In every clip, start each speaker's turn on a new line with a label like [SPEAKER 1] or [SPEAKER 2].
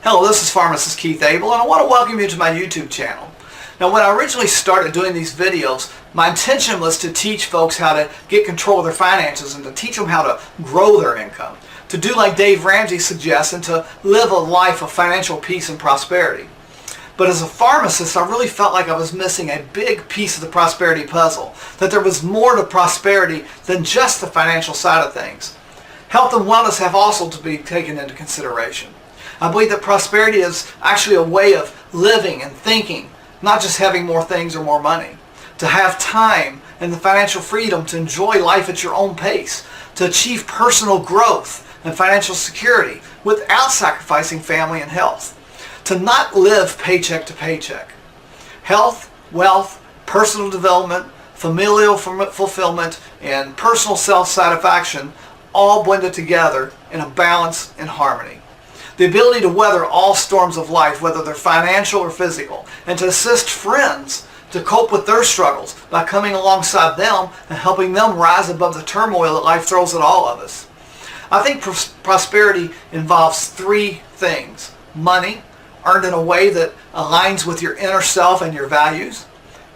[SPEAKER 1] Hello, this is Pharmacist Keith Abel, and I want to welcome you to my YouTube channel. Now, when I originally started doing these videos, my intention was to teach folks how to get control of their finances and to teach them how to grow their income, to do like Dave Ramsey suggests, and to live a life of financial peace and prosperity. But as a pharmacist, I really felt like I was missing a big piece of the prosperity puzzle, that there was more to prosperity than just the financial side of things. Health and wellness have also to be taken into consideration. I believe that prosperity is actually a way of living and thinking, not just having more things or more money. To have time and the financial freedom to enjoy life at your own pace, to achieve personal growth and financial security without sacrificing family and health. To not live paycheck to paycheck. Health, wealth, personal development, familial fulfillment, and personal self-satisfaction all blended together in a balance and harmony. The ability to weather all storms of life, whether they're financial or physical, and to assist friends to cope with their struggles by coming alongside them and helping them rise above the turmoil that life throws at all of us. I think prosperity involves three things. Money, earned in a way that aligns with your inner self and your values.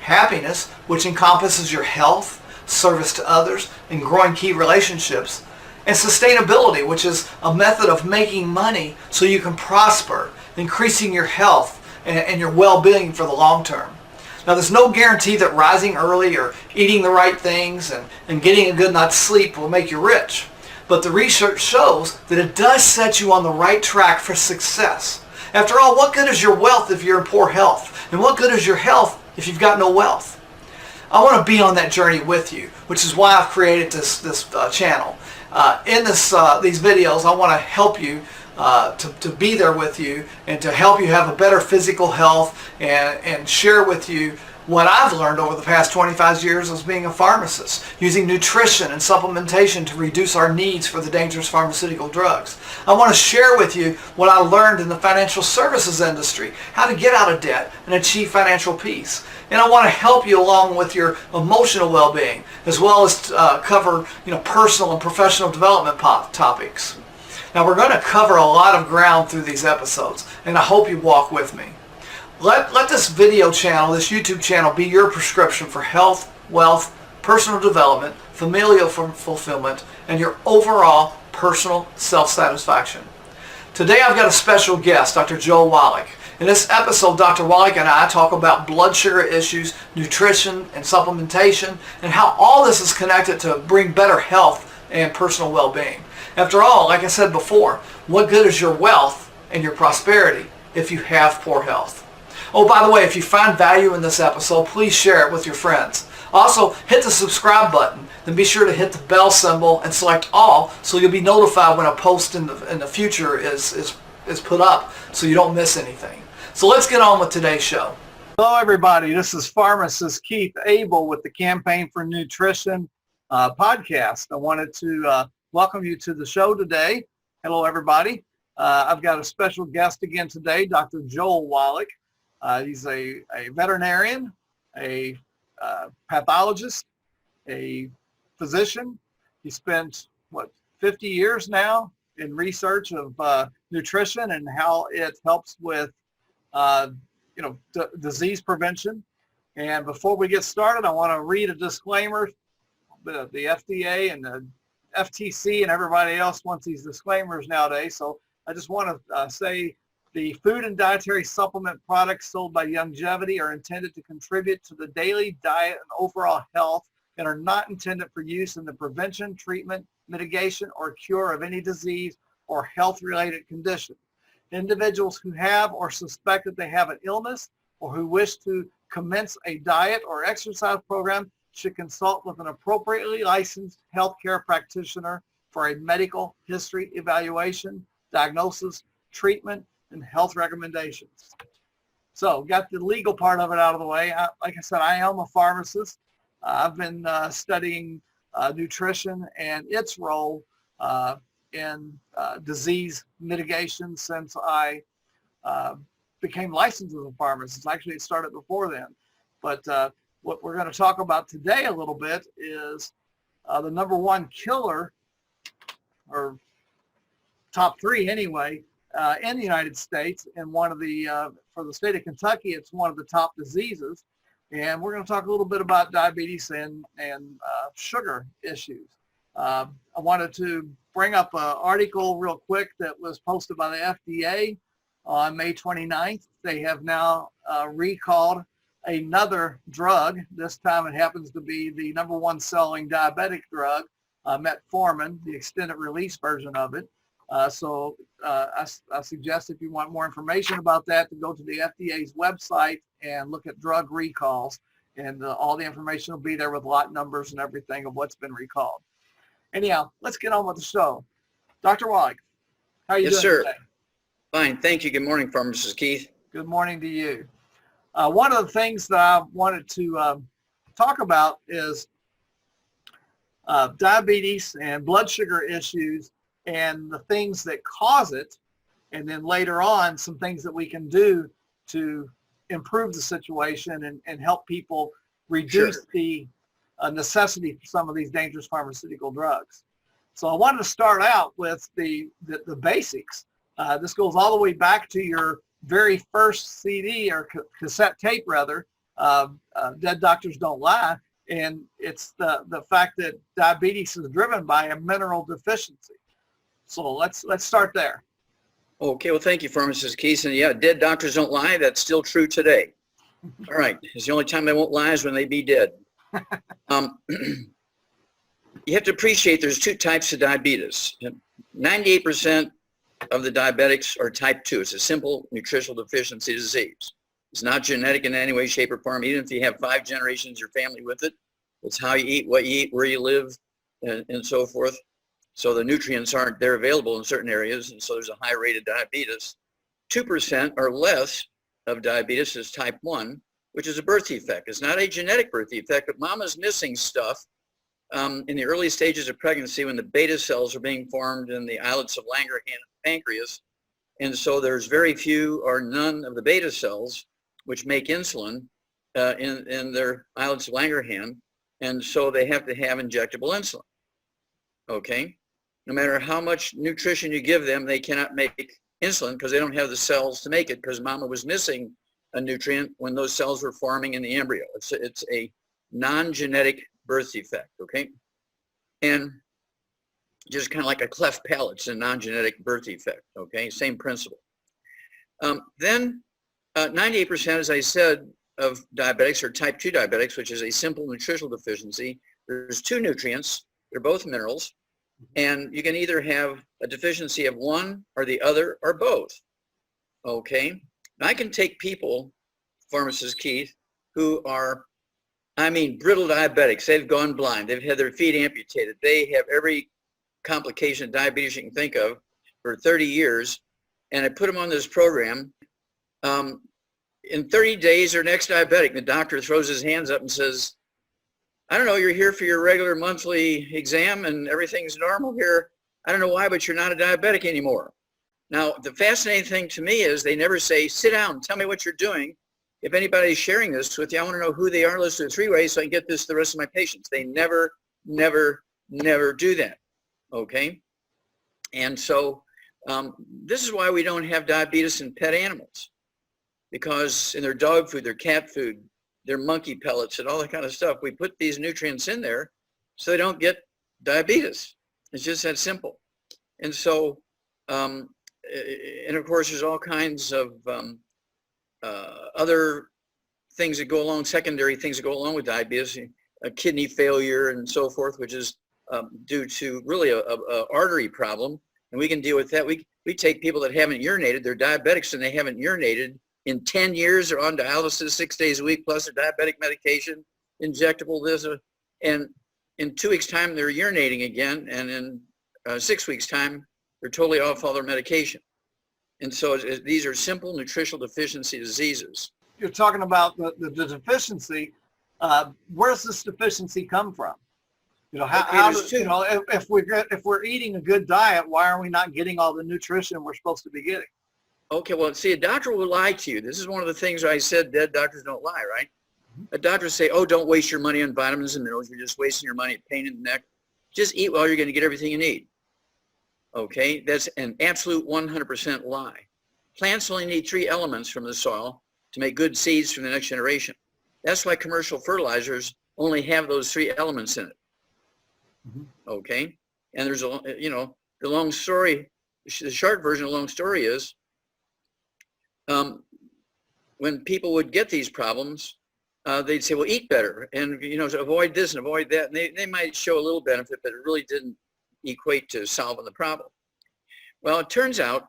[SPEAKER 1] Happiness, which encompasses your health, service to others, and growing key relationships. And sustainability, which is a method of making money so you can prosper, increasing your health and your well-being for the long term. Now, there's no guarantee that rising early or eating the right things and getting a good night's sleep will make you rich. But the research shows that it does set you on the right track for success. After all, what good is your wealth if you're in poor health? And what good is your health if you've got no wealth? I want to be on that journey with you, which is why I've created this channel. In these videos, I want to help you to be there with you and to help you have a better physical health and share with you what I've learned over the past 25 years as being a pharmacist, using nutrition and supplementation to reduce our needs for the dangerous pharmaceutical drugs. I want to share with you what I learned in the financial services industry, how to get out of debt and achieve financial peace. And I want to help you along with your emotional well-being, as well as cover personal and professional development topics. Now, we're going to cover a lot of ground through these episodes, and I hope you walk with me. Let this video channel, this YouTube channel, be your prescription for health, wealth, personal development, familial fulfillment, and your overall personal self-satisfaction. Today I've got a special guest, Dr. Joel Wallach. In this episode, Dr. Wallach and I talk about blood sugar issues, nutrition, and supplementation, and how all this is connected to bring better health and personal well-being. After all, like I said before, what good is your wealth and your prosperity if you have poor health? Oh, by the way, if you find value in this episode, please share it with your friends. Also, hit the subscribe button, then be sure to hit the bell symbol and select all so you'll be notified when a post in the future is put up so you don't miss anything. So let's get on with today's show. Hello, everybody. This is Pharmacist Keith Abel with the Campaign for Nutrition podcast. I wanted to welcome you to the show today. Hello, everybody. I've got a special guest again today, Dr. Joel Wallach. He's a veterinarian, a pathologist, a physician. He spent, 50 years now in research of nutrition and how it helps with, disease prevention. And before we get started, I want to read a disclaimer. The FDA and the FTC and everybody else wants these disclaimers nowadays. So I just want to say, the food and dietary supplement products sold by Youngevity are intended to contribute to the daily diet and overall health and are not intended for use in the prevention, treatment, mitigation, or cure of any disease or health-related condition. Individuals who have or suspect that they have an illness or who wish to commence a diet or exercise program should consult with an appropriately licensed healthcare practitioner for a medical history evaluation, diagnosis, treatment, and health recommendations. So got the legal part of it out of the way. Like I said, I am a pharmacist. I've been studying nutrition and its role in disease mitigation since I became licensed as a pharmacist. Actually, it started before then. But what we're going to talk about today a little bit is the number one killer, or top three anyway, in the United States, and one of the for the state of Kentucky, it's one of the top diseases. And we're going to talk a little bit about diabetes and sugar issues. I wanted to bring up an article real quick that was posted by the FDA on May 29th. They have now recalled another drug. This time it happens to be the #1 selling diabetic drug, metformin, the extended release version of it. So I suggest if you want more information about that to go to the FDA's website and look at drug recalls, and all the information will be there with lot numbers and everything of what's been recalled. Anyhow, let's get on with the show. Dr. Wallach, how are you doing
[SPEAKER 2] sir.
[SPEAKER 1] today?
[SPEAKER 2] Fine, thank you. Good morning, Pharmacist Keith.
[SPEAKER 1] Good morning to you. One of the things that I wanted to talk about is diabetes and blood sugar issues and the things that cause it, and then later on some things that we can do to improve the situation and help people reduce the necessity for some of these dangerous pharmaceutical drugs. So I wanted to start out with the basics. This goes all the way back to your very first CD or cassette tape, rather, Dead Doctors Don't Lie. And it's the fact that diabetes is driven by a mineral deficiency. So let's start there.
[SPEAKER 2] Okay, well, thank you, Pharmacist Keith. And yeah, dead doctors don't lie. That's still true today. All right, it's the only time they won't lie is when they be dead. You have to appreciate there's two types of diabetes. 98% of the diabetics are type 2. It's a simple nutritional deficiency disease. It's not genetic in any way, shape, or form. Even if you have 5 generations of your family with it, it's how you eat, what you eat, where you live, and so forth. So the nutrients aren't there available in certain areas, and so there's a high rate of diabetes. 2% or less of diabetes is type 1, which is a birth defect. It's not a genetic birth defect, but mama's missing stuff in the early stages of pregnancy when the beta cells are being formed in the islets of Langerhans pancreas. And so there's very few or none of the beta cells which make insulin in their islets of Langerhans. And so they have to have injectable insulin. Okay? No matter how much nutrition you give them, they cannot make insulin because they don't have the cells to make it because mama was missing a nutrient when those cells were forming in the embryo. It's a non-genetic birth defect, okay? And just kind of like a cleft palate, it's a non-genetic birth defect, okay? Same principle. Then 98%, as I said, of diabetics are type 2 diabetics, which is a simple nutritional deficiency. There's 2 nutrients. They're both minerals. And you can either have a deficiency of one or the other or both, okay? And I can take people, Pharmacist Keith, who are, brittle diabetics. They've gone blind. They've had their feet amputated. They have every complication of diabetes you can think of for 30 years. And I put them on this program. In 30 days, they're next diabetic. The doctor throws his hands up and says, I don't know, you're here for your regular monthly exam and everything's normal here. I don't know why, but you're not a diabetic anymore. Now, the fascinating thing to me is they never say, sit down, tell me what you're doing. If anybody's sharing this with you, I want to know who they are. Let's do it 3 ways so I can get this to the rest of my patients. They never do that, okay? And so this is why we don't have diabetes in pet animals, because in their dog food, their cat food, their monkey pellets and all that kind of stuff, we put these nutrients in there so they don't get diabetes. It's just that simple. And so, and of course, there's all kinds of other things that go along, secondary things that go along with diabetes, kidney failure and so forth, which is due to really a artery problem. And we can deal with that. We take people that haven't urinated, they're diabetics and they haven't urinated in 10 years, they're on dialysis 6 days a week, plus their diabetic medication, injectable, and in 2 weeks' time, they're urinating again, and in 6 weeks' time, they're totally off all their medication. And so these are simple nutritional deficiency diseases.
[SPEAKER 1] You're talking about the deficiency. Where does this deficiency come from? You know, how does, you know, if we're eating a good diet, why are we not getting all the nutrition we're supposed to be getting?
[SPEAKER 2] Okay, well, see, a doctor will lie to you. This is one of the things I said, dead doctors don't lie, right? A doctor say, oh, don't waste your money on vitamins and minerals. You're just wasting your money, pain in the neck. Just eat well, you're going to get everything you need. Okay, that's an absolute 100% lie. Plants only need 3 elements from the soil to make good seeds for the next generation. That's why commercial fertilizers only have those 3 elements in it. Okay, and there's a, you know, the long story, the short version of the long story is, when people would get these problems, they'd say, well, eat better and, you know, to avoid this and avoid that. And they might show a little benefit, but it really didn't equate to solving the problem. Well, it turns out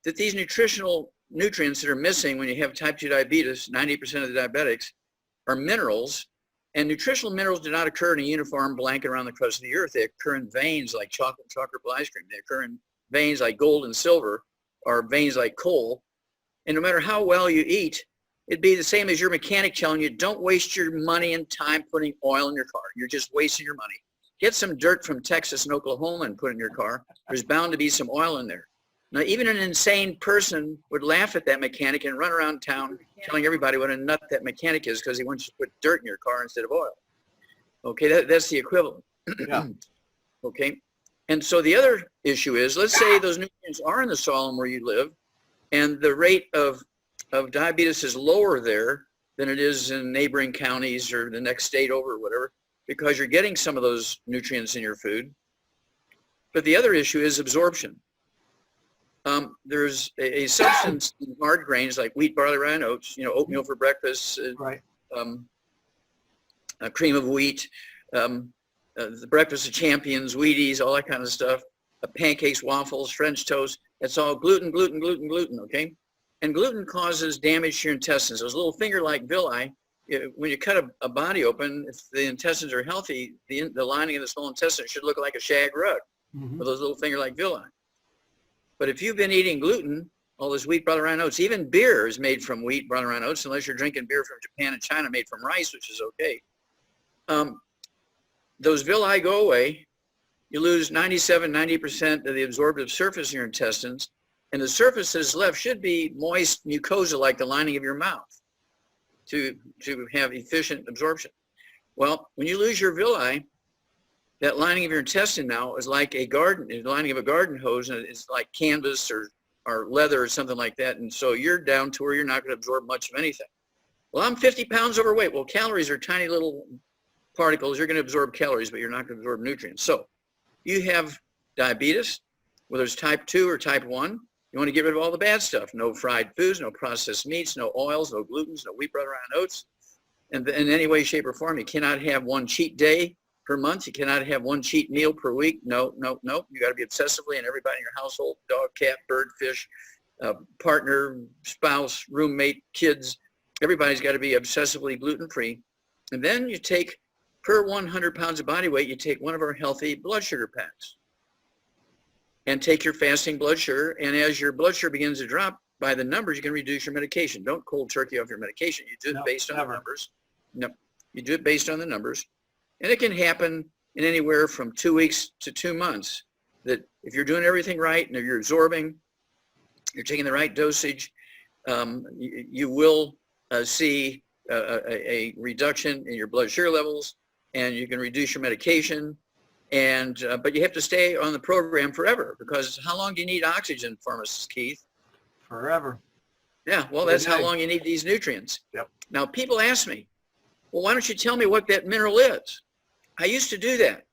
[SPEAKER 2] that these nutritional nutrients that are missing when you have type 2 diabetes, 90% of the diabetics, are minerals. And nutritional minerals do not occur in a uniform blanket around the crust of the earth. They occur in veins like chocolate ice cream. They occur in veins like gold and silver, or veins like coal. And no matter how well you eat, it'd be the same as your mechanic telling you, don't waste your money and time putting oil in your car. You're just wasting your money. Get some dirt from Texas and Oklahoma and put it in your car. There's bound to be some oil in there. Now, even an insane person would laugh at that mechanic and run around town telling everybody what a nut that mechanic is because he wants you to put dirt in your car instead of oil. Okay, that's the equivalent.
[SPEAKER 1] Yeah.
[SPEAKER 2] Okay, and so the other issue is, let's say those nutrients are in the soil where you live, and the rate of diabetes is lower there than it is in neighboring counties or the next state over or whatever, because you're getting some of those nutrients in your food. But the other issue is absorption. There's a substance in hard grains like wheat, barley, rye, and oats, you know, oatmeal for breakfast,
[SPEAKER 1] Right.
[SPEAKER 2] Cream of wheat, the breakfast of champions, Wheaties, all that kind of stuff, pancakes, waffles, French toast. That's all gluten, gluten, gluten, gluten, okay? And gluten causes damage to your intestines. Those little finger-like villi, when you cut a body open, if the intestines are healthy, the lining of the small intestine should look like a shag rug with those little finger-like villi. But if you've been eating gluten, all this wheat, barley, rye, and oats, even beer is made from wheat, barley, rye, and oats, unless you're drinking beer from Japan and China made from rice, which is okay. Those villi go away. You lose 97, 90% of the absorptive surface in your intestines, and the surface that's left should be moist mucosa like the lining of your mouth to have efficient absorption. Well, when you lose your villi, that lining of your intestine now is like the lining of a garden hose, and it's like canvas or leather or something like that. And so you're down to where you're not going to absorb much of anything. Well, I'm 50 pounds overweight. Well, calories are tiny little particles. You're going to absorb calories, but you're not going to absorb nutrients. So you have diabetes, whether it's type 2 or type 1. You want to get rid of all the bad stuff. No fried foods, no processed meats, no oils, no glutens, no wheat, barley, rye, and oats. And in any way, shape, or form, you cannot have one cheat day per month. You cannot have one cheat meal per week. No, no, no. You got to be obsessively, and everybody in your household, dog, cat, bird, fish, partner, spouse, roommate, kids, everybody's got to be obsessively gluten-free. And then you take, per 100 pounds of body weight, you take one of our healthy blood sugar packs and take your fasting blood sugar. And as your blood sugar begins to drop by the numbers, you can reduce your medication. Don't cold turkey off your medication. You do it based on the numbers. No, you do it based on the numbers. And it can happen in anywhere from 2 weeks to 2 months, that if you're doing everything right and if you're absorbing, you're taking the right dosage, you will see a reduction in your blood sugar levels, and you can reduce your medication. And but you have to stay on the program forever, because how long do you need oxygen, pharmacist Keith?
[SPEAKER 1] Forever.
[SPEAKER 2] Yeah, well, that's how long you need these nutrients.
[SPEAKER 1] Yep.
[SPEAKER 2] Now, people ask me, well, why don't you tell me what that mineral is? I used to do that.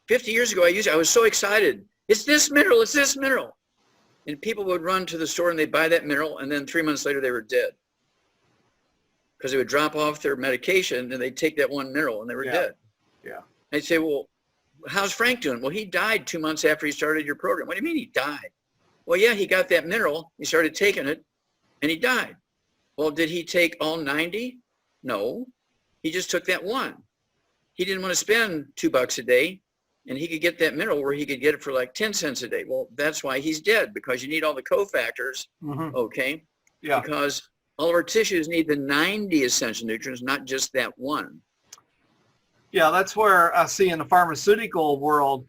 [SPEAKER 2] 50 years ago, I was so excited. It's this mineral, it's this mineral. And people would run to the store and they'd buy that mineral, and then 3 months later they were dead. Because they would drop off their medication and they'd take that one mineral and they were dead.
[SPEAKER 1] Yeah.
[SPEAKER 2] They'd say, well, how's Frank doing? Well, he died 2 months after he started your program. What do you mean he died? Well, yeah, he got that mineral, he started taking it, and he died. Well, did he take all 90? No, he just took that one. He didn't want to spend $2 a day, and he could get that mineral where he could get it for like 10 cents a day. Well, that's why he's dead, because you need all the cofactors, okay?
[SPEAKER 1] Yeah.
[SPEAKER 2] Because all of our tissues need the 90 essential nutrients, not just that one.
[SPEAKER 1] Yeah, that's where I see in the pharmaceutical world,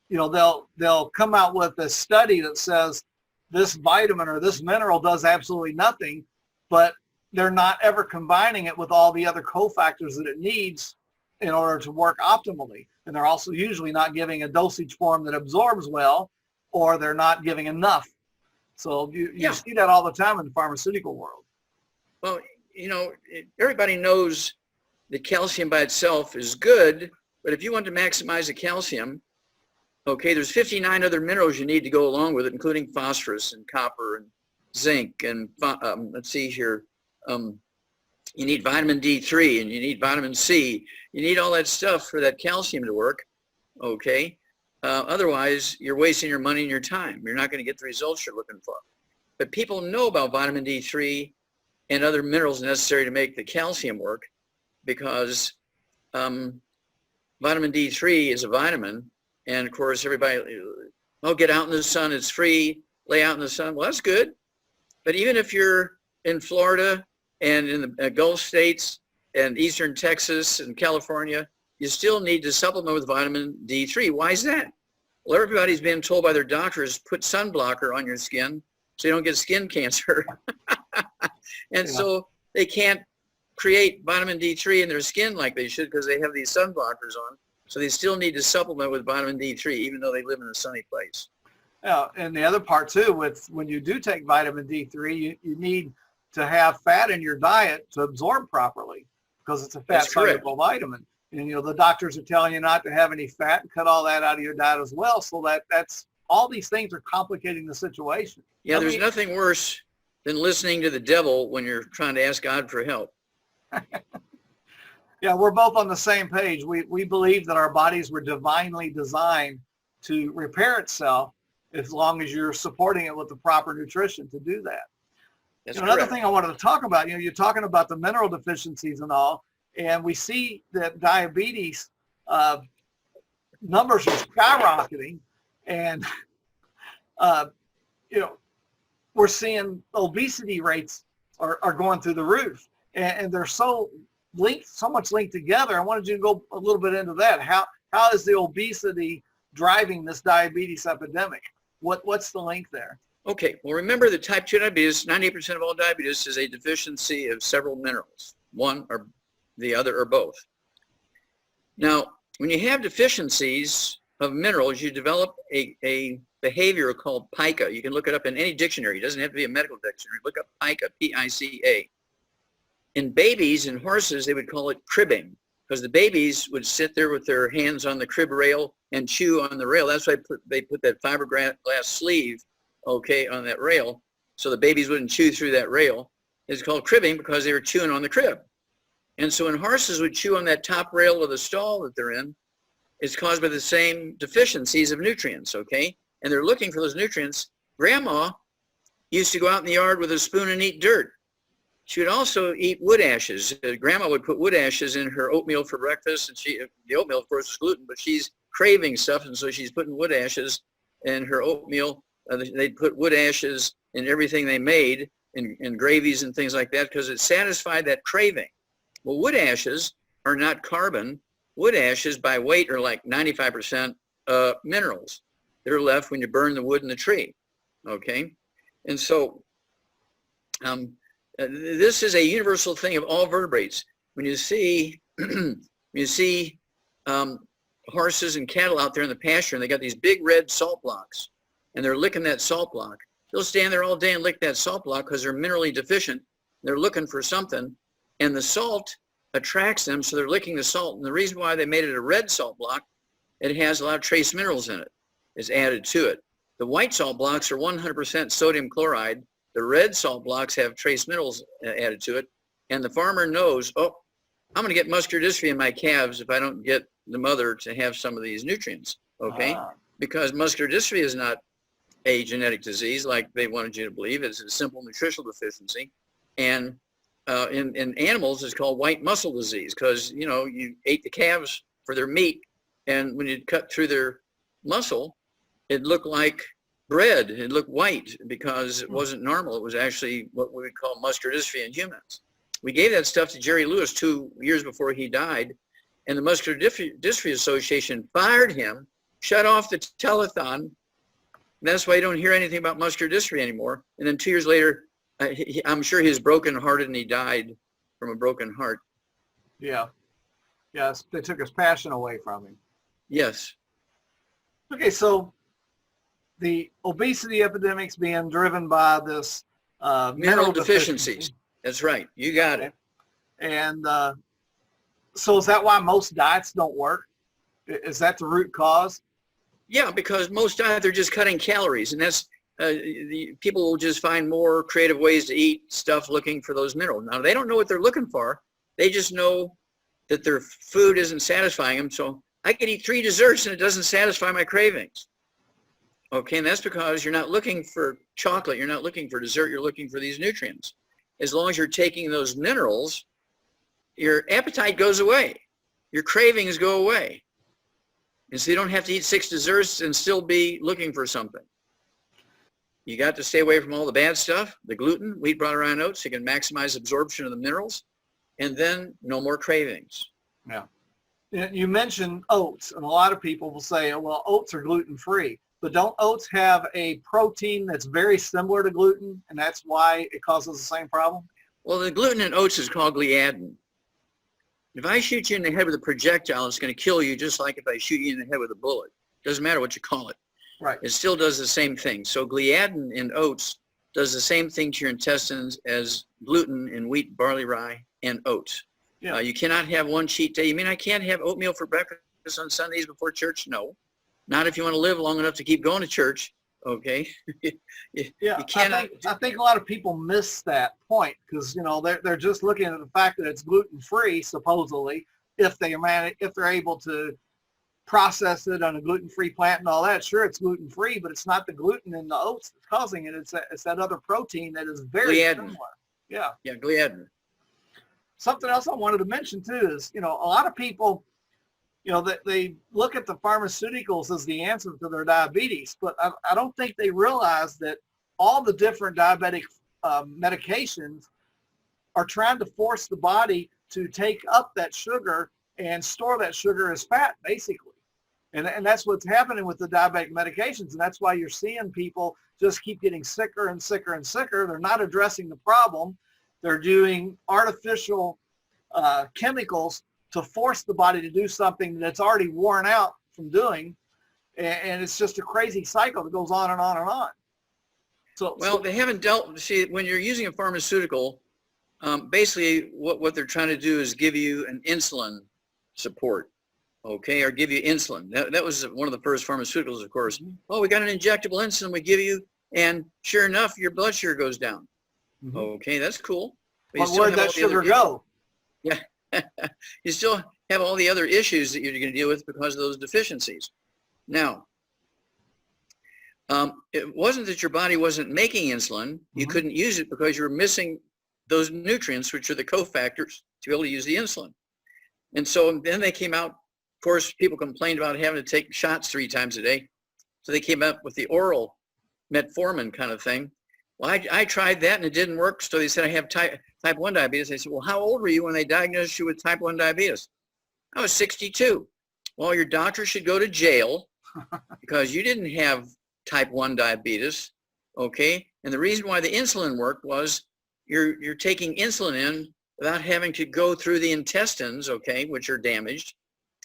[SPEAKER 1] you know, they'll come out with a study that says this vitamin or this mineral does absolutely nothing, but they're not ever combining it with all the other cofactors that it needs in order to work optimally. and they're also usually not giving a dosage form that absorbs well, or they're not giving enough. So you see that all the time in the pharmaceutical world.
[SPEAKER 2] Well, everybody knows that calcium by itself is good, but if you want to maximize the calcium, okay, there's 59 other minerals you need to go along with it, including phosphorus and copper and zinc and let's see here. You need vitamin D3 and you need vitamin C. You need all that stuff for that calcium to work, okay? Otherwise, you're wasting your money and your time. You're not going to get the results you're looking for. But people know about vitamin D3 and other minerals necessary to make the calcium work, because vitamin D3 is a vitamin. And of course, everybody, get out in the sun, it's free, lay out in the sun. Well, that's good. But even if you're in Florida and in the Gulf states and Eastern Texas and California, you still need to supplement with vitamin D3. Why is that? Well, everybody's been told by their doctors, put sun blocker on your skin so you don't get skin cancer. And so they can't create vitamin D3 in their skin like they should because they have these sun blockers on. So they still need to supplement with vitamin D3, even though they live in a sunny place.
[SPEAKER 1] Yeah, and the other part too, when you do take vitamin D3, you need to have fat in your diet to absorb properly, because it's a fat-soluble vitamin. And the doctors are telling you not to have any fat and cut all that out of your diet as well. So that's all these things are complicating the situation.
[SPEAKER 2] Yeah, there's nothing worse than listening to the devil when you're trying to ask God for help.
[SPEAKER 1] Yeah, we're both on the same page. We believe that our bodies were divinely designed to repair itself as long as you're supporting it with the proper nutrition to do that. Another thing I wanted to talk about, you're talking about the mineral deficiencies and all, and we see that diabetes numbers are skyrocketing, and we're seeing obesity rates are going through the roof, and they're so much linked together. I wanted you to go a little bit into that. How is the obesity driving this diabetes epidemic? What's the link there?
[SPEAKER 2] Okay, well, remember that type 2 diabetes, 98% of all diabetes is a deficiency of several minerals, one or the other or both. Now, when you have deficiencies of minerals, you develop a behavior called pica. You can look it up in any dictionary. It doesn't have to be a medical dictionary. Look up pica, P-I-C-A. In babies and horses, they would call it cribbing, because the babies would sit there with their hands on the crib rail and chew on the rail. That's why they put that fiberglass sleeve, okay, on that rail, so the babies wouldn't chew through that rail. It's called cribbing because they were chewing on the crib. And so when horses would chew on that top rail of the stall that they're in, it's caused by the same deficiencies of nutrients, okay? And they're looking for those nutrients. Grandma used to go out in the yard with a spoon and eat dirt. She would also eat wood ashes. Grandma would put wood ashes in her oatmeal for breakfast, and the oatmeal, of course, is gluten, but she's craving stuff, and so she's putting wood ashes in her oatmeal. They'd put wood ashes in everything they made, in gravies and things like that, because it satisfied that craving. Well, wood ashes are not carbon. Wood ashes by weight are like 95% minerals. They're left when you burn the wood in the tree, okay? And so this is a universal thing of all vertebrates. When you see horses and cattle out there in the pasture, and they got these big red salt blocks, and they're licking that salt block, they'll stand there all day and lick that salt block because they're minerally deficient. They're looking for something, and the salt attracts them, so they're licking the salt. And the reason why they made it a red salt block, it has a lot of trace minerals in it, is added to it. The white salt blocks are 100% sodium chloride. The red salt blocks have trace minerals added to it. And the farmer knows, I'm going to get muscular dystrophy in my calves if I don't get the mother to have some of these nutrients, okay? Because muscular dystrophy is not a genetic disease like they wanted you to believe. It's a simple nutritional deficiency. And in animals, it's called white muscle disease because, you ate the calves for their meat, and when you cut through their muscle, it looked like bread. It looked white because it wasn't normal. It was actually what we would call muscular dystrophy in humans. We gave that stuff to Jerry Lewis 2 years before he died, and the Muscular Dystrophy Association fired him, shut off the telethon. That's why you don't hear anything about muscular dystrophy anymore. And then 2 years later, I'm sure he was broken-hearted and he died from a broken heart.
[SPEAKER 1] Yeah. Yes, they took his passion away from him.
[SPEAKER 2] Yes.
[SPEAKER 1] Okay, so the obesity epidemic's being driven by this
[SPEAKER 2] Mineral
[SPEAKER 1] deficiency.
[SPEAKER 2] deficiencies. That's right. You got it.
[SPEAKER 1] And so is that why most diets don't work? Is that the root cause?
[SPEAKER 2] Yeah, because most diet they're just cutting calories, and that's the people will just find more creative ways to eat stuff looking for those minerals. Now they don't know what they're looking for. They just know that their food isn't satisfying them. So I could eat 3 desserts and it doesn't satisfy my cravings. Okay, and that's because you're not looking for chocolate. You're not looking for dessert. You're looking for these nutrients. As long as you're taking those minerals, your appetite goes away. Your cravings go away. And so you don't have to eat 6 desserts and still be looking for something. You got to stay away from all the bad stuff, the gluten, wheat, brown, rye, and oats. You can maximize absorption of the minerals, and then no more cravings.
[SPEAKER 1] Yeah. You mentioned oats, and a lot of people will say, oh, well, oats are gluten-free. But don't oats have a protein that's very similar to gluten, and that's why it causes the same problem?
[SPEAKER 2] Well, the gluten in oats is called gliadin. If I shoot you in the head with a projectile, it's going to kill you just like if I shoot you in the head with a bullet. Doesn't matter what you call it.
[SPEAKER 1] Right.
[SPEAKER 2] It still does the same thing. So gliadin in oats does the same thing to your intestines as gluten in wheat, barley, rye, and oats.
[SPEAKER 1] Yeah.
[SPEAKER 2] You cannot have one cheat day. You mean I can't have oatmeal for breakfast on Sundays before church? No. Not if you want to live long enough to keep going to church. Okay.
[SPEAKER 1] Yeah, I think a lot of people miss that point because they're just looking at the fact that it's gluten free supposedly if they're able to process it on a gluten free plant and all that. Sure, it's gluten free, but it's not the gluten in the oats that's causing it. It's that other protein that is very similar. Yeah.
[SPEAKER 2] Yeah, gliadin.
[SPEAKER 1] Something else I wanted to mention too is a lot of people they look at the pharmaceuticals as the answer to their diabetes, but I don't think they realize that all the different diabetic medications are trying to force the body to take up that sugar and store that sugar as fat, basically. And that's what's happening with the diabetic medications. And that's why you're seeing people just keep getting sicker and sicker and sicker. They're not addressing the problem. They're doing artificial chemicals to force the body to do something that's already worn out from doing. And it's just a crazy cycle that goes on and on and on.
[SPEAKER 2] So they haven't see, when you're using a pharmaceutical, basically what they're trying to do is give you an insulin support, okay, or give you insulin. That was one of the first pharmaceuticals, of course. Mm-hmm. Oh, we got an injectable insulin we give you, and sure enough, your blood sugar goes down. Mm-hmm. Okay, that's cool.
[SPEAKER 1] But where'd that sugar go?
[SPEAKER 2] Yeah. You still have all the other issues that you're going to deal with because of those deficiencies. Now, it wasn't that your body wasn't making insulin. You mm-hmm. couldn't use it because you were missing those nutrients, which are the cofactors to be able to use the insulin. And so then they came out, of course, people complained about having to take shots 3 times a day. So they came up with the oral metformin kind of thing. Well, I tried that and it didn't work. So they said I have type 1 diabetes. I said, well, how old were you when they diagnosed you with type 1 diabetes? I was 62. Well, your doctor should go to jail because you didn't have type 1 diabetes, okay? And the reason why the insulin worked was you're taking insulin in without having to go through the intestines, okay, which are damaged.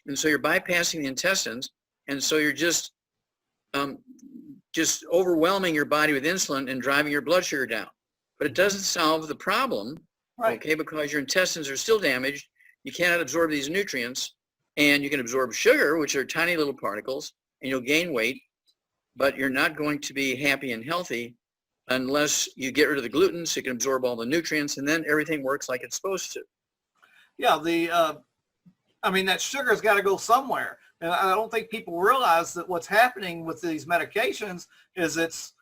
[SPEAKER 2] And so you're bypassing the intestines. And so you're just overwhelming your body with insulin and driving your blood sugar down. But it doesn't solve the problem, right. Okay, because your intestines are still damaged. You cannot absorb these nutrients, and you can absorb sugar, which are tiny little particles, and you'll gain weight, but you're not going to be happy and healthy unless you get rid of the gluten so you can absorb all the nutrients, and then everything works like it's supposed to.
[SPEAKER 1] Yeah, that sugar's got to go somewhere. And I don't think people realize that what's happening with these medications is it's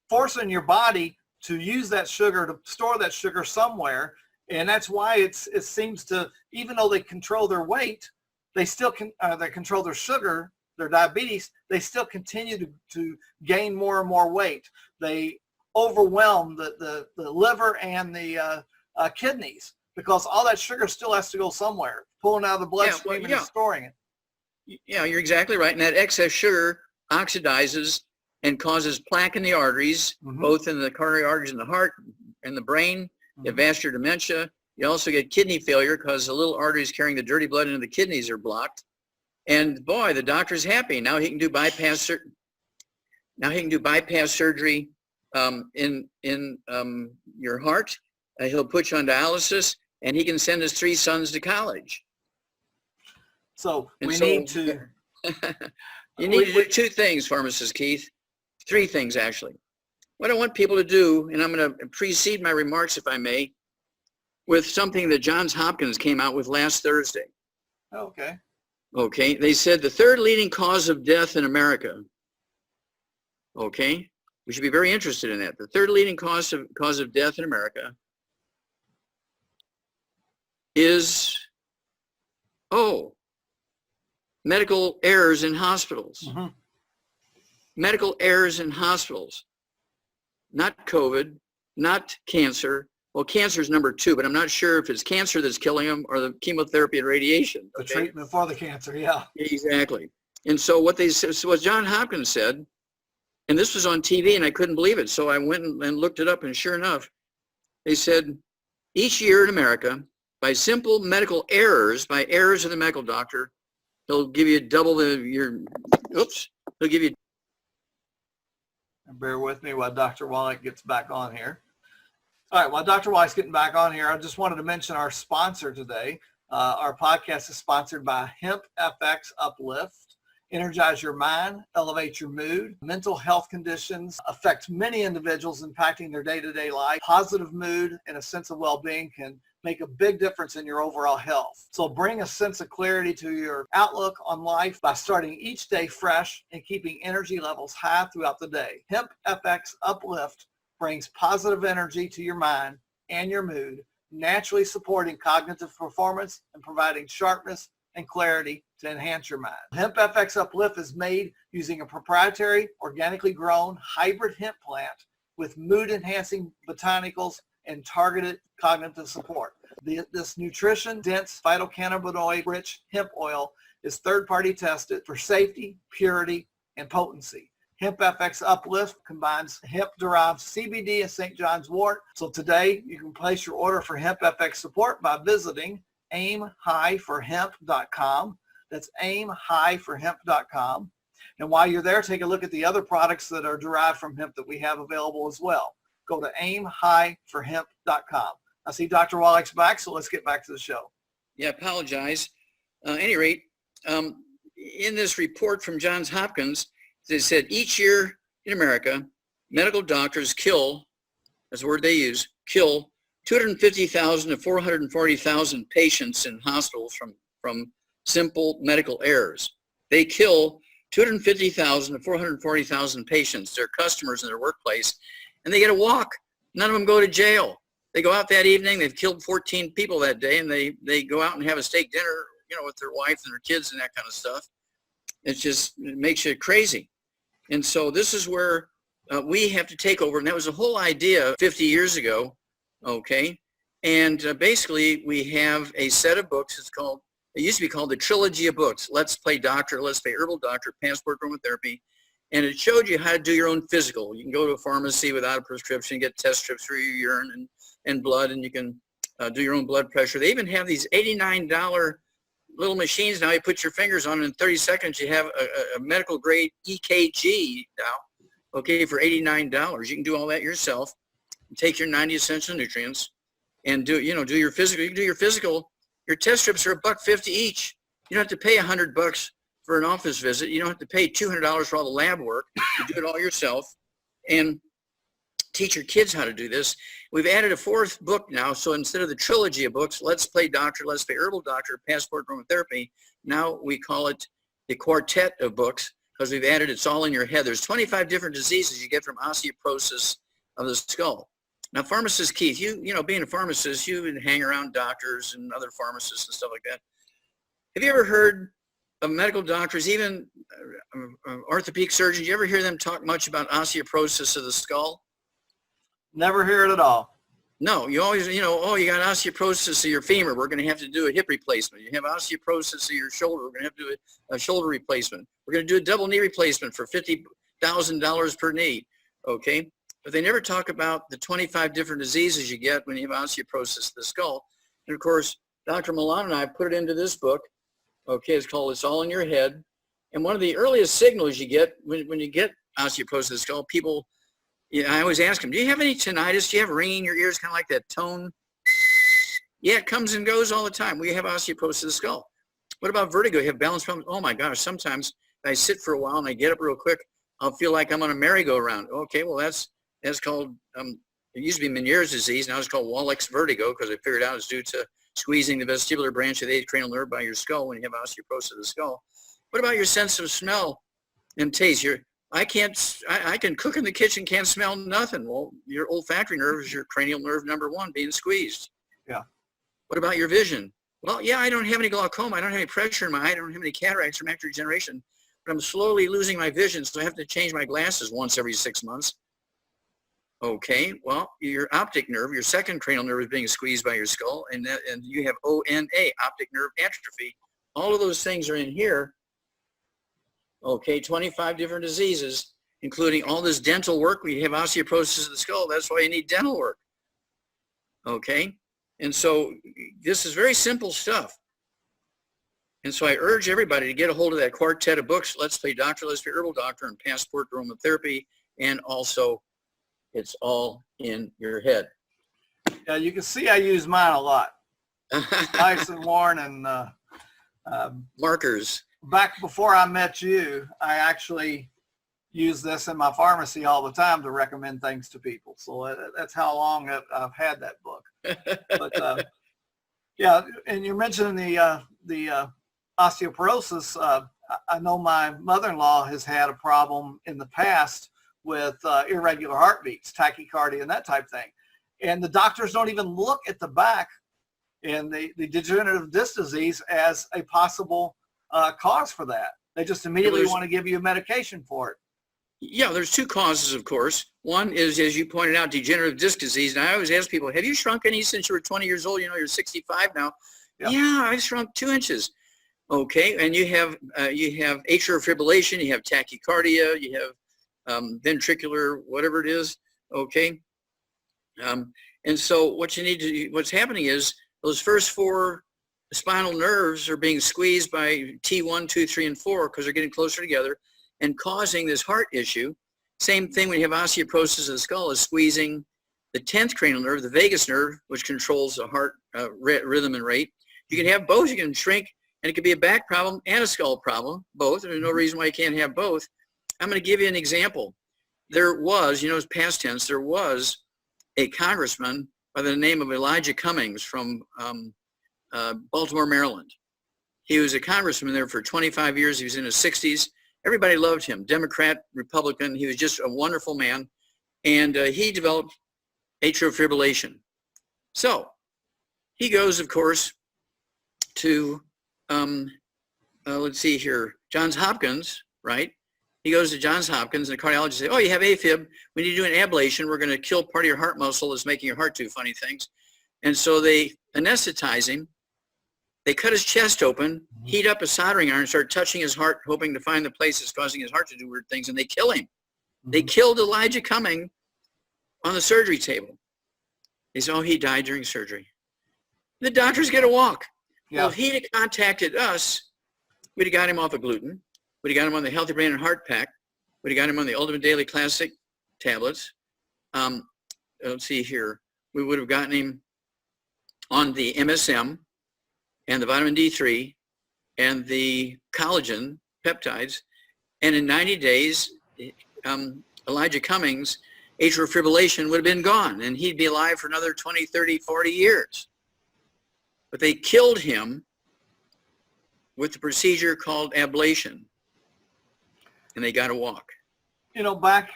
[SPEAKER 1] forcing your body to use that sugar, to store that sugar somewhere. And that's why it seems to, even though they control their weight, they still they control their sugar, their diabetes, they still continue to gain more and more weight. They overwhelm the liver and the kidneys because all that sugar still has to go somewhere, pulling out of the bloodstream and storing it.
[SPEAKER 2] Yeah, you're exactly right. And that excess sugar oxidizes and causes plaque in the arteries, mm-hmm. both in the coronary arteries in the heart and the brain. Mm-hmm. You have vascular dementia. You also get kidney failure because the little arteries carrying the dirty blood into the kidneys are blocked. And boy, the doctor's happy. Now he can do bypass surgery. Now he can do bypass surgery in your heart. He'll put you on dialysis, and he can send his 3 sons to college.
[SPEAKER 1] So
[SPEAKER 2] And
[SPEAKER 1] we
[SPEAKER 2] so-
[SPEAKER 1] need to.
[SPEAKER 2] You need to do 2 things, Pharmacist Keith. 3 things, actually. What I want people to do, and I'm going to precede my remarks, if I may, with something that Johns Hopkins came out with last Thursday.
[SPEAKER 1] Okay.
[SPEAKER 2] Okay, they said the 3rd leading cause of death in America. Okay, we should be very interested in that. The 3rd leading cause of death in America is, medical errors in hospitals.
[SPEAKER 1] Mm-hmm.
[SPEAKER 2] Medical errors in hospitals. Not COVID, not cancer. Well, cancer is number 2, but I'm not sure if it's cancer that's killing them or the chemotherapy and radiation.
[SPEAKER 1] The treatment for the cancer, yeah.
[SPEAKER 2] Exactly. And so what John Hopkins said, and this was on TV and I couldn't believe it. So I went and looked it up, and sure enough, they said each year in America, by simple medical errors, by errors of the medical doctor, he'll give you double he'll give you.
[SPEAKER 1] Bear with me while Dr. Wallach gets back on here. All right, while Dr. Wallach's getting back on here, I just wanted to mention our sponsor today. Our podcast is sponsored by Hemp FX Uplift. Energize your mind, elevate your mood. Mental health conditions affect many individuals, impacting their day-to-day life. Positive mood and a sense of well-being can make a big difference in your overall health. So bring a sense of clarity to your outlook on life by starting each day fresh and keeping energy levels high throughout the day. Hemp FX Uplift brings positive energy to your mind and your mood, naturally supporting cognitive performance and providing sharpness and clarity to enhance your mind. Hemp FX Uplift is made using a proprietary, organically grown hybrid hemp plant with mood-enhancing botanicals and targeted cognitive support. This nutrition-dense phytocannabinoid-rich hemp oil is third-party tested for safety, purity, and potency. Hemp FX Uplift combines hemp-derived CBD and St. John's wort. So today, you can place your order for Hemp FX support by visiting aimhighforhemp.com. That's aimhighforhemp.com. And while you're there, take a look at the other products that are derived from hemp that we have available as well. Go to aimhighforhemp.com. I see Dr. Wallach's back, so let's get back to the show.
[SPEAKER 2] Yeah, apologize. At any rate, in this report from Johns Hopkins, they said each year in America, medical doctors kill, that's the word they use, kill 250,000 to 440,000 patients in hospitals from simple medical errors. They kill 250,000 to 440,000 patients, their customers in their workplace, and they get a walk. None of them go to jail. They go out that evening, they've killed 14 people that day, and they go out and have a steak dinner, with their wife and their kids and that kind of stuff. It makes you crazy. And so this is where we have to take over, and that was the whole idea 50 years ago, okay? And basically, we have a set of books. It used to be called the Trilogy of Books. Let's Play Doctor, Let's Play Herbal Doctor, Passport Aromatherapy. And it showed you how to do your own physical. You can go to a pharmacy without a prescription, get test strips for your urine and blood, and you can do your own blood pressure. They even have these $89 little machines now. You put your fingers on, and in 30 seconds you have a medical grade EKG now, okay, for $89. You can do all that yourself. Take your 90 essential nutrients and do your physical. You can do your physical. Your test strips are $1.50 each. You don't have to pay $100 for an office visit. You don't have to pay $200 for all the lab work. You do it all yourself and teach your kids how to do this. We've added a 4th book now. So instead of the trilogy of books, Let's Play Doctor, Let's Play Herbal Doctor, Passport Aromatherapy, now we call it the quartet of books because we've added It's All in Your Head. There's 25 different diseases you get from osteoporosis of the skull. Now, Pharmacist Keith, being a pharmacist, you would hang around doctors and other pharmacists and stuff like that. Have you ever heard of medical doctors, even orthopedic surgeons, you ever hear them talk much about osteoporosis of the skull?
[SPEAKER 1] Never hear it at all.
[SPEAKER 2] No, you always, you got osteoporosis of your femur. We're going to have to do a hip replacement. You have osteoporosis of your shoulder. We're going to have to do a shoulder replacement. We're going to do a double knee replacement for $50,000 per knee, okay? But they never talk about the 25 different diseases you get when you have osteoporosis of the skull. And of course, Dr. Milan and I put it into this book, Okay, it's all in your head. And one of the earliest signals you get when you get osteoporosis of the skull, people, I always ask them, do you have any tinnitus? Do you have ringing in your ears, kind of like that tone? Yeah, it comes and goes all the time. We have osteoporosis of the skull. What about vertigo? You have balance problems? Oh my gosh, sometimes I sit for a while and I get up real quick, I'll feel like I'm on a merry-go-round. Okay, well that's called, it used to be Meniere's disease, now it's called Wallach's vertigo, because I figured out it's due to squeezing the vestibular branch of the eighth cranial nerve by your skull when you have osteoporosis of the skull. What about your sense of smell and taste? I can cook in the kitchen, can't smell nothing. Well, your olfactory nerve is your cranial nerve number one being squeezed.
[SPEAKER 1] Yeah.
[SPEAKER 2] What about your vision? Well, yeah, I don't have any glaucoma. I don't have any pressure in my eye. I don't have any cataracts or macular degeneration, but I'm slowly losing my vision, so I have to change my glasses once every 6 months. Okay, well, your optic nerve, your second cranial nerve is being squeezed by your skull, and you have ONA, optic nerve atrophy. All of those things are in here. Okay, 25 different diseases, including all this dental work. We have osteoporosis of the skull. That's why you need dental work. Okay, and so this is very simple stuff. And so I urge everybody to get a hold of that quartet of books, Let's Play Doctor, Let's Play Herbal Doctor, and Passport to Aromatherapy, and also It's All in Your Head.
[SPEAKER 1] Yeah, you can see I use mine a lot. Nice and worn, and
[SPEAKER 2] markers.
[SPEAKER 1] Back before I met you, I actually use this in my pharmacy all the time to recommend things to people. So that's how long I've had that book. But yeah, and you're mentioning the osteoporosis. I know my mother-in-law has had a problem in the past with irregular heartbeats, tachycardia, and that type thing. And the doctors don't even look at the back and the degenerative disc disease as a possible cause for that. They just immediately want to give you a medication for it.
[SPEAKER 2] Yeah, there's two causes, of course. One is, as you pointed out, degenerative disc disease. And I always ask people, have you shrunk any since you were 20 years old? You know, you're 65 now. Yeah, I shrunk 2 inches. Okay, and you have atrial fibrillation, you have tachycardia, you have ventricular, whatever it is. Okay, and so what's happening is those first 4 spinal nerves are being squeezed by T1, 2, 3, and 4 because they're getting closer together and causing this heart issue. Same thing when you have osteoporosis of the skull, is squeezing the 10th cranial nerve, the vagus nerve, which controls the heart rhythm and rate. You can have both. You can shrink, and it could be a back problem and a skull problem, both. There's no reason why you can't have both. I'm going to give you an example. There was, it's past tense, there was a congressman by the name of Elijah Cummings from Baltimore, Maryland. He was a congressman there for 25 years. He was in his 60s. Everybody loved him, Democrat, Republican. He was just a wonderful man. And he developed atrial fibrillation. So he goes, of course, to, let's see here, Johns Hopkins, right? He goes to Johns Hopkins, and the cardiologist says, oh, you have AFib. We need to do an ablation. We're going to kill part of your heart muscle that's making your heart do funny things. And so they anesthetize him. They cut his chest open, heat up a soldering iron, start touching his heart, hoping to find the place that's causing his heart to do weird things, and they kill him. They killed Elijah Cummings on the surgery table. They said, oh, he died during surgery. The doctors get a walk. Yeah. Well, if he'd have contacted us, we'd have got him off of gluten. We'd have got him on the Healthy Brain and Heart Pack. We'd have got him on the Ultimate Daily Classic tablets. Let's see here. We would have gotten him on the MSM and the vitamin D3 and the collagen peptides. And in 90 days, Elijah Cummings' atrial fibrillation would have been gone, and he'd be alive for another 20, 30, 40 years. But they killed him with the procedure called ablation, and they got to walk.
[SPEAKER 1] Back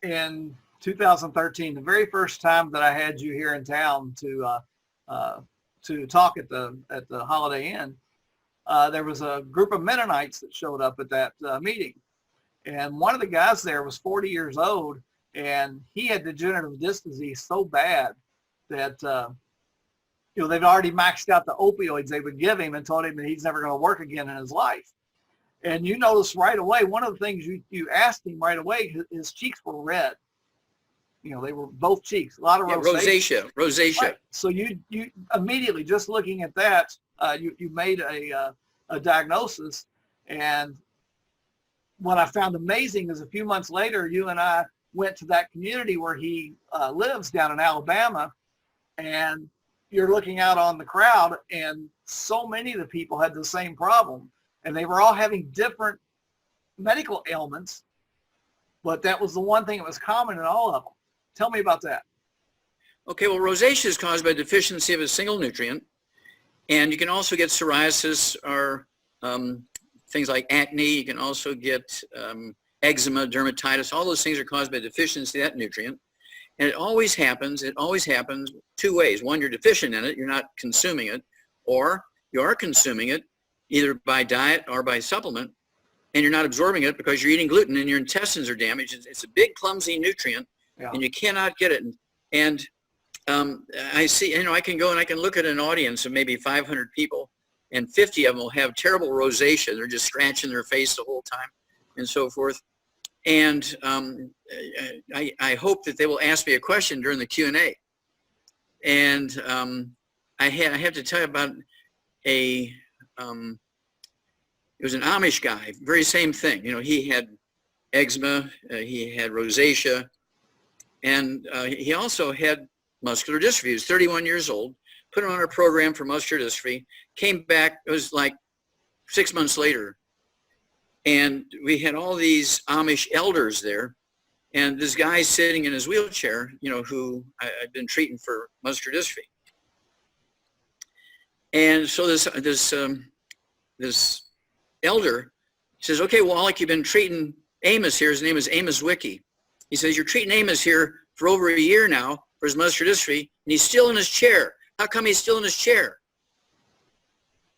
[SPEAKER 1] in 2013, the very first time that I had you here in town to talk at the Holiday Inn, there was a group of Mennonites that showed up at that meeting. And one of the guys there was 40 years old, and he had degenerative disc disease so bad that, they've already maxed out the opioids they would give him and told him that he's never going to work again in his life. And you noticed right away, one of the things you asked him right away, his cheeks were red. They were both cheeks, a lot of rosacea.
[SPEAKER 2] Rosacea.
[SPEAKER 1] Right. So you immediately, just looking at that, you made a diagnosis. And what I found amazing is a few months later, you and I went to that community where he lives down in Alabama, and you're looking out on the crowd, and so many of the people had the same problem, and they were all having different medical ailments, but that was the one thing that was common in all of them. Tell me about that.
[SPEAKER 2] Okay, well, rosacea is caused by deficiency of a single nutrient, and you can also get psoriasis or things like acne. You can also get eczema, dermatitis. All those things are caused by deficiency of that nutrient. And it always happens two ways. One, you're deficient in it, you're not consuming it, or you are consuming it either by diet or by supplement, and you're not absorbing it because you're eating gluten and your intestines are damaged. It's a big, clumsy nutrient, and you cannot get it. And I see, I can go and I can look at an audience of maybe 500 people, and 50 of them will have terrible rosacea. They're just scratching their face the whole time and so forth. And I hope that they will ask me a question during the Q&A. And I have to tell you about it was an Amish guy, very same thing. He had eczema, he had rosacea, and he also had muscular dystrophy. He was 31 years old, put him on a program for muscular dystrophy, came back, it was like 6 months later, and we had all these Amish elders there, and this guy sitting in his wheelchair, who I'd been treating for muscular dystrophy. And so this elder says, okay, Wallach, you've been treating Amos here. His name is Amos Wiki. He says, you're treating Amos here for over a year now for his muscular dystrophy, and he's still in his chair. How come he's still in his chair?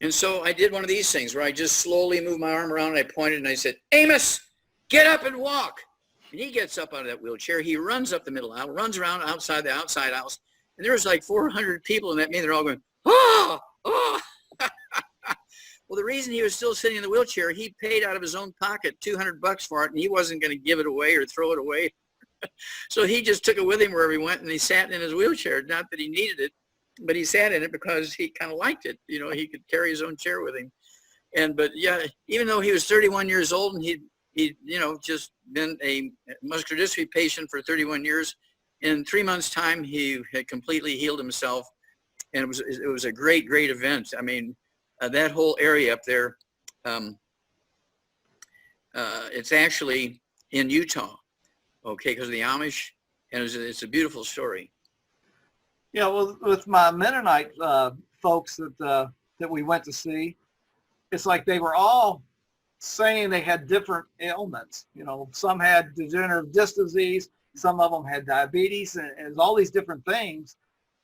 [SPEAKER 2] And so I did one of these things where I just slowly moved my arm around and I pointed and I said, Amos, get up and walk. And he gets up out of that wheelchair. He runs up the middle aisle, runs around outside the outside house. And there was like 400 people in that meeting. They're all going, oh, oh. Well, the reason he was still sitting in the wheelchair, he paid out of his own pocket $200 for it, and he wasn't going to give it away or throw it away. So he just took it with him wherever he went, and he sat in his wheelchair. Not that he needed it, but he sat in it because he kind of liked it. He could carry his own chair with him. But yeah, even though he was 31 years old and he'd just been a muscular dystrophy patient for 31 years, in 3 months' time, he had completely healed himself. And it was a great, great event. I mean, that whole area up there, it's actually in Utah, okay, because of the Amish, and it's a beautiful story.
[SPEAKER 1] Yeah, well, with my Mennonite folks that we went to see, it's like they were all saying they had different ailments. Some had degenerative disc disease, some of them had diabetes, and all these different things.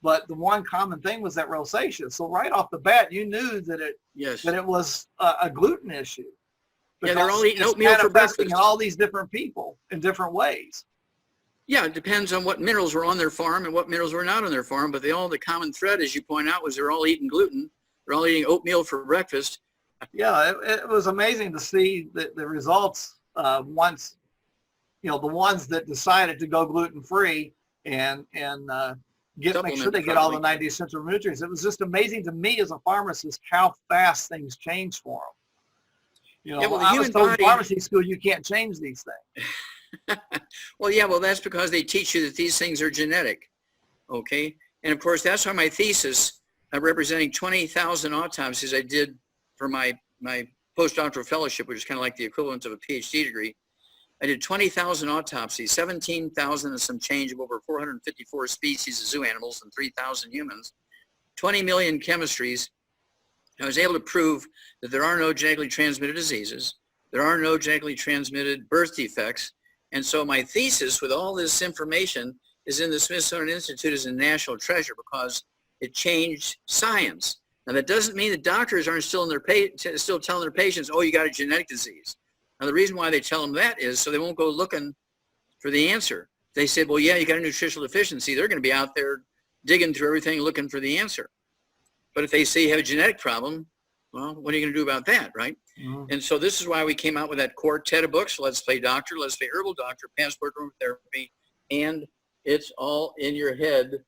[SPEAKER 1] But the one common thing was that rosacea. So right off the bat, you knew that it was a gluten issue.
[SPEAKER 2] Yeah, they're all eating oatmeal for breakfast.
[SPEAKER 1] In all these different people in different ways.
[SPEAKER 2] Yeah, it depends on what minerals were on their farm and what minerals were not on their farm. But the common thread, as you point out, was they're all eating gluten. They're all eating oatmeal for breakfast.
[SPEAKER 1] Yeah, it was amazing to see the results once, the ones that decided to go gluten-free and make sure they get all the 90 essential nutrients. It was just amazing to me as a pharmacist how fast things change for them.
[SPEAKER 2] Yeah, well, the
[SPEAKER 1] I
[SPEAKER 2] human
[SPEAKER 1] was told
[SPEAKER 2] body,
[SPEAKER 1] in pharmacy school you can't change these things.
[SPEAKER 2] Well, that's because they teach you that these things are genetic, okay? And of course, that's why my thesis, representing 20,000 autopsies I did for my postdoctoral fellowship, which is kind of like the equivalent of a PhD degree. I did 20,000 autopsies, 17,000 and some change of over 454 species of zoo animals and 3,000 humans, 20 million chemistries. I was able to prove that there are no genetically transmitted diseases. There are no genetically transmitted birth defects. And so my thesis with all this information is in the Smithsonian Institute as a national treasure because it changed science. Now, that doesn't mean that doctors aren't still telling their patients, oh, you got a genetic disease. Now, the reason why they tell them that is so they won't go looking for the answer. They say, well, yeah, you got a nutritional deficiency. They're going to be out there digging through everything looking for the answer. But if they say you have a genetic problem, well, what are you going to do about that, right? Mm-hmm. And so this is why we came out with that quartet of books, Let's Play Doctor, Let's Play Herbal Doctor, Passport Room Therapy, and It's All in Your Head.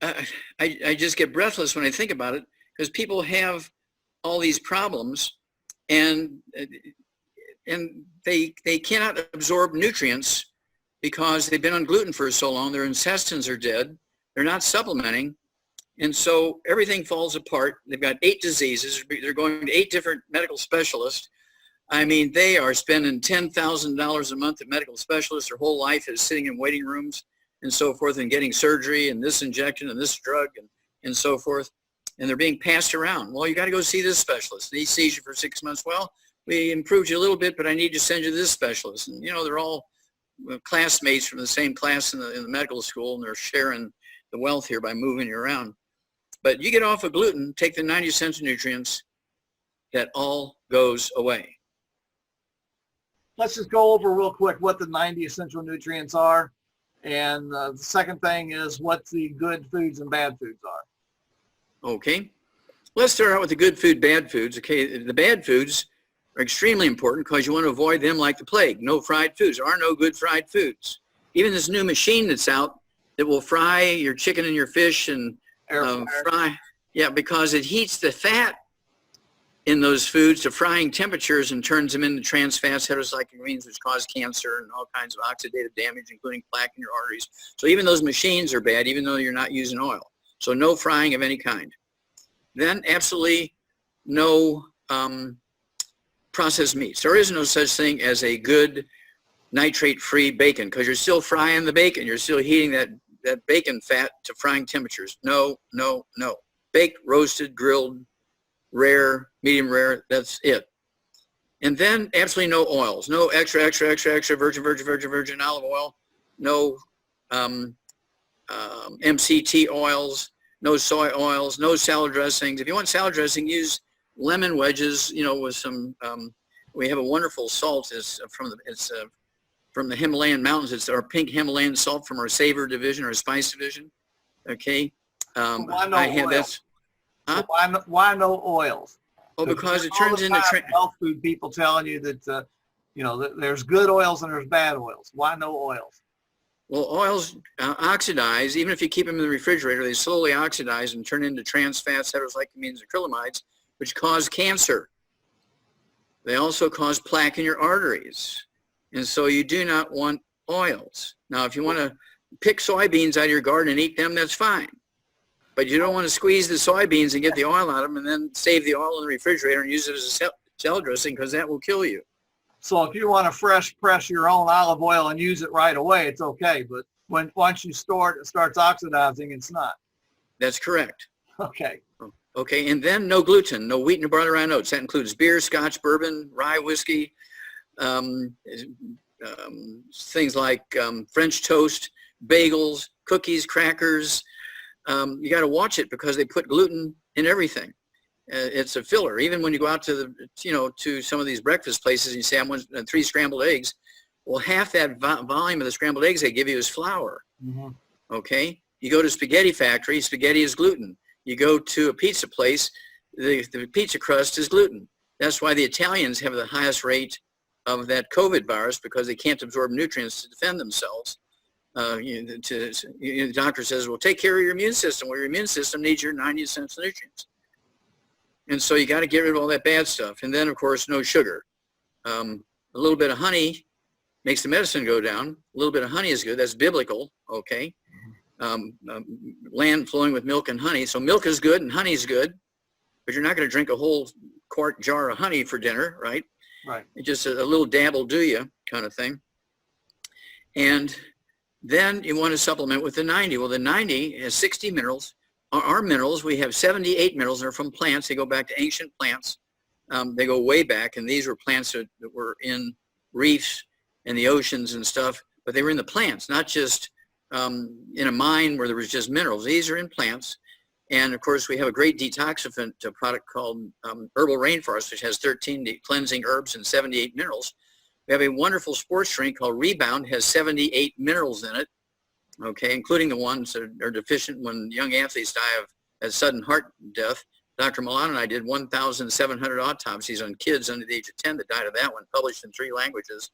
[SPEAKER 2] I just get breathless when I think about it, because people have all these problems, and they cannot absorb nutrients because they've been on gluten for so long. Their intestines are dead. They're not supplementing. And so everything falls apart. They've got 8 diseases. They're going to 8 different medical specialists. I mean, they are spending $10,000 a month at medical specialists. Their whole life is sitting in waiting rooms and so forth, and getting surgery and this injection and this drug and so forth. And they're being passed around. Well, you got to go see this specialist. And he sees you for 6 months. Well, we improved you a little bit, but I need to send you to this specialist. And, you know, they're all classmates from the same class in the medical school, and they're sharing the wealth here by moving you around. But you get off of gluten, take the 90 essential nutrients, that all goes away.
[SPEAKER 1] Let's just go over real quick what the 90 essential nutrients are. And the second thing is what the good foods and bad foods are.
[SPEAKER 2] Okay. Let's start out with the good food, bad foods. Okay. The bad foods are extremely important because you want to avoid them like the plague. No fried foods. There are no good fried foods. Even this new machine that's out that will fry your chicken and your fish and fry. Yeah, because it heats the fat in those foods to frying temperatures and turns them into trans fats, heterocyclamines, which cause cancer and all kinds of oxidative damage, including plaque in your arteries. So even those machines are bad, even though you're not using oil. So no frying of any kind. Then absolutely no processed meats. There is no such thing as a good nitrate-free bacon, because you're still frying the bacon. You're still heating that bacon fat to frying temperatures. No, no, no. Baked, roasted, grilled, rare, medium rare, that's it. And then absolutely no oils. No extra virgin olive oil. No MCT oils. No soy oils. No salad dressings. If you want salad dressing, use lemon wedges, you know, with some, we have a wonderful salt. It's from the Himalayan mountains. It's our pink Himalayan salt from our savor division, our spice division. Okay.
[SPEAKER 1] Why no oils?
[SPEAKER 2] Oh, because it turns into
[SPEAKER 1] health food people telling you that you know that there's good oils and there's bad oils. Why no oils?
[SPEAKER 2] Well, oils oxidize. Even if you keep them in the refrigerator, they slowly oxidize and turn into trans fats, heterocyclamines, and acrylamides, which cause cancer. They also cause plaque in your arteries. And so you do not want oils. Now, if you want to pick soybeans out of your garden and eat them, that's fine. But you don't want to squeeze the soybeans and get the oil out of them and then save the oil in the refrigerator and use it as a salad dressing, because that will kill you.
[SPEAKER 1] So if you want to fresh press your own olive oil and use it right away, it's okay. But once you store it, it starts oxidizing. It's not.
[SPEAKER 2] That's correct.
[SPEAKER 1] Okay.
[SPEAKER 2] Okay, and then no gluten, no wheat, no barley, rye, oats. That includes beer, scotch, bourbon, rye whiskey, things like French toast, bagels, cookies, crackers. You got to watch it because they put gluten in everything. It's a filler. Even when you go out to to some of these breakfast places and you say, I want 3 scrambled eggs. Well, half that volume of the scrambled eggs they give you is flour. Mm-hmm. Okay. You go to spaghetti factory, spaghetti is gluten. You go to a pizza place, the pizza crust is gluten. That's why the Italians have the highest rate of that COVID virus, because they can't absorb nutrients to defend themselves. The doctor says, well, take care of your immune system. Well, your immune system needs your 90 essential nutrients. And so you got to get rid of all that bad stuff. And then, of course, no sugar. A little bit of honey makes the medicine go down. A little bit of honey is good. That's biblical, okay? Land flowing with milk and honey. So milk is good and honey is good, but you're not going to drink a whole quart jar of honey for dinner, right?
[SPEAKER 1] Right.
[SPEAKER 2] Just a little dab will do you kind of thing. And then you want to supplement with the 90. Well, the 90 has 60 minerals. Our minerals, we have 78 minerals. They're from plants. They go back to ancient plants. They go way back, and these were plants that were in reefs and the oceans and stuff, but they were in the plants, not just in a mine where there was just minerals. These are in plants. And of course, we have a great detoxifiant product called Herbal Rainforest, which has 13 cleansing herbs and 78 minerals. We have a wonderful sports drink called Rebound, has 78 minerals in it, okay, including the ones that are deficient when young athletes die of sudden heart death. Dr. Milan and I did 1,700 autopsies on kids under the age of 10 that died of that one, published in 3 languages.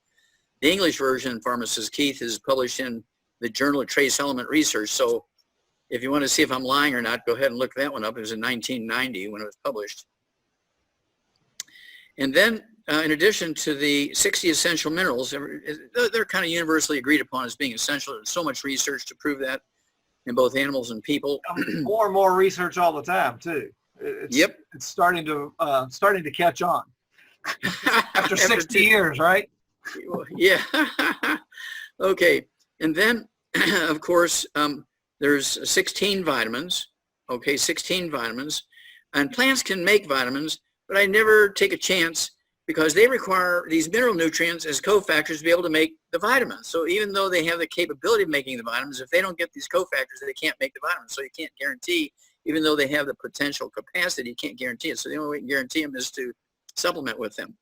[SPEAKER 2] The English version, pharmacist Keith, is published in the Journal of Trace Element Research. So If you want to see if I'm lying or not, go ahead and look that one up. It was in 1990 when it was published. And then, in addition to the 60 essential minerals, they're kind of universally agreed upon as being essential. There's so much research to prove that in both animals and people.
[SPEAKER 3] More and more research all the time, too.
[SPEAKER 2] Yep.
[SPEAKER 3] It's starting to catch on after 60 years, right?
[SPEAKER 2] Yeah. Okay. And then, of course, there's 16 vitamins. Okay, 16 vitamins. And plants can make vitamins, but I never take a chance because they require these mineral nutrients as cofactors to be able to make the vitamins. So even though they have the capability of making the vitamins, if they don't get these cofactors, they can't make the vitamins. So you can't guarantee, even though they have the potential capacity, you can't guarantee it. So the only way you can guarantee them is to supplement with them.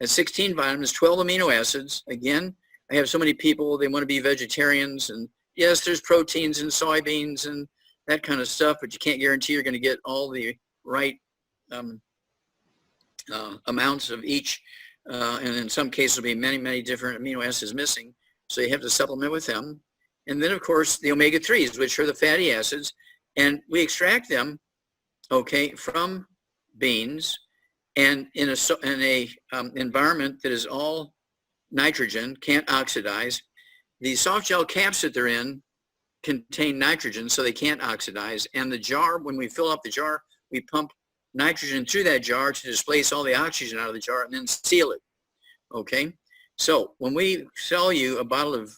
[SPEAKER 2] And 16 vitamins, 12 amino acids. Again, I have so many people, they want to be vegetarians. And yes, there's proteins in soybeans and that kind of stuff, but you can't guarantee you're going to get all the right amounts of each. And in some cases, there'll be many, many different amino acids missing. So you have to supplement with them. And then, of course, the omega-3s, which are the fatty acids. And we extract them, okay, from beans. And in a environment that is all nitrogen, can't oxidize, the soft gel caps that they're in contain nitrogen, so they can't oxidize. And the jar, when we fill up the jar, we pump nitrogen through that jar to displace all the oxygen out of the jar and then seal it. Okay, so when we sell you a bottle of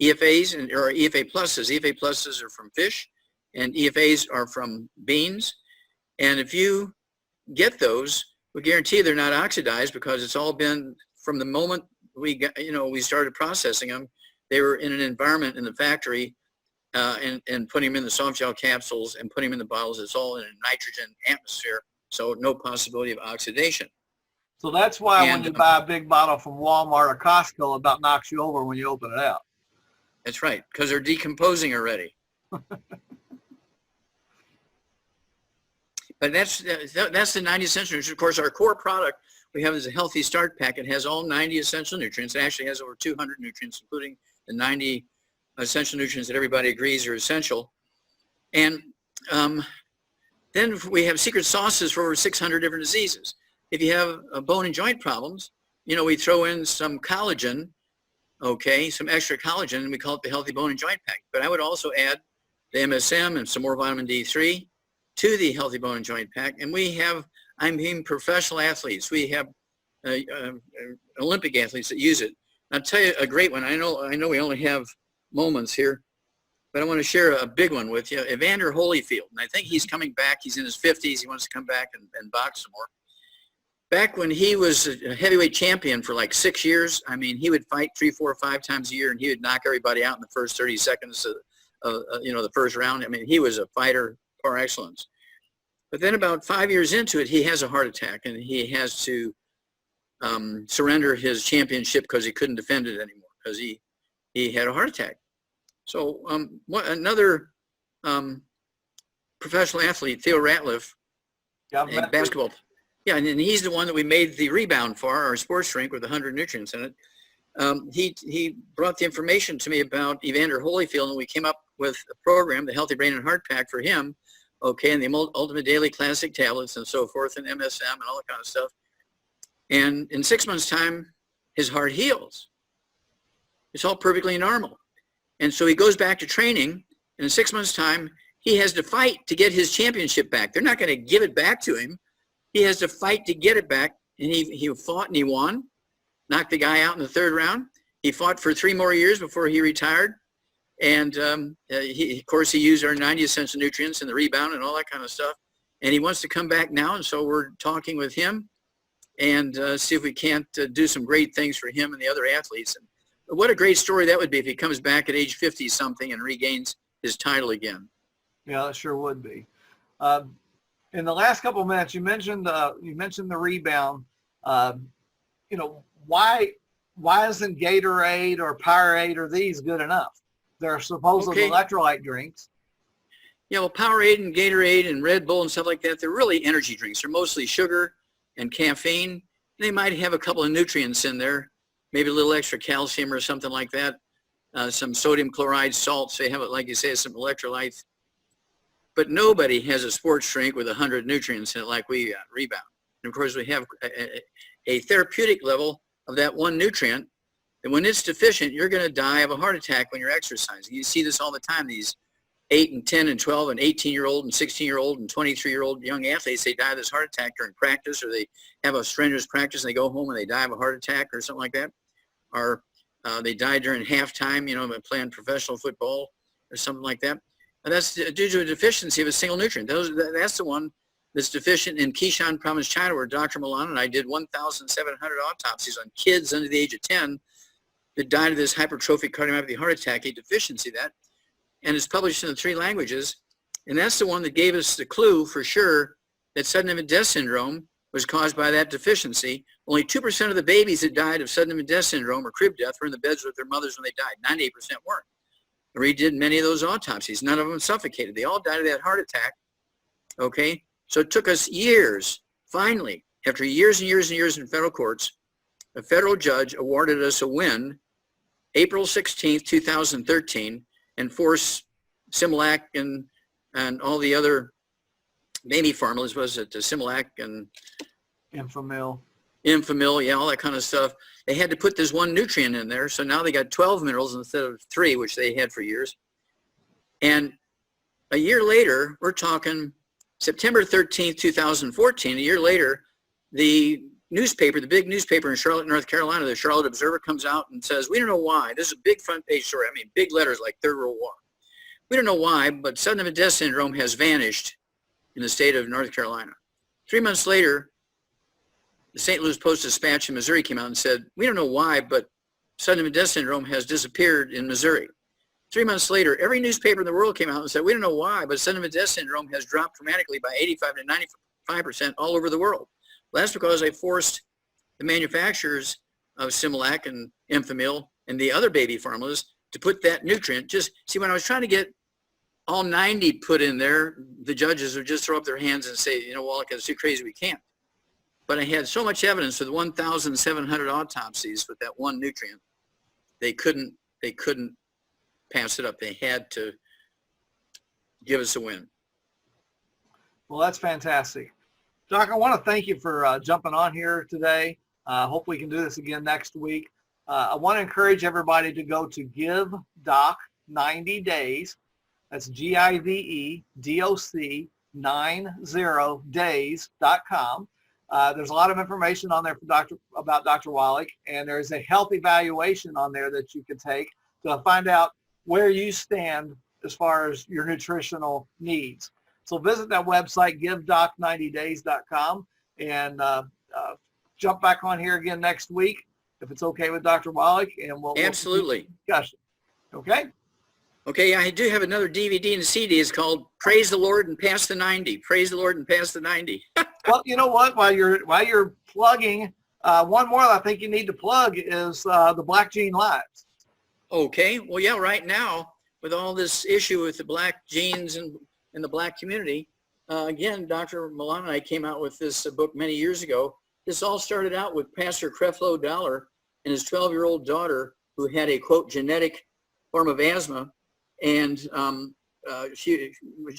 [SPEAKER 2] EFAs or EFA pluses are from fish, and EFAs are from beans. And if you get those, we guarantee they're not oxidized because it's all been from the moment we got, we started processing them. They were in an environment in the factory and putting them in the soft gel capsules and putting them in the bottles. It's all in a nitrogen atmosphere, so no possibility of oxidation.
[SPEAKER 3] So that's why when you buy a big bottle from Walmart or Costco, it about knocks you over when you open it out.
[SPEAKER 2] That's right, because they're decomposing already. But that's the 90 essential nutrients. Of course, our core product we have is a Healthy Start Pack. It has all 90 essential nutrients. It actually has over 200 nutrients, including the 90 essential nutrients that everybody agrees are essential. And then we have secret sauces for over 600 different diseases. If you have bone and joint problems, we throw in some collagen, okay, some extra collagen, and we call it the Healthy Bone and Joint Pack. But I would also add the MSM and some more vitamin D3 to the Healthy Bone and Joint Pack. And we have, professional athletes. We have Olympic athletes that use it. I'll tell you a great one. I know we only have moments here, but I want to share a big one with you. Evander Holyfield, and I think he's coming back. He's in his 50s. He wants to come back and box some more. Back when he was a heavyweight champion for like 6 years, he would fight 3, 4, 5 times a year, and he would knock everybody out in the first 30 seconds of the first round. He was a fighter par excellence. But then about 5 years into it, he has a heart attack, and he has to surrender his championship because he couldn't defend it anymore because he had a heart attack. So another professional athlete, Theo Ratliff, basketball. Yeah, and he's the one that we made the Rebound for, our sports drink with 100 nutrients in it. He brought the information to me about Evander Holyfield, and we came up with a program, the Healthy Brain and Heart Pack for him, okay, and the Ultimate Daily Classic tablets and so forth, and MSM and all that kind of stuff. And in 6 months' time, his heart heals. It's all perfectly normal. And so he goes back to training, and in 6 months' time, he has to fight to get his championship back. They're not going to give it back to him. He has to fight to get it back, and he fought and he won, knocked the guy out in the third round. He fought for 3 more years before he retired, and of course he used our 90 essential nutrients and the Rebound and all that kind of stuff. And he wants to come back now, and so we're talking with him and see if we can't do some great things for him and the other athletes. And what a great story that would be if he comes back at age 50-something and regains his title again.
[SPEAKER 3] Yeah, that sure would be. In the last couple of minutes, you mentioned the Rebound. Why isn't Gatorade or Powerade or these good enough? They're supposedly electrolyte drinks.
[SPEAKER 2] Yeah, well, Powerade and Gatorade and Red Bull and stuff like that, they're really energy drinks. They're mostly sugar and caffeine. They might have a couple of nutrients in there, maybe a little extra calcium or something like that. some sodium chloride salt, so you have it, like you say, some electrolytes. But nobody has a sports drink with 100 nutrients in it like we got, Rebound. And of course, we have a therapeutic level of that one nutrient. And when it's deficient, you're going to die of a heart attack when you're exercising. You see this all the time, these 8 and 10 and 12 and 18-year-old and 16-year-old and 23-year-old young athletes, they die of this heart attack during practice, or they have a strenuous practice and they go home and they die of a heart attack or something like that. Or they die during halftime, playing professional football or something like that. And that's due to a deficiency of a single nutrient. That's the one that's deficient in Qishan Province, China, where Dr. Milan and I did 1,700 autopsies on kids under the age of 10 that died of this hypertrophic cardiomyopathy heart attack, a deficiency of that. And it's published in the 3 languages. And that's the one that gave us the clue for sure that sudden infant death syndrome was caused by that deficiency. Only 2% of the babies that died of sudden infant death syndrome or crib death were in the beds with their mothers when they died. 98% weren't. We did many of those autopsies. None of them suffocated. They all died of that heart attack. Okay? So it took us years. Finally, after years and years and years in federal courts, a federal judge awarded us a win April 16th, 2013, and forced Similac and all the other baby formulas, was it the Similac and
[SPEAKER 3] Infamil,
[SPEAKER 2] yeah, all that kind of stuff. They had to put this one nutrient in there. So now they got 12 minerals instead of 3, which they had for years. And a year later, we're talking September 13th, 2014, a year later, the newspaper, the big newspaper in Charlotte, North Carolina, the Charlotte Observer, comes out and says, we don't know why. This is a big front page story. I mean, big letters like Third World War. We don't know why, but sudden infant death syndrome has vanished in the state of North Carolina. 3 months later, the St. Louis Post-Dispatch in Missouri came out and said, we don't know why, but sudden infant death syndrome has disappeared in Missouri. 3 months later, every newspaper in the world came out and said, we don't know why, but sudden infant death syndrome has dropped dramatically by 85 to 95% all over the world. Well, that's because they forced the manufacturers of Similac and Infamil and the other baby formulas to put that nutrient. Just see, when I was trying to get all 90 put in there, the judges would just throw up their hands and say, Wallach, it's too crazy, we can't. But I had so much evidence with 1,700 autopsies with that one nutrient, they couldn't pass it up. They had to give us a win.
[SPEAKER 3] Well, that's fantastic. Doc, I want to thank you for jumping on here today. Hope we can do this again next week. I want to encourage everybody to go to Give Doc 90 Days. That's GIVEDOC 90days.com. There's a lot of information on there about Dr. Wallach, and there's a health evaluation on there that you can take to find out where you stand as far as your nutritional needs. So visit that website, givedoc90days.com, and jump back on here again next week if it's okay with Dr. Wallach, and we'll
[SPEAKER 2] absolutely
[SPEAKER 3] discussion. Okay.
[SPEAKER 2] Okay, I do have another DVD and CD. It's called Praise the Lord and Pass the 90. Praise the Lord and Pass the 90.
[SPEAKER 3] Well, you know what? While you're plugging, one more I think you need to plug is the Black Gene Lives.
[SPEAKER 2] Okay. Well, yeah, right now, with all this issue with the black genes and the black community, again, Dr. Milan and I came out with this book many years ago. This all started out with Pastor Creflo Dollar and his 12-year-old daughter who had a, quote, genetic form of asthma, and she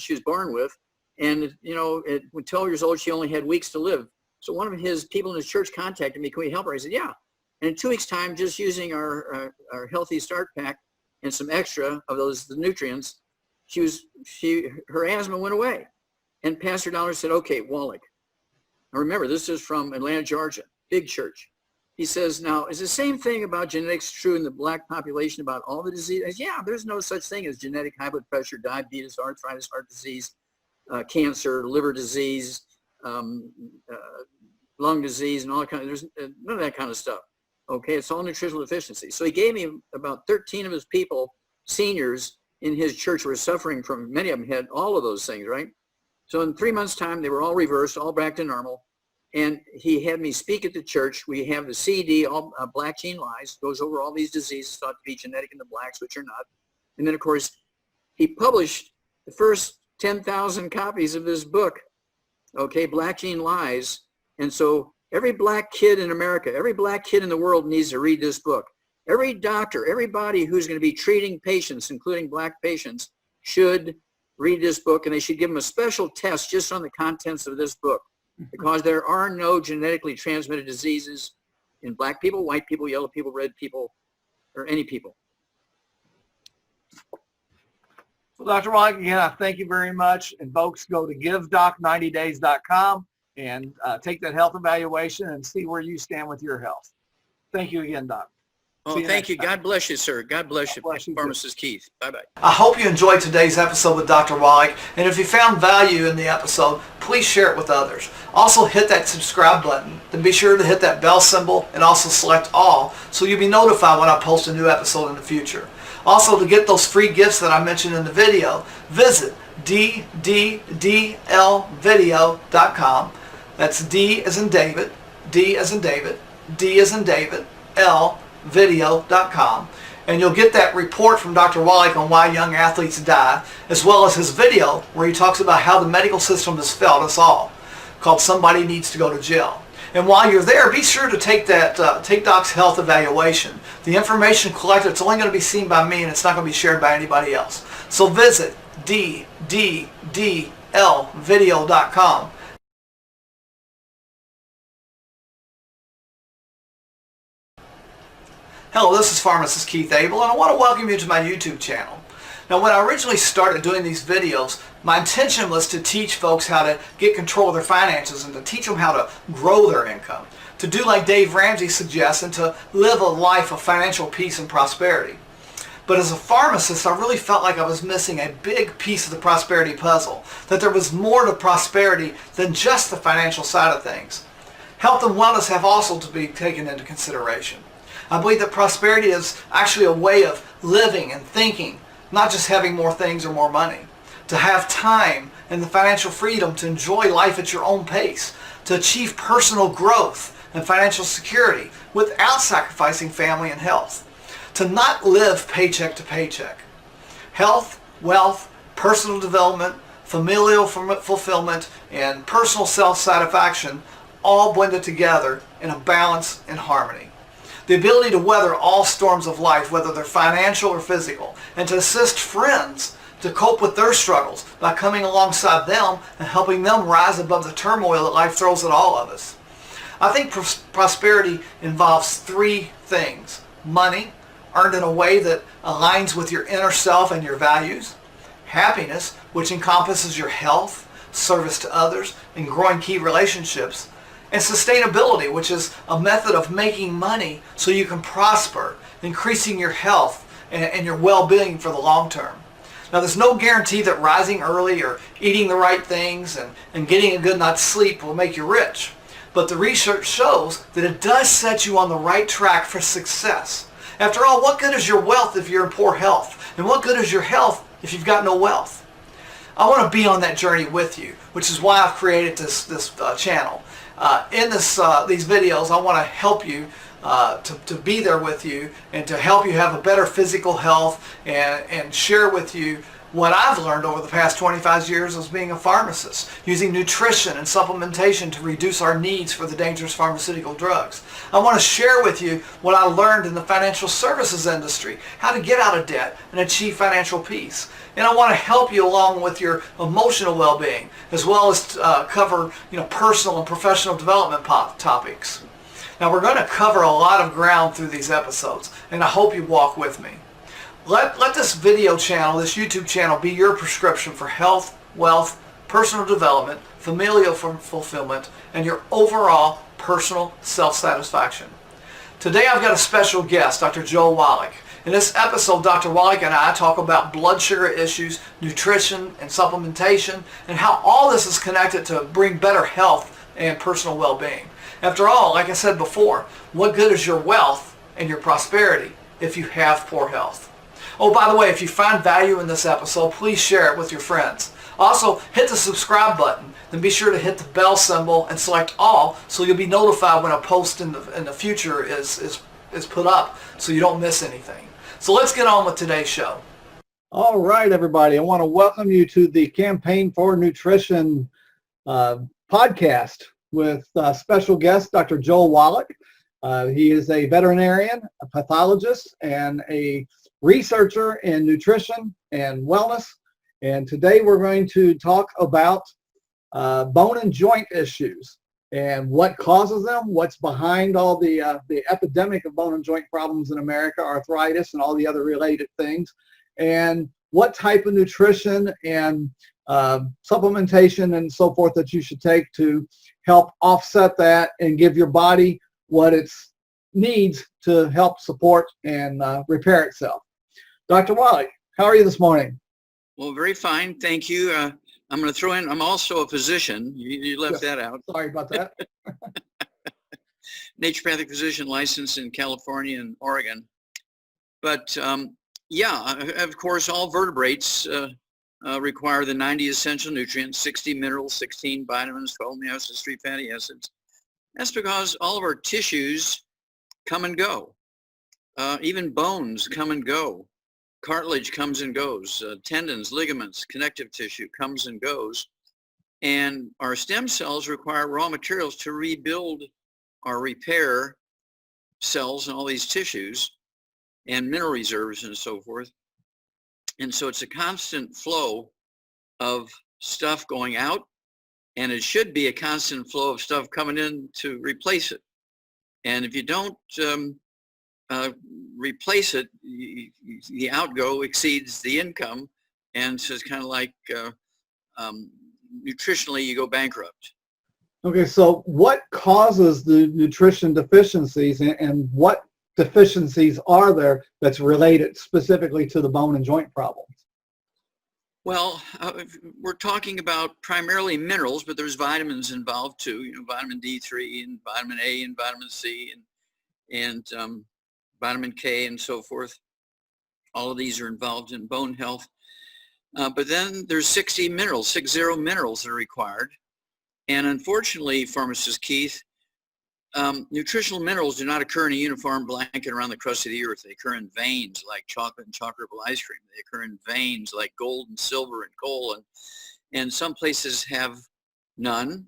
[SPEAKER 2] was born with. And, when 12 years old, she only had weeks to live. So one of his people in his church contacted me, can we help her? I said, yeah. And in 2 weeks' time, just using our Healthy Start Pack and some extra of the nutrients, her asthma went away. And Pastor Dollar said, okay, Wallach. Now remember, this is from Atlanta, Georgia, big church. He says, now, is the same thing about genetics true in the black population about all the diseases? Yeah, there's no such thing as genetic high blood pressure, diabetes, arthritis, heart disease, cancer, liver disease, lung disease, and all that kind of, there's none of that kind of stuff. Okay, it's all nutritional deficiency. So he gave me about 13 of his people, seniors in his church, were suffering from, many of them had all of those things, right? So in 3 months' time, they were all reversed, all back to normal. And he had me speak at the church. We have the CD, all Black Gene Lies, goes over all these diseases thought to be genetic in the blacks, which are not. And then, of course, he published the first 10,000 copies of this book, okay, Black Gene Lies. And so every black kid in America, every black kid in the world needs to read this book. Every doctor, everybody who's going to be treating patients, including black patients, should read this book, and they should give them a special test just on the contents of this book, because there are no genetically transmitted diseases in black people, white people, yellow people, red people, or any people.
[SPEAKER 3] So Dr. Wallach, again, I thank you very much. And folks, go to givedoc90days.com and take that health evaluation and see where you stand with your health. Thank you again, Doc.
[SPEAKER 2] Oh, thank you. God bless you, sir. God bless you, Pharmacist Keith. Bye-bye.
[SPEAKER 1] I hope you enjoyed today's episode with Dr. Wallach, and if you found value in the episode, please share it with others. Also hit that subscribe button, then be sure to hit that bell symbol and also select all so you'll be notified when I post a new episode in the future. Also, to get those free gifts that I mentioned in the video, visit dddlvideo.com. That's D as in David, D as in David, D as in David, L video.com, and you'll get that report from Dr. Wallach on why young athletes die, as well as his video where he talks about how the medical system has failed us all, called Somebody Needs to Go to Jail. And while you're there, be sure to take that take Doc's health evaluation. The information collected, it's only going to be seen by me, and it's not going to be shared by anybody else. So visit dddlvideo.com. Hello, this is Pharmacist Keith Abel, and I want to welcome you to my YouTube channel. Now, when I originally started doing these videos, my intention was to teach folks how to get control of their finances and to teach them how to grow their income, to do like Dave Ramsey suggests, and to live a life of financial peace and prosperity. But as a pharmacist, I really felt like I was missing a big piece of the prosperity puzzle, that there was more to prosperity than just the financial side of things. Health and wellness have also to be taken into consideration. I believe that prosperity is actually a way of living and thinking, not just having more things or more money. To have time and the financial freedom to enjoy life at your own pace, to achieve personal growth and financial security without sacrificing family and health. To not live paycheck to paycheck. Health, wealth, personal development, familial fulfillment, and personal self-satisfaction all blended together in a balance and harmony. The ability to weather all storms of life, whether they're financial or physical, and to assist friends to cope with their struggles by coming alongside them and helping them rise above the turmoil that life throws at all of us. I think prosperity involves three things: money, earned in a way that aligns with your inner self and your values; happiness, which encompasses your health, service to others, and growing key relationships; and sustainability, which is a method of making money so you can prosper, increasing your health and your well-being for the long term. Now, there's no guarantee that rising early or eating the right things and getting a good night's sleep will make you rich. But the research shows that it does set you on the right track for success. After all, what good is your wealth if you're in poor health? And what good is your health if you've got no wealth? I want to be on that journey with you, which is why I've created this channel. In these videos, I want to help you to be there with you and to help you have a better physical health and share with you what I've learned over the past 25 years as being a pharmacist, using nutrition and supplementation to reduce our needs for the dangerous pharmaceutical drugs. I want to share with you what I learned in the financial services industry, how to get out of debt and achieve financial peace. And I want to help you along with your emotional well-being, as well as cover personal and professional development topics. Now, we're going to cover a lot of ground through these episodes, and I hope you walk with me. Let this video channel, this YouTube channel, be your prescription for health, wealth, personal development, familial fulfillment, and your overall personal self-satisfaction. Today I've got a special guest, Dr. Joel Wallach. In this episode, Dr. Wallach and I talk about blood sugar issues, nutrition, and supplementation, and how all this is connected to bring better health and personal well-being. After all, like I said before, what good is your wealth and your prosperity if you have poor health? Oh, by the way, if you find value in this episode, please share it with your friends. Also, hit the subscribe button, then be sure to hit the bell symbol and select all so you'll be notified when a post in the future is put up so you don't miss anything. So let's get on with today's show.
[SPEAKER 3] All right, everybody. I want to welcome you to the Campaign for Nutrition podcast with special guest, Dr. Joel Wallach. He is a veterinarian, a pathologist, and a researcher in nutrition and wellness. And today we're going to talk about bone and joint issues and what causes them, what's behind all the epidemic of bone and joint problems in America, arthritis and all the other related things, and what type of nutrition and supplementation and so forth that you should take to help offset that and give your body what it needs to help support and repair itself. Dr. Wallach, how are you this morning?
[SPEAKER 2] Well, very fine. Thank you. I'm going to throw in, I'm also a physician. You left that out.
[SPEAKER 3] Sorry about that.
[SPEAKER 2] Naturopathic physician licensed in California and Oregon. But yeah, of course, all vertebrates require the 90 essential nutrients, 60 minerals, 16 vitamins, 12 amino acids, 3 fatty acids. That's because all of our tissues come and go. Even bones come and go. Cartilage comes and goes. Tendons, ligaments, connective tissue comes and goes. And our stem cells require raw materials to rebuild or repair cells and all these tissues and mineral reserves and so forth. And so it's a constant flow of stuff going out, and it should be a constant flow of stuff coming in to replace it. And if you don't replace it, the outgo exceeds the income, and so it's kind of like nutritionally you go bankrupt.
[SPEAKER 3] Okay, so what causes the nutrition deficiencies, and what deficiencies are there that's related specifically to the bone and joint problems?
[SPEAKER 2] Well, we're talking about primarily minerals, but there's vitamins involved too. You know, vitamin D3 and vitamin A and vitamin C and vitamin K and so forth. All of these are involved in bone health. But then there's 60 minerals that are required. And unfortunately, Pharmacist Keith, nutritional minerals do not occur in a uniform blanket around the crust of the earth. They occur in veins like chocolate and chocolate-level ice cream. They occur in veins like gold and silver and coal. And some places have none.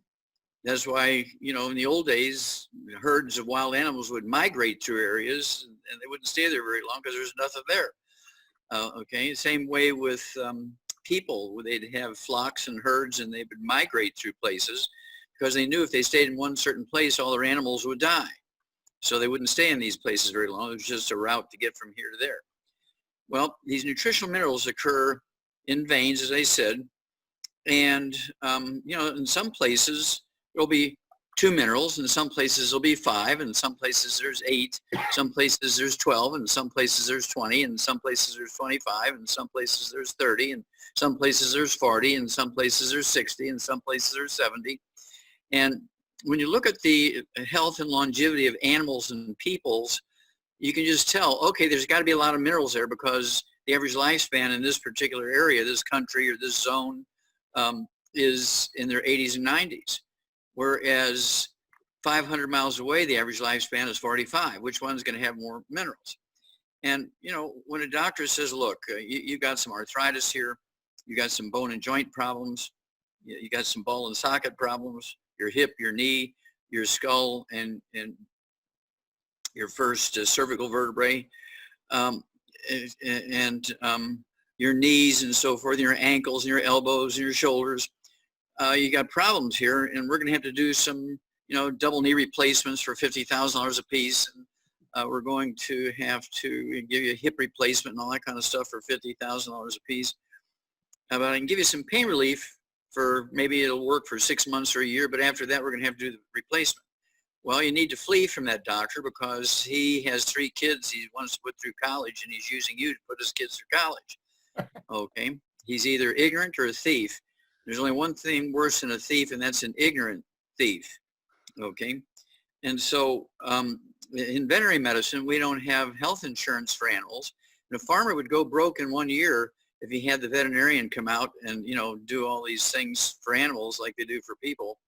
[SPEAKER 2] That's why, you know, in the old days, herds of wild animals would migrate through areas and they wouldn't stay there very long because there's nothing there. Okay, same way with people. They'd have flocks and herds and they would migrate through places because they knew if they stayed in one certain place, all their animals would die. So they wouldn't stay in these places very long. It was just a route to get from here to there. Well, these nutritional minerals occur in veins, as I said. And, you know, in some places, there'll be 2 minerals, in some places there'll be 5, and some places there's 8, some places there's 12, and some places there's 20, and some places there's 25, and some places there's 30, and some places there's 40, and some places there's 60, and some places there's 70. And when you look at the health and longevity of animals and peoples, you can just tell, okay, there's got to be a lot of minerals there because the average lifespan in this particular area, this country or this zone, is in their 80s and 90s. Whereas 500 miles away, the average lifespan is 45. Which one's going to have more minerals? And, you know, when a doctor says, look, you got some arthritis here, you got some bone and joint problems, you got some ball and socket problems, your hip, your knee, your skull, and your first cervical vertebrae, and your knees and so forth, your ankles and your elbows and your shoulders. You got problems here, and we're going to have to do some, you know, double knee replacements for $50,000 a piece. And we're going to have to give you a hip replacement and all that kind of stuff for $50,000 a piece. But I can give you some pain relief for maybe it'll work for 6 months or a year, but after that, we're going to have to do the replacement. Well, you need to flee from that doctor because he has 3 kids he wants to put through college, and he's using you to put his kids through college. Okay? He's either ignorant or a thief. There's only one thing worse than a thief, and that's an ignorant thief. Okay? And so in veterinary medicine, we don't have health insurance for animals. And a farmer would go broke in 1 year if he had the veterinarian come out and, you know, do all these things for animals like they do for people.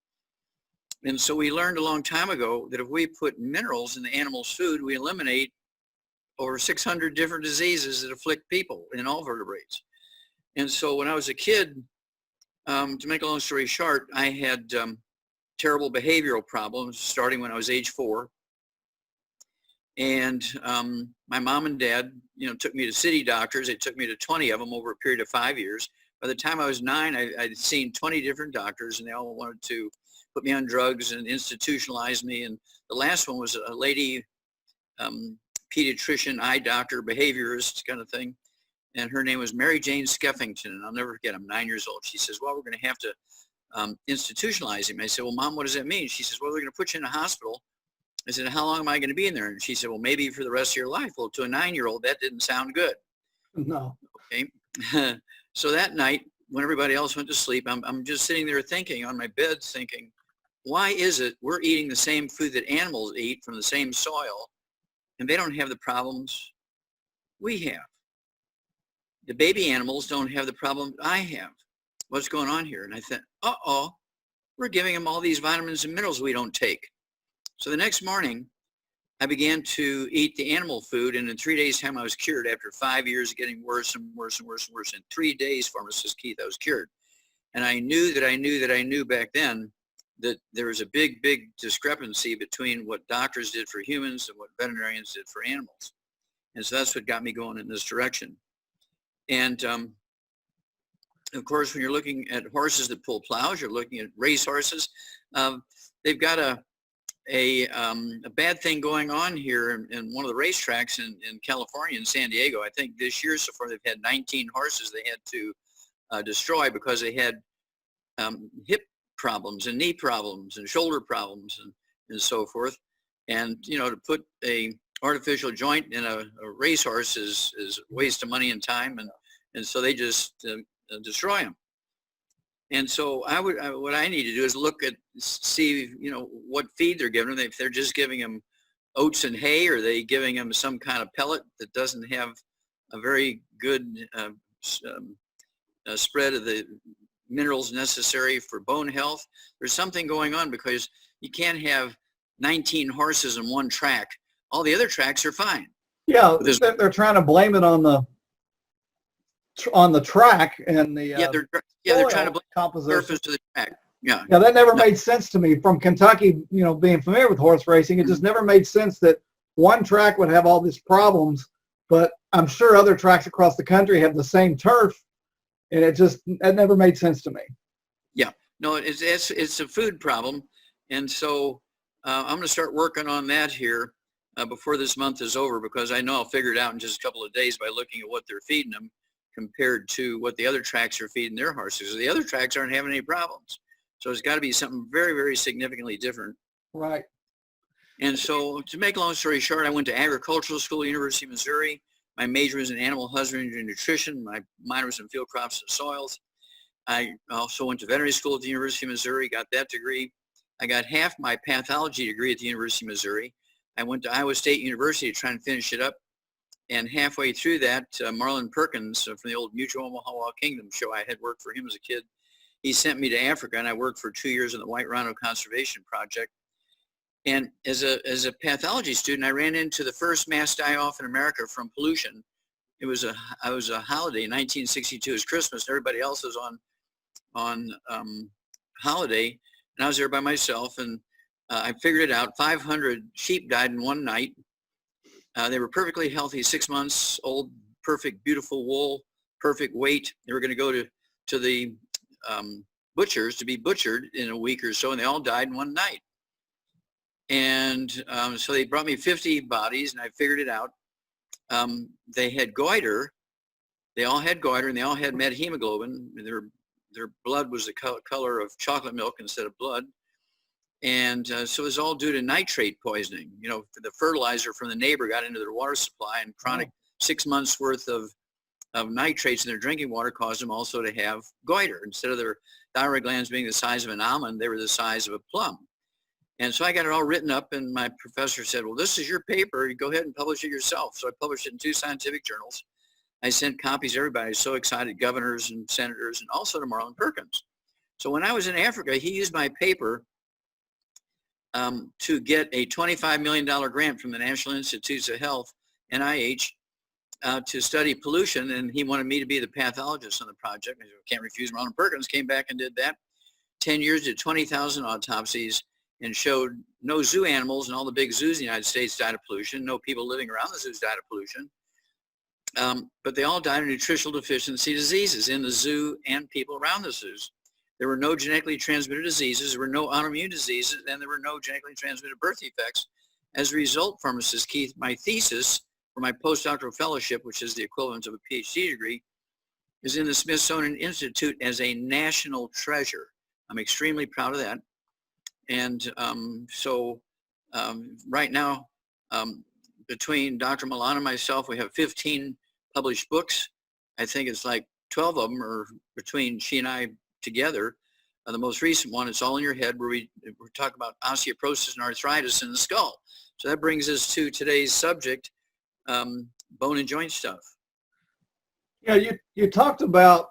[SPEAKER 2] And so we learned a long time ago that if we put minerals in the animal's food, we eliminate over 600 different diseases that afflict people in all vertebrates. And so when I was a kid, to make a long story short, I had terrible behavioral problems starting when I was age 4. And my mom and dad, took me to city doctors. They took me to 20 of them over a period of 5 years. By the time I was 9, I'd seen 20 different doctors, and they all wanted to put me on drugs and institutionalize me. And the last one was a lady, pediatrician, eye doctor, behaviorist kind of thing. And her name was Mary Jane Skeffington. And I'll never forget, I'm 9 years old. She says, well, we're going to have to institutionalize him. I said, well, Mom, what does that mean? She says, well, they're going to put you in a hospital. I said, how long am I going to be in there? And she said, well, maybe for the rest of your life. Well, to a 9-year-old, that didn't sound good.
[SPEAKER 3] No.
[SPEAKER 2] Okay. So that night, when everybody else went to sleep, I'm just sitting there thinking on my bed, thinking, why is it we're eating the same food that animals eat from the same soil, and they don't have the problems we have? The baby animals don't have the problem I have. What's going on here? And I thought, uh-oh, we're giving them all these vitamins and minerals we don't take. So the next morning, I began to eat the animal food, and in 3 days' time, I was cured after 5 years of getting worse and worse and worse and worse. In 3 days, pharmacist Keith, I was cured. And I knew that I knew back then that there was a big, big discrepancy between what doctors did for humans and what veterinarians did for animals. And so that's what got me going in this direction. And of course, when you're looking at horses that pull plows, you're looking at race horses. They've got a bad thing going on here in one of the racetracks in California, in San Diego. I think this year so far they've had 19 horses they had to destroy because they had hip problems and knee problems and shoulder problems and so forth. And, to put a artificial joint in a racehorse is a waste of money and time. And so they just destroy them. And so what I need to do is look at, see, what feed they're giving them. If they're just giving them oats and hay, or are they giving them some kind of pellet that doesn't have a very good spread of the minerals necessary for bone health. There's something going on, because you can't have 19 horses in one track. All the other tracks are fine.
[SPEAKER 3] Yeah, they're trying to blame it on the track and the
[SPEAKER 2] they're trying to blame
[SPEAKER 3] composition.
[SPEAKER 2] The surface of the track. Yeah.
[SPEAKER 3] Yeah, that never made sense to me. From Kentucky, being familiar with horse racing, it just never made sense that one track would have all these problems, but I'm sure other tracks across the country have the same turf, and that never made sense to me.
[SPEAKER 2] Yeah, no, it's a food problem, and so I'm going to start working on that here before this month is over, because I know I'll figure it out in just a couple of days by looking at what they're feeding them compared to what the other tracks are feeding their horses. The other tracks aren't having any problems. So it's got to be something very, very significantly different.
[SPEAKER 3] Right.
[SPEAKER 2] And so, to make a long story short, I went to agricultural school, University of Missouri. My major was in animal husbandry and nutrition. My minor was in field crops and soils. I also went to veterinary school at the University of Missouri, got that degree. I got half my pathology degree at the University of Missouri. I went to Iowa State University to try and finish it up. And halfway through that, Marlon Perkins from the old Mutual Omaha Wild Kingdom show, I had worked for him as a kid. He sent me to Africa, and I worked for 2 years in the White Rhino Conservation Project. And as a pathology student, I ran into the first mass die-off in America from pollution. It was a holiday, 1962 is Christmas. Everybody else was on holiday, and I was there by myself. And I figured it out. 500 sheep died in one night. They were perfectly healthy, 6 months old, perfect, beautiful wool, perfect weight. They were going to go to the butchers to be butchered in a week or so, and they all died in one night. And so they brought me 50 bodies, and I figured it out. They had goiter. They all had goiter, and they all had methemoglobin. Their blood was the color of chocolate milk instead of blood. And so it was all due to nitrate poisoning. The fertilizer from the neighbor got into their water supply, and chronic 6 months worth of nitrates in their drinking water caused them also to have goiter. Instead of their thyroid glands being the size of an almond, they were the size of a plum. And so I got it all written up, and my professor said, well, this is your paper. You go ahead and publish it yourself. So I published it in 2 scientific journals. I sent copies to everybody. I was so excited, governors and senators, and also to Marlon Perkins. So when I was in Africa, he used my paper to get a $25 million grant from the National Institutes of Health, NIH, to study pollution, and he wanted me to be the pathologist on the project. I can't refuse. Marlon Perkins came back and did that. 10 years, did 20,000 autopsies, and showed no zoo animals, and all the big zoos in the United States died of pollution. No people living around the zoos died of pollution. But they all died of nutritional deficiency diseases in the zoo and people around the zoos. There were no genetically transmitted diseases, there were no autoimmune diseases, and there were no genetically transmitted birth defects. As a result, Pharmacist Keith, my thesis for my postdoctoral fellowship, which is the equivalent of a PhD degree, is in the Smithsonian Institute as a national treasure. I'm extremely proud of that. And right now, between Dr. Milan and myself, we have 15 published books. I think it's like 12 of them are between she and I together. The most recent one, It's All in Your Head, where we talk about osteoporosis and arthritis in the skull. So that brings us to today's subject, bone and joint stuff.
[SPEAKER 3] Yeah, you talked about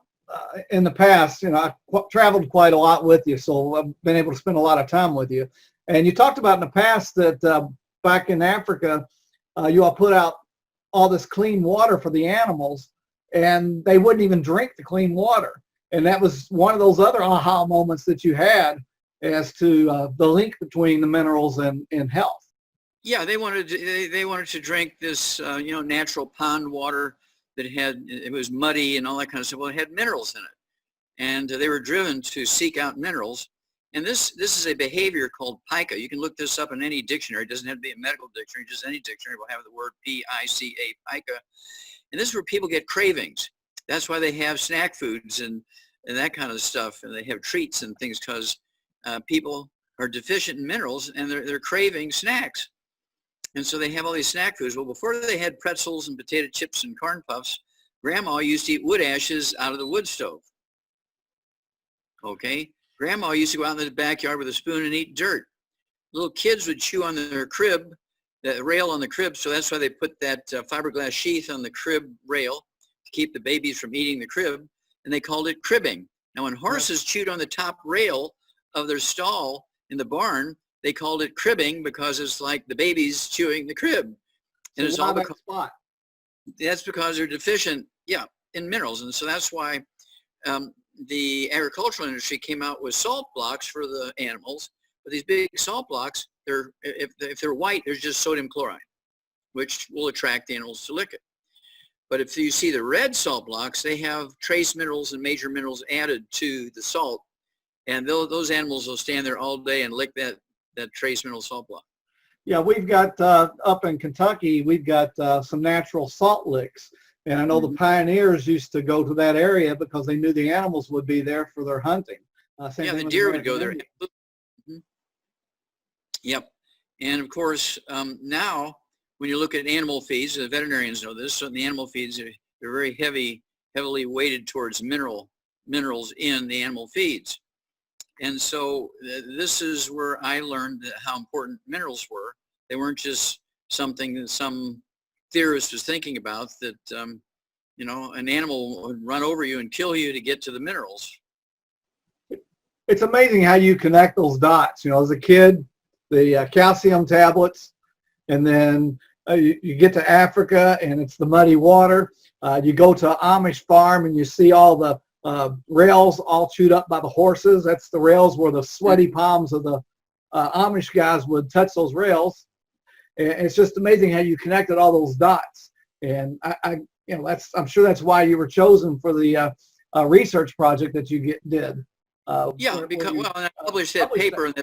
[SPEAKER 3] in the past, I traveled quite a lot with you, so I've been able to spend a lot of time with you. And you talked about in the past that back in Africa, you all put out all this clean water for the animals, and they wouldn't even drink the clean water. And that was one of those other aha moments that you had as to the link between the minerals and health.
[SPEAKER 2] Yeah, they wanted to drink this, natural pond water that it was muddy and all that kind of stuff. Well, it had minerals in it, and they were driven to seek out minerals. And this is a behavior called pica. You can look this up in any dictionary. It doesn't have to be a medical dictionary. Just any dictionary will have the word P-I-C-A, pica. And this is where people get cravings. That's why they have snack foods and that kind of stuff, and they have treats and things, because people are deficient in minerals and they're craving snacks. And so they have all these snack foods. Well, before they had pretzels and potato chips and corn puffs, Grandma used to eat wood ashes out of the wood stove. Okay? Grandma used to go out in the backyard with a spoon and eat dirt. Little kids would chew on their crib, the rail on the crib, so that's why they put that fiberglass sheath on the crib rail to keep the babies from eating the crib, and they called it cribbing. Now, when horses chewed on the top rail of their stall in the barn, they called it cribbing, because it's like the babies chewing the crib. And
[SPEAKER 3] So
[SPEAKER 2] it's all
[SPEAKER 3] that's
[SPEAKER 2] because they're deficient, in minerals. And so that's why the agricultural industry came out with salt blocks for the animals. But these big salt blocks, if they're white, there's just sodium chloride, which will attract the animals to lick it. But if you see the red salt blocks, they have trace minerals and major minerals added to the salt. And those animals will stand there all day and lick that trace mineral salt block.
[SPEAKER 3] Yeah, we've got up in Kentucky, we've got some natural salt licks. And I know the pioneers used to go to that area because they knew the animals would be there for their hunting.
[SPEAKER 2] The deer would go there. Mm-hmm. Yep. And of course, now when you look at animal feeds, the veterinarians know this, so the animal feeds, they're very heavily weighted towards minerals in the animal feeds. And so this is where I learned how important minerals were. They weren't just something that some theorist was thinking about, that, an animal would run over you and kill you to get to the minerals.
[SPEAKER 3] It's amazing how you connect those dots. As a kid, the calcium tablets, and then you get to Africa and it's the muddy water. You go to an Amish farm and you see all the rails all chewed up by the horses. That's the rails where the sweaty palms of the Amish guys would touch those rails. And it's just amazing how you connected all those dots. And I'm sure that's why you were chosen for the research project that you did.
[SPEAKER 2] And I published that paper, and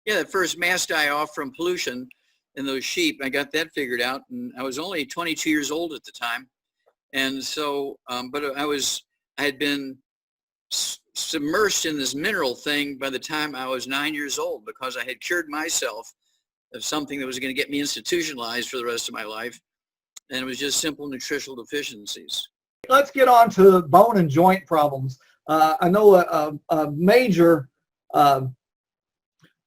[SPEAKER 2] the first mass die-off from pollution in those sheep. I got that figured out, and I was only 22 years old at the time. And so, but I had been submersed in this mineral thing by the time I was 9 years old, because I had cured myself of something that was going to get me institutionalized for the rest of my life. And it was just simple nutritional deficiencies.
[SPEAKER 3] Let's get on to bone and joint problems. I know a major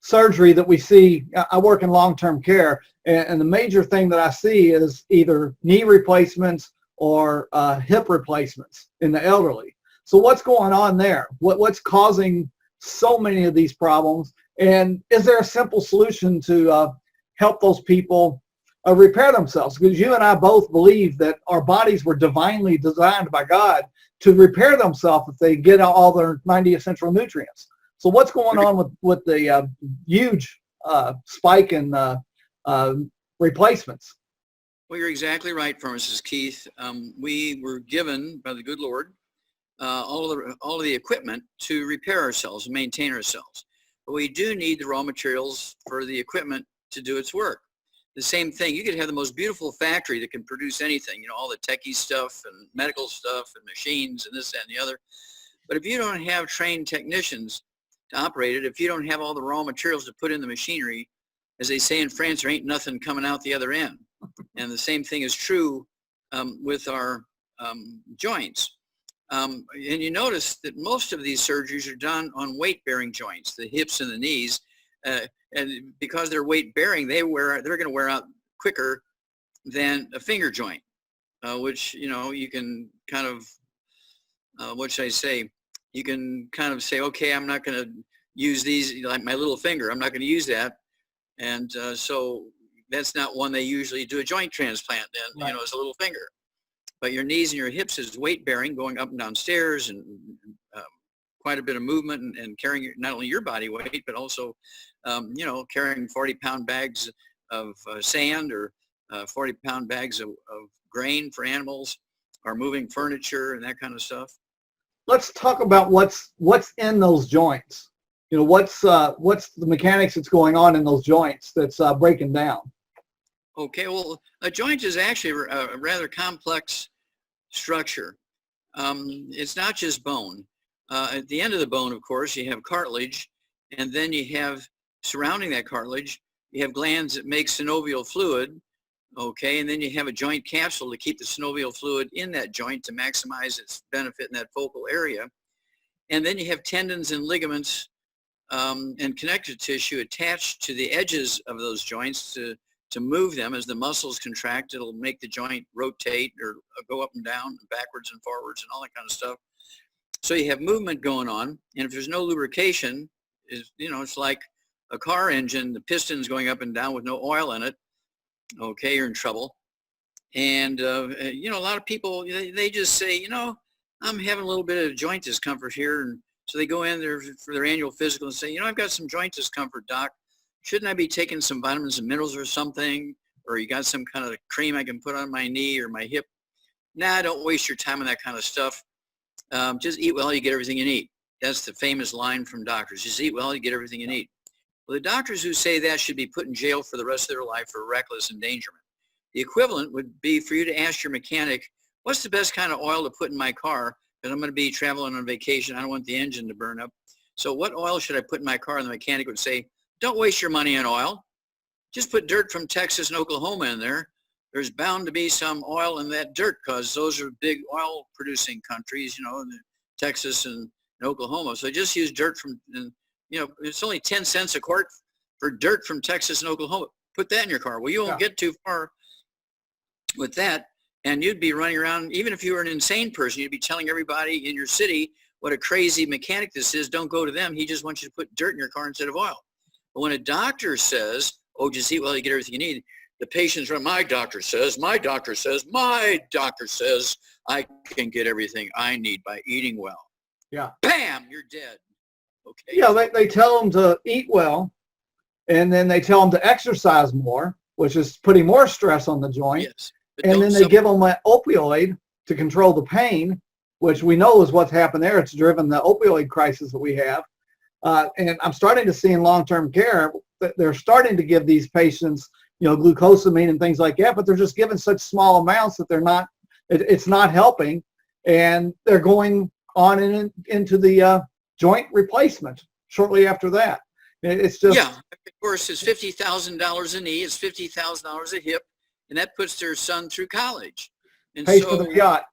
[SPEAKER 3] surgery that we see, I work in long-term care, and the major thing that I see is either knee replacements or hip replacements in the elderly. So what's going on there? What's causing so many of these problems? And is there a simple solution to help those people repair themselves? Because you and I both believe that our bodies were divinely designed by God to repair themselves if they get all their 90 essential nutrients. So what's going on with the huge spike in replacements.
[SPEAKER 2] Well, you're exactly right, Pharmacist Keith. We were given by the good Lord all of the equipment to repair ourselves and maintain ourselves. But we do need the raw materials for the equipment to do its work. The same thing, you could have the most beautiful factory that can produce anything, all the techie stuff and medical stuff and machines and this, that, and the other. But if you don't have trained technicians to operate it, if you don't have all the raw materials to put in the machinery, as they say in France, there ain't nothing coming out the other end. And the same thing is true with our joints. And you notice that most of these surgeries are done on weight-bearing joints, the hips and the knees. And because they're weight-bearing, they're going to wear out quicker than a finger joint, which, you can kind of, what should I say? You can kind of say, okay, I'm not going to use these, like my little finger, I'm not going to use that. And so that's not one they usually do a joint transplant in,
[SPEAKER 3] right.
[SPEAKER 2] As a little finger. But your knees and your hips is weight bearing, going up and down stairs, and quite a bit of movement, and carrying not only your body weight, but also, carrying 40-pound bags of sand, or 40-pound bags of grain for animals, or moving furniture and that kind of stuff.
[SPEAKER 3] Let's talk about what's in those joints. What's the mechanics that's going on in those joints that's breaking down?
[SPEAKER 2] Okay, well, a joint is actually a rather complex structure. It's not just bone. At the end of the bone, of course, you have cartilage, and then you have, surrounding that cartilage, you have glands that make synovial fluid, okay, and then you have a joint capsule to keep the synovial fluid in that joint to maximize its benefit in that focal area. And then you have tendons and ligaments and connective tissue attached to the edges of those joints to move them. As the muscles contract, it'll make the joint rotate or go up and down and backwards and forwards and all that kind of stuff. So you have movement going on, and if there's no lubrication, it's like a car engine, the piston's going up and down with no oil in it, okay, you're in trouble. And, a lot of people, they just say, I'm having a little bit of joint discomfort here, and so they go in there for their annual physical and say, I've got some joint discomfort, doc. Shouldn't I be taking some vitamins and minerals or something? Or you got some kind of cream I can put on my knee or my hip? Nah, don't waste your time on that kind of stuff. Just eat well, you get everything you need. That's the famous line from doctors. Just eat well, you get everything you need. Well, the doctors who say that should be put in jail for the rest of their life for reckless endangerment. The equivalent would be for you to ask your mechanic, what's the best kind of oil to put in my car? Because I'm going to be traveling on vacation. I don't want the engine to burn up. So what oil should I put in my car? And the mechanic would say, don't waste your money on oil. Just put dirt from Texas and Oklahoma in there. There's bound to be some oil in that dirt because those are big oil producing countries, Texas and Oklahoma. So just use dirt from, it's only 10 cents a quart for dirt from Texas and Oklahoma. Put that in your car. Well, you won't get too far with that. And you'd be running around, even if you were an insane person, you'd be telling everybody in your city what a crazy mechanic this is. Don't go to them. He just wants you to put dirt in your car instead of oil. But when a doctor says, oh, just eat well, you get everything you need, the patient's right, my doctor says, my doctor says, my doctor says I can get everything I need by eating well.
[SPEAKER 3] Yeah.
[SPEAKER 2] Bam, you're dead. Okay.
[SPEAKER 3] Yeah, they tell them to eat well, and then they tell them to exercise more, which is putting more stress on the joint.
[SPEAKER 2] Yes.
[SPEAKER 3] And then they give them an opioid to control the pain, which we know is what's happened there. It's driven the opioid crisis that we have. And I'm starting to see in long-term care that they're starting to give these patients, glucosamine and things like that, but they're just given such small amounts that it's not helping, and they're going on into the joint replacement shortly after that. It's just... Yeah,
[SPEAKER 2] of course, it's $50,000 a knee, it's $50,000 a hip, and that puts their son through college. And
[SPEAKER 3] pays for the yacht.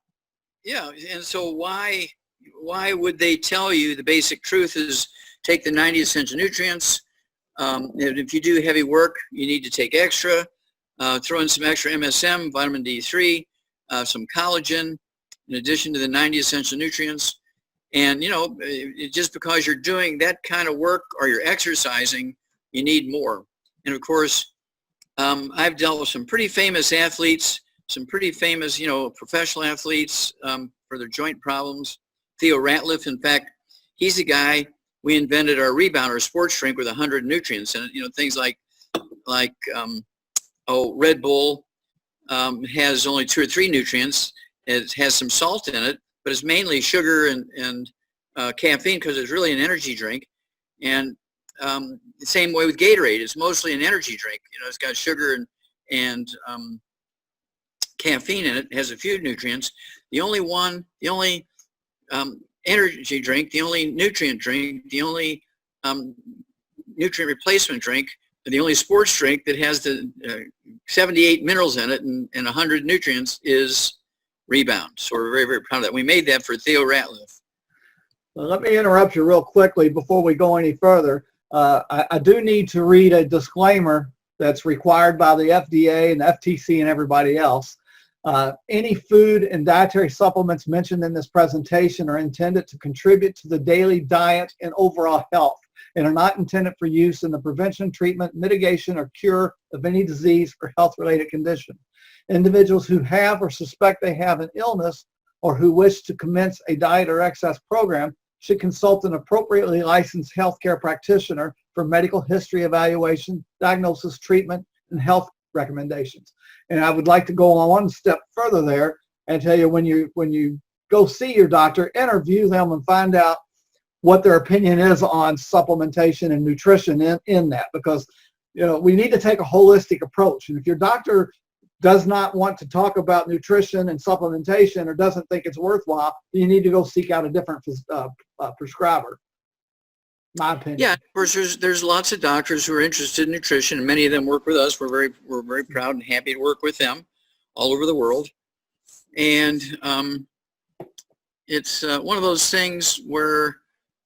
[SPEAKER 2] Yeah, and so why would they tell you the basic truth is take the 90 essential nutrients? If you do heavy work, you need to take extra. Throw in some extra MSM, vitamin D3, some collagen, in addition to the 90 essential nutrients. And, just because you're doing that kind of work or you're exercising, you need more. And, of course, I've dealt with some pretty famous athletes, some pretty famous, professional athletes for their joint problems. Theo Ratliff, in fact, he's a guy we invented our Rebound, our sports drink with 100 nutrients in it. You know, things like Red Bull has only 2 or 3 nutrients. It has some salt in it, but it's mainly sugar and caffeine because it's really an energy drink. And the same way with Gatorade, it's mostly an energy drink. You know, it's got sugar and caffeine in it. It has a few nutrients. The only energy drink, the only nutrient drink, the only nutrient replacement drink, the only sports drink that has the 78 minerals in it and 100 nutrients is Rebound. So we're very, very proud of that. We made that for Theo Ratliff.
[SPEAKER 3] Well, let me interrupt you real quickly before we go any further. I do need to read a disclaimer that's required by the FDA and the FTC and everybody else. Any food and dietary supplements mentioned in this presentation are intended to contribute to the daily diet and overall health and are not intended for use in the prevention, treatment, mitigation, or cure of any disease or health-related condition. Individuals who have or suspect they have an illness or who wish to commence a diet or exercise program should consult an appropriately licensed healthcare practitioner for medical history evaluation, diagnosis, treatment, and health recommendations. And I would like to go on one step further there and tell you when you go see your doctor, interview them and find out what their opinion is on supplementation and nutrition in that, because you know we need to take a holistic approach. And if your doctor does not want to talk about nutrition and supplementation or doesn't think it's worthwhile, you need to go seek out a different prescriber. My opinion.
[SPEAKER 2] Yeah, of course, there's lots of doctors who are interested in nutrition, and many of them work with us. We're very proud and happy to work with them all over the world. And it's one of those things where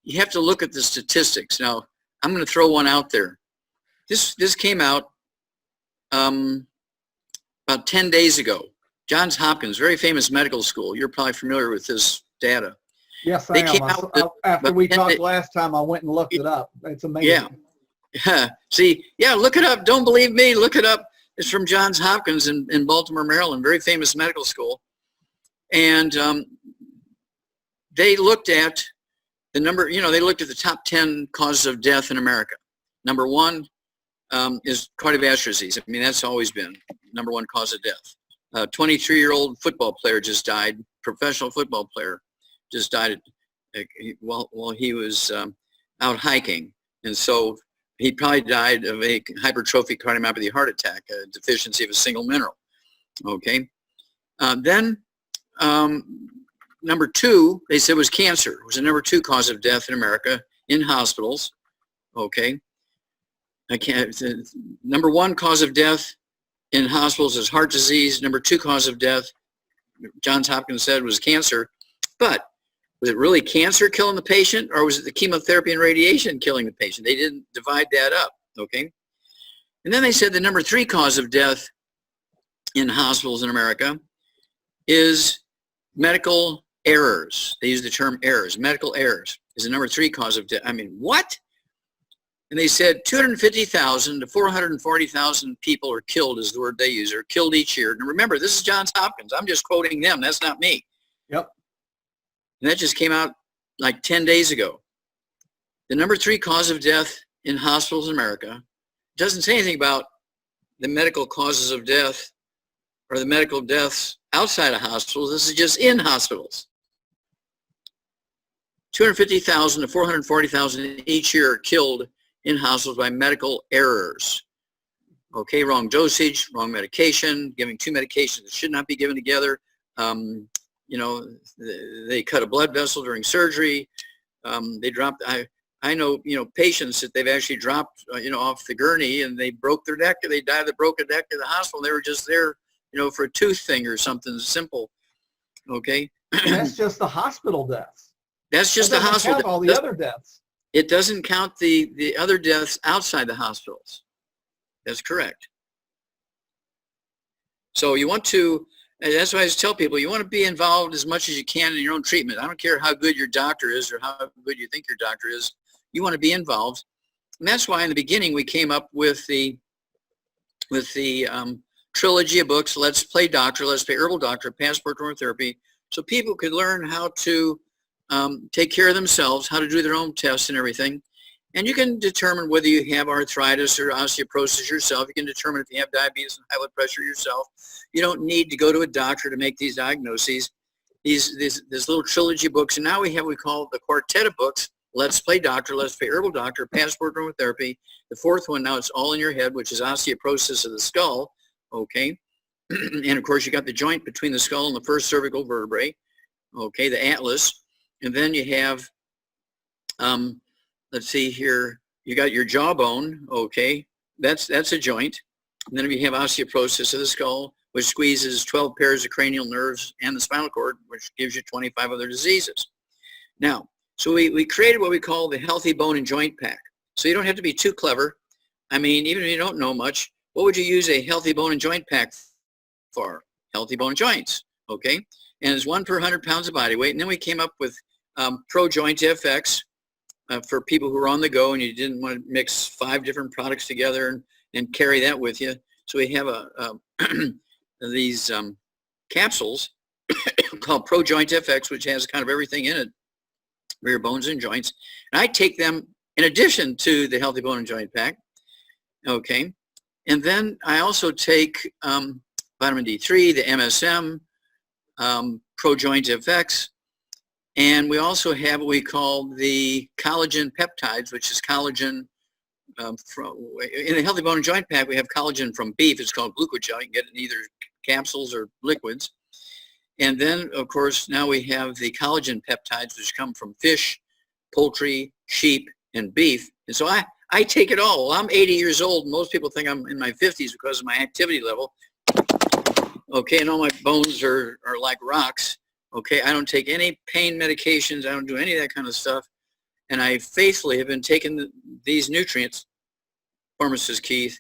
[SPEAKER 2] you have to look at the statistics. Now, I'm going to throw one out there. This came out about 10 days ago. Johns Hopkins, very famous medical school. You're probably familiar with this data.
[SPEAKER 3] Yes, I am. After we talked last time, I went and looked it up. It's amazing.
[SPEAKER 2] Yeah. See, yeah, look it up. Don't believe me. Look it up. It's from Johns Hopkins in Baltimore, Maryland, very famous medical school. And they looked at the number, they looked at the top 10 causes of death in America. Number 1 is cardiovascular disease. I mean, that's always been number 1 cause of death. A 23-year-old football player just died, professional football player just died while he was out hiking. And so he probably died of a hypertrophic cardiomyopathy heart attack, a deficiency of a single mineral. Okay. Then number 2, they said was cancer. It was the number 2 cause of death in America in hospitals. Okay. Number 1 cause of death in hospitals is heart disease. Number 2 cause of death, Johns Hopkins said, was cancer. But was it really cancer killing the patient, or was it the chemotherapy and radiation killing the patient? They didn't divide that up, okay? And then they said the number 3 cause of death in hospitals in America is medical errors. They use the term errors. Medical errors is the number 3 cause of death. I mean, what? And they said 250,000 to 440,000 people are killed, is the word they use, are killed each year. And remember, this is Johns Hopkins. I'm just quoting them. That's not me.
[SPEAKER 3] Yep.
[SPEAKER 2] And that just came out like 10 days ago. The number 3 cause of death in hospitals in America doesn't say anything about the medical causes of death or the medical deaths outside of hospitals. This is just in hospitals. 250,000 to 440,000 each year are killed in hospitals by medical errors. Okay, wrong dosage, wrong medication, giving 2 medications that should not be given together. They cut a blood vessel during surgery. They dropped, I know, patients that they've actually dropped, off the gurney and they broke their neck. They died of the broken neck in the hospital. They were just there, for a tooth thing or something simple. Okay.
[SPEAKER 3] That's just the hospital deaths.
[SPEAKER 2] That's just the hospital.
[SPEAKER 3] Count all the other deaths.
[SPEAKER 2] It doesn't count the other deaths outside the hospitals. That's correct. So you want to, that's why I just tell people, you want to be involved as much as you can in your own treatment. I don't care how good your doctor is or how good you think your doctor is. You want to be involved. And that's why in the beginning we came up with the trilogy of books, Let's Play Doctor, Let's Play Herbal Doctor, Passport to Therapy, so people could learn how to take care of themselves, how to do their own tests and everything. And you can determine whether you have arthritis or osteoporosis yourself. You can determine if you have diabetes and high blood pressure yourself. You don't need to go to a doctor to make these diagnoses. These little trilogy books, and now we have what we call the quartet of books: Let's Play Doctor, Let's Play Herbal Doctor, Passport Aromatherapy. The fourth one, now it's all in your head, which is osteoporosis of the skull. Okay, and of course you got the joint between the skull and the first cervical vertebrae. Okay, the atlas, and then you have, let's see here, you got your jawbone. Okay, that's a joint. And then if you have osteoporosis of the skull, which squeezes 12 pairs of cranial nerves and the spinal cord, which gives you 25 other diseases. Now, so we created what we call the Healthy Bone and Joint Pack. So you don't have to be too clever. I mean, even if you don't know much, what would you use a Healthy Bone and Joint Pack for? Healthy bone and joints, okay? And it's 1 per 100 pounds of body weight. And then we came up with Pro Joint FX for people who are on the go and you didn't want to mix 5 different products together and carry that with you. So we have these capsules called Pro Joint FX, which has kind of everything in it for your bones and joints. And I take them in addition to the Healthy Bone and Joint Pack. Okay. And then I also take vitamin D3, the MSM, Pro Joint FX, and we also have what we call the collagen peptides, which is collagen in the Healthy Bone and Joint Pack. We have collagen from beef. It's called glucogel. You can get it in either capsules or liquids. And then, of course, now we have the collagen peptides, which come from fish, poultry, sheep, and beef. And so I take it all. Well, I'm 80 years old. Most people think I'm in my 50s because of my activity level. Okay, and all my bones are like rocks. Okay, I don't take any pain medications. I don't do any of that kind of stuff. And I faithfully have been taking these nutrients, Pharmacist Keith,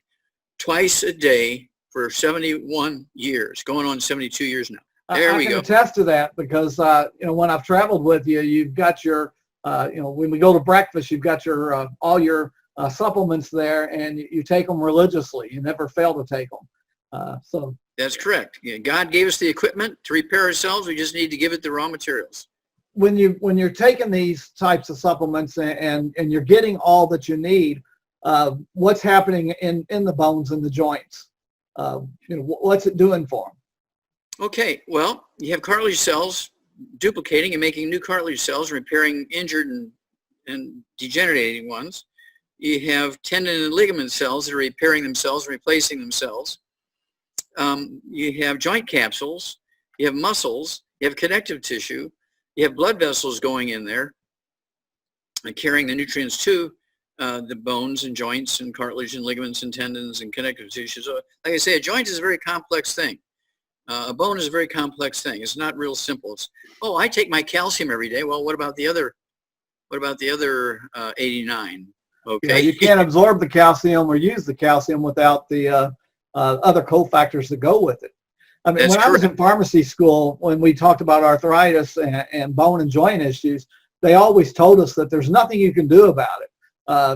[SPEAKER 2] twice a day for 71 years, going on 72 years now. There we go.
[SPEAKER 3] I can attest to that because, when I've traveled with you, you've got your, when we go to breakfast, you've got your all your supplements there, and you take them religiously. You never fail to take them. So
[SPEAKER 2] that's correct. Yeah, God gave us the equipment to repair ourselves. We just need to give it the raw materials.
[SPEAKER 3] When you're taking these types of supplements and you're getting all that you need, what's happening in the bones and the joints? What's it doing for them?
[SPEAKER 2] Okay, well, you have cartilage cells duplicating and making new cartilage cells, repairing injured and degenerating ones. You have tendon and ligament cells that are repairing themselves, replacing themselves. You have joint capsules. You have muscles. You have connective tissue. You have blood vessels going in there and carrying the nutrients to the bones and joints and cartilage and ligaments and tendons and connective tissue. So, like I say, a joint is a very complex thing. A bone is a very complex thing. It's not real simple. It's, oh, I take my calcium every day. Well, what about the other 89? Okay.
[SPEAKER 3] You can't absorb the calcium or use the calcium without the other cofactors that go with it. I mean,
[SPEAKER 2] That's
[SPEAKER 3] when
[SPEAKER 2] correct.
[SPEAKER 3] I was in pharmacy school, when we talked about arthritis and bone and joint issues, they always told us that there's nothing you can do about it.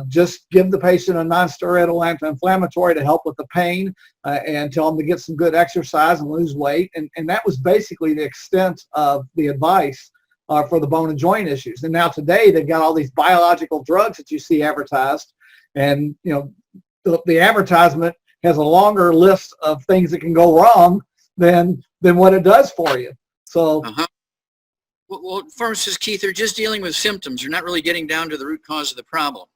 [SPEAKER 3] Just give the patient a non-steroidal anti-inflammatory to help with the pain and tell them to get some good exercise and lose weight. And that was basically the extent of the advice for the bone and joint issues. And now today they've got all these biological drugs that you see advertised. And, the advertisement has a longer list of things that can go wrong than what it does for you. So
[SPEAKER 2] Well, Pharmacist Keith, they're just dealing with symptoms. They're not really getting down to the root cause of the problem.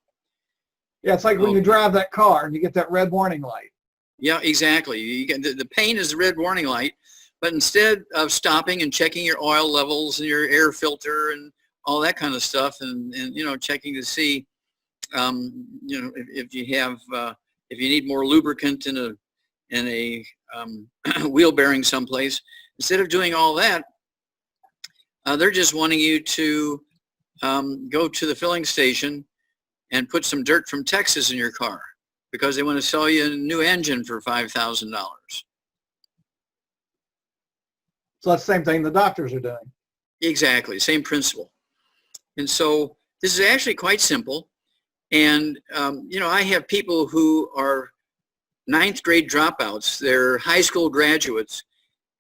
[SPEAKER 3] yeah, it's like when you drive that car and you get that red warning light.
[SPEAKER 2] Yeah, exactly. You get, the pain is the red warning light, but instead of stopping and checking your oil levels and your air filter and all that kind of stuff, and checking to see, if you have, if you need more lubricant in a wheel bearing someplace, instead of doing all that, they're just wanting you to go to the filling station and put some dirt from Texas in your car because they want to sell you a new engine for $5,000.
[SPEAKER 3] So that's the same thing the doctors are doing.
[SPEAKER 2] Exactly, same principle. And so this is actually quite simple. And, I have people who are 9th grade dropouts. They're high school graduates.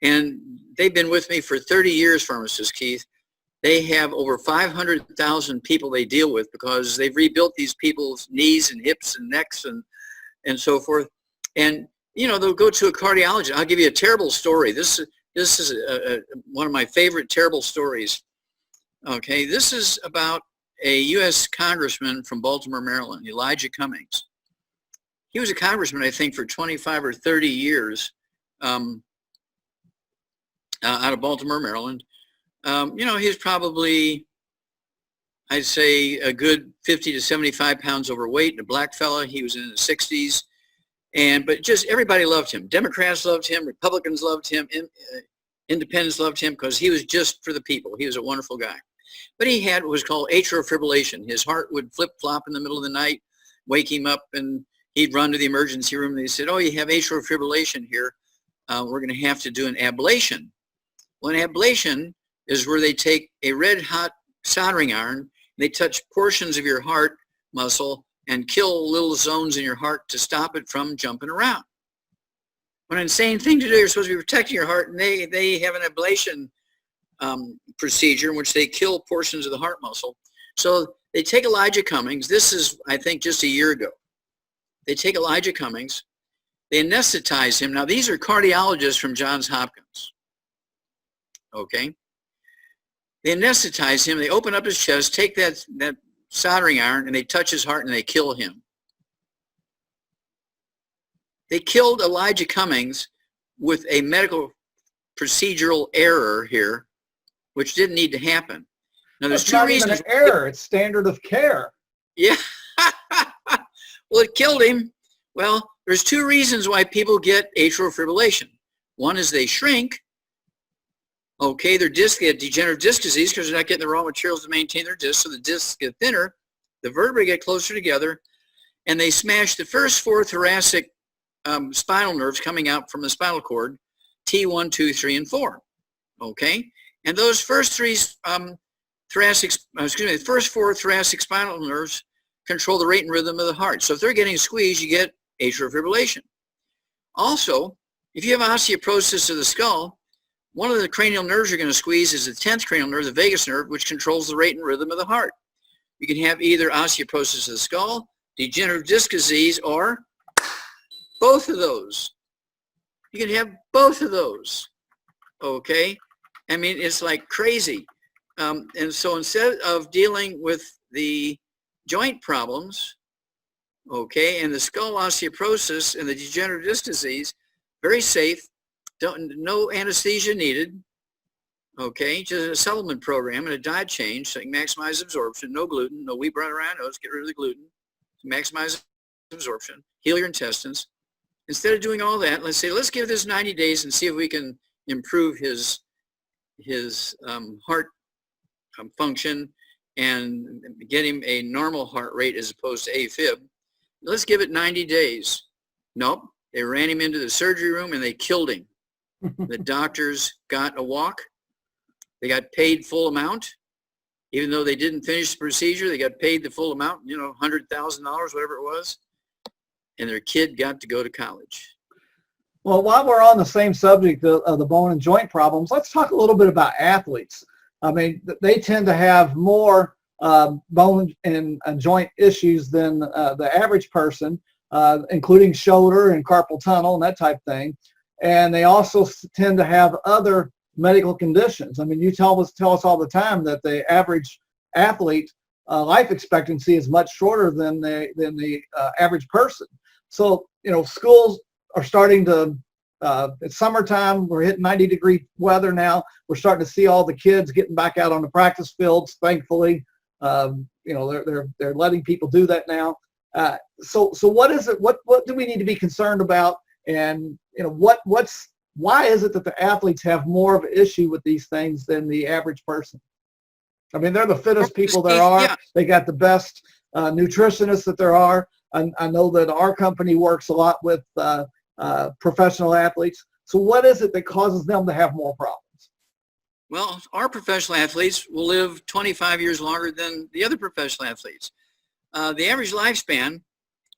[SPEAKER 2] And they've been with me for 30 years, Pharmacist Keith. They have over 500,000 people they deal with because they've rebuilt these people's knees and hips and necks and so forth. And, you know, they'll go to a cardiologist. I'll give you a terrible story. This is one of my favorite terrible stories. Okay, this is about a U.S. congressman from Baltimore, Maryland, Elijah Cummings. He was a congressman, I think, for 25 or 30 years out of Baltimore, Maryland. You know, he's probably, I'd say, a good 50 to 75 pounds overweight, a black fella. He was in his 60s. But just everybody loved him. Democrats loved him. Republicans loved him. Independents loved him because he was just for the people. He was a wonderful guy. But he had what was called atrial fibrillation. His heart would flip-flop in the middle of the night, wake him up, and he'd run to the emergency room. And they said, oh, you have atrial fibrillation here. We're going to have to do an ablation. Well, an ablation is where they take a red-hot soldering iron, and they touch portions of your heart muscle and kill little zones in your heart to stop it from jumping around. What an insane thing to do. You're supposed to be protecting your heart, and they have an ablation procedure in which they kill portions of the heart muscle. So they take Elijah Cummings. This is, I think, just a year ago. They take Elijah Cummings. They anesthetize him. Now, these are cardiologists from Johns Hopkins. Okay? They anesthetize him. They open up his chest, take that soldering iron, and they touch his heart, and they kill him. They killed Elijah Cummings with a medical procedural error here, which didn't need to happen. Now, there's two reasons.
[SPEAKER 3] It's not even an error. It's standard of care.
[SPEAKER 2] Yeah. Well, it killed him. Well, there's two reasons why people get atrial fibrillation. One is they shrink. Okay, their discs get degenerative disc disease because they're not getting the raw materials to maintain their discs, so the discs get thinner, the vertebrae get closer together, and they smash the first four thoracic spinal nerves coming out from the spinal cord, T1, 2, 3, and 4. Okay, and those first the first four thoracic spinal nerves control the rate and rhythm of the heart. So if they're getting squeezed, you get atrial fibrillation. Also, if you have osteoporosis of the skull, one of the cranial nerves you're going to squeeze is the 10th cranial nerve, the vagus nerve, which controls the rate and rhythm of the heart. You can have either osteoporosis of the skull, degenerative disc disease, or both of those. You can have both of those. Okay? I mean, it's like crazy. And so instead of dealing with the joint problems, okay, and the skull osteoporosis and the degenerative disc disease, very safe, no anesthesia needed, okay, just a supplement program and a diet change so you can maximize absorption, no gluten, no wheat, brown, or rye oats, get rid of the gluten, maximize absorption, heal your intestines. Instead of doing all that, let's say, let's give this 90 days and see if we can improve his heart function and get him a normal heart rate as opposed to AFib. Let's give it 90 days. Nope. They ran him into the surgery room and they killed him. The doctors got a walk. They got paid full amount. Even though they didn't finish the procedure, they got paid the full amount, you know, $100,000, whatever it was. And their kid got to go to college.
[SPEAKER 3] Well, while we're on the same subject of the bone and joint problems, let's talk a little bit about athletes. I mean, they tend to have more bone and joint issues than the average person, including shoulder and carpal tunnel and that type of thing. And they also tend to have other medical conditions. I mean, you tell us all the time that the average athlete life expectancy is much shorter than the average person. So, you know, schools are starting to, it's summertime, we're hitting 90-degree weather now. We're starting to see all the kids getting back out on the practice fields, thankfully. You know, they're letting people do that now. So what is it, what do we need to be concerned about? And, you know, why is it that the athletes have more of an issue with these things than the average person? I mean, they're the fittest people there are.
[SPEAKER 2] Yeah.
[SPEAKER 3] They got the best nutritionists that there are. I know that our company works a lot with professional athletes. So what is it that causes them to have more problems?
[SPEAKER 2] Well, our professional athletes will live 25 years longer than the other professional athletes. The average lifespan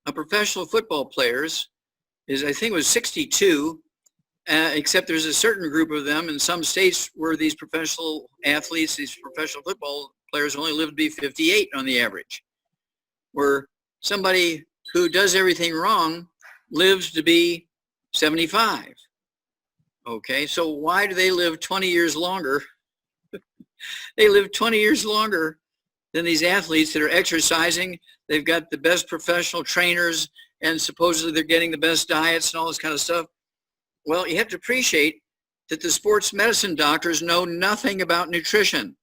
[SPEAKER 2] of professional football players is, I think it was 62, except there's a certain group of them in some states where these professional athletes, these professional football players only live to be 58 on the average, where somebody who does everything wrong lives to be 75. Okay, so why do they live 20 years longer? They live 20 years longer than these athletes that are exercising. They've got the best professional trainers, and supposedly they're getting the best diets and all this kind of stuff. Well, you have to appreciate that the sports medicine doctors know nothing about nutrition.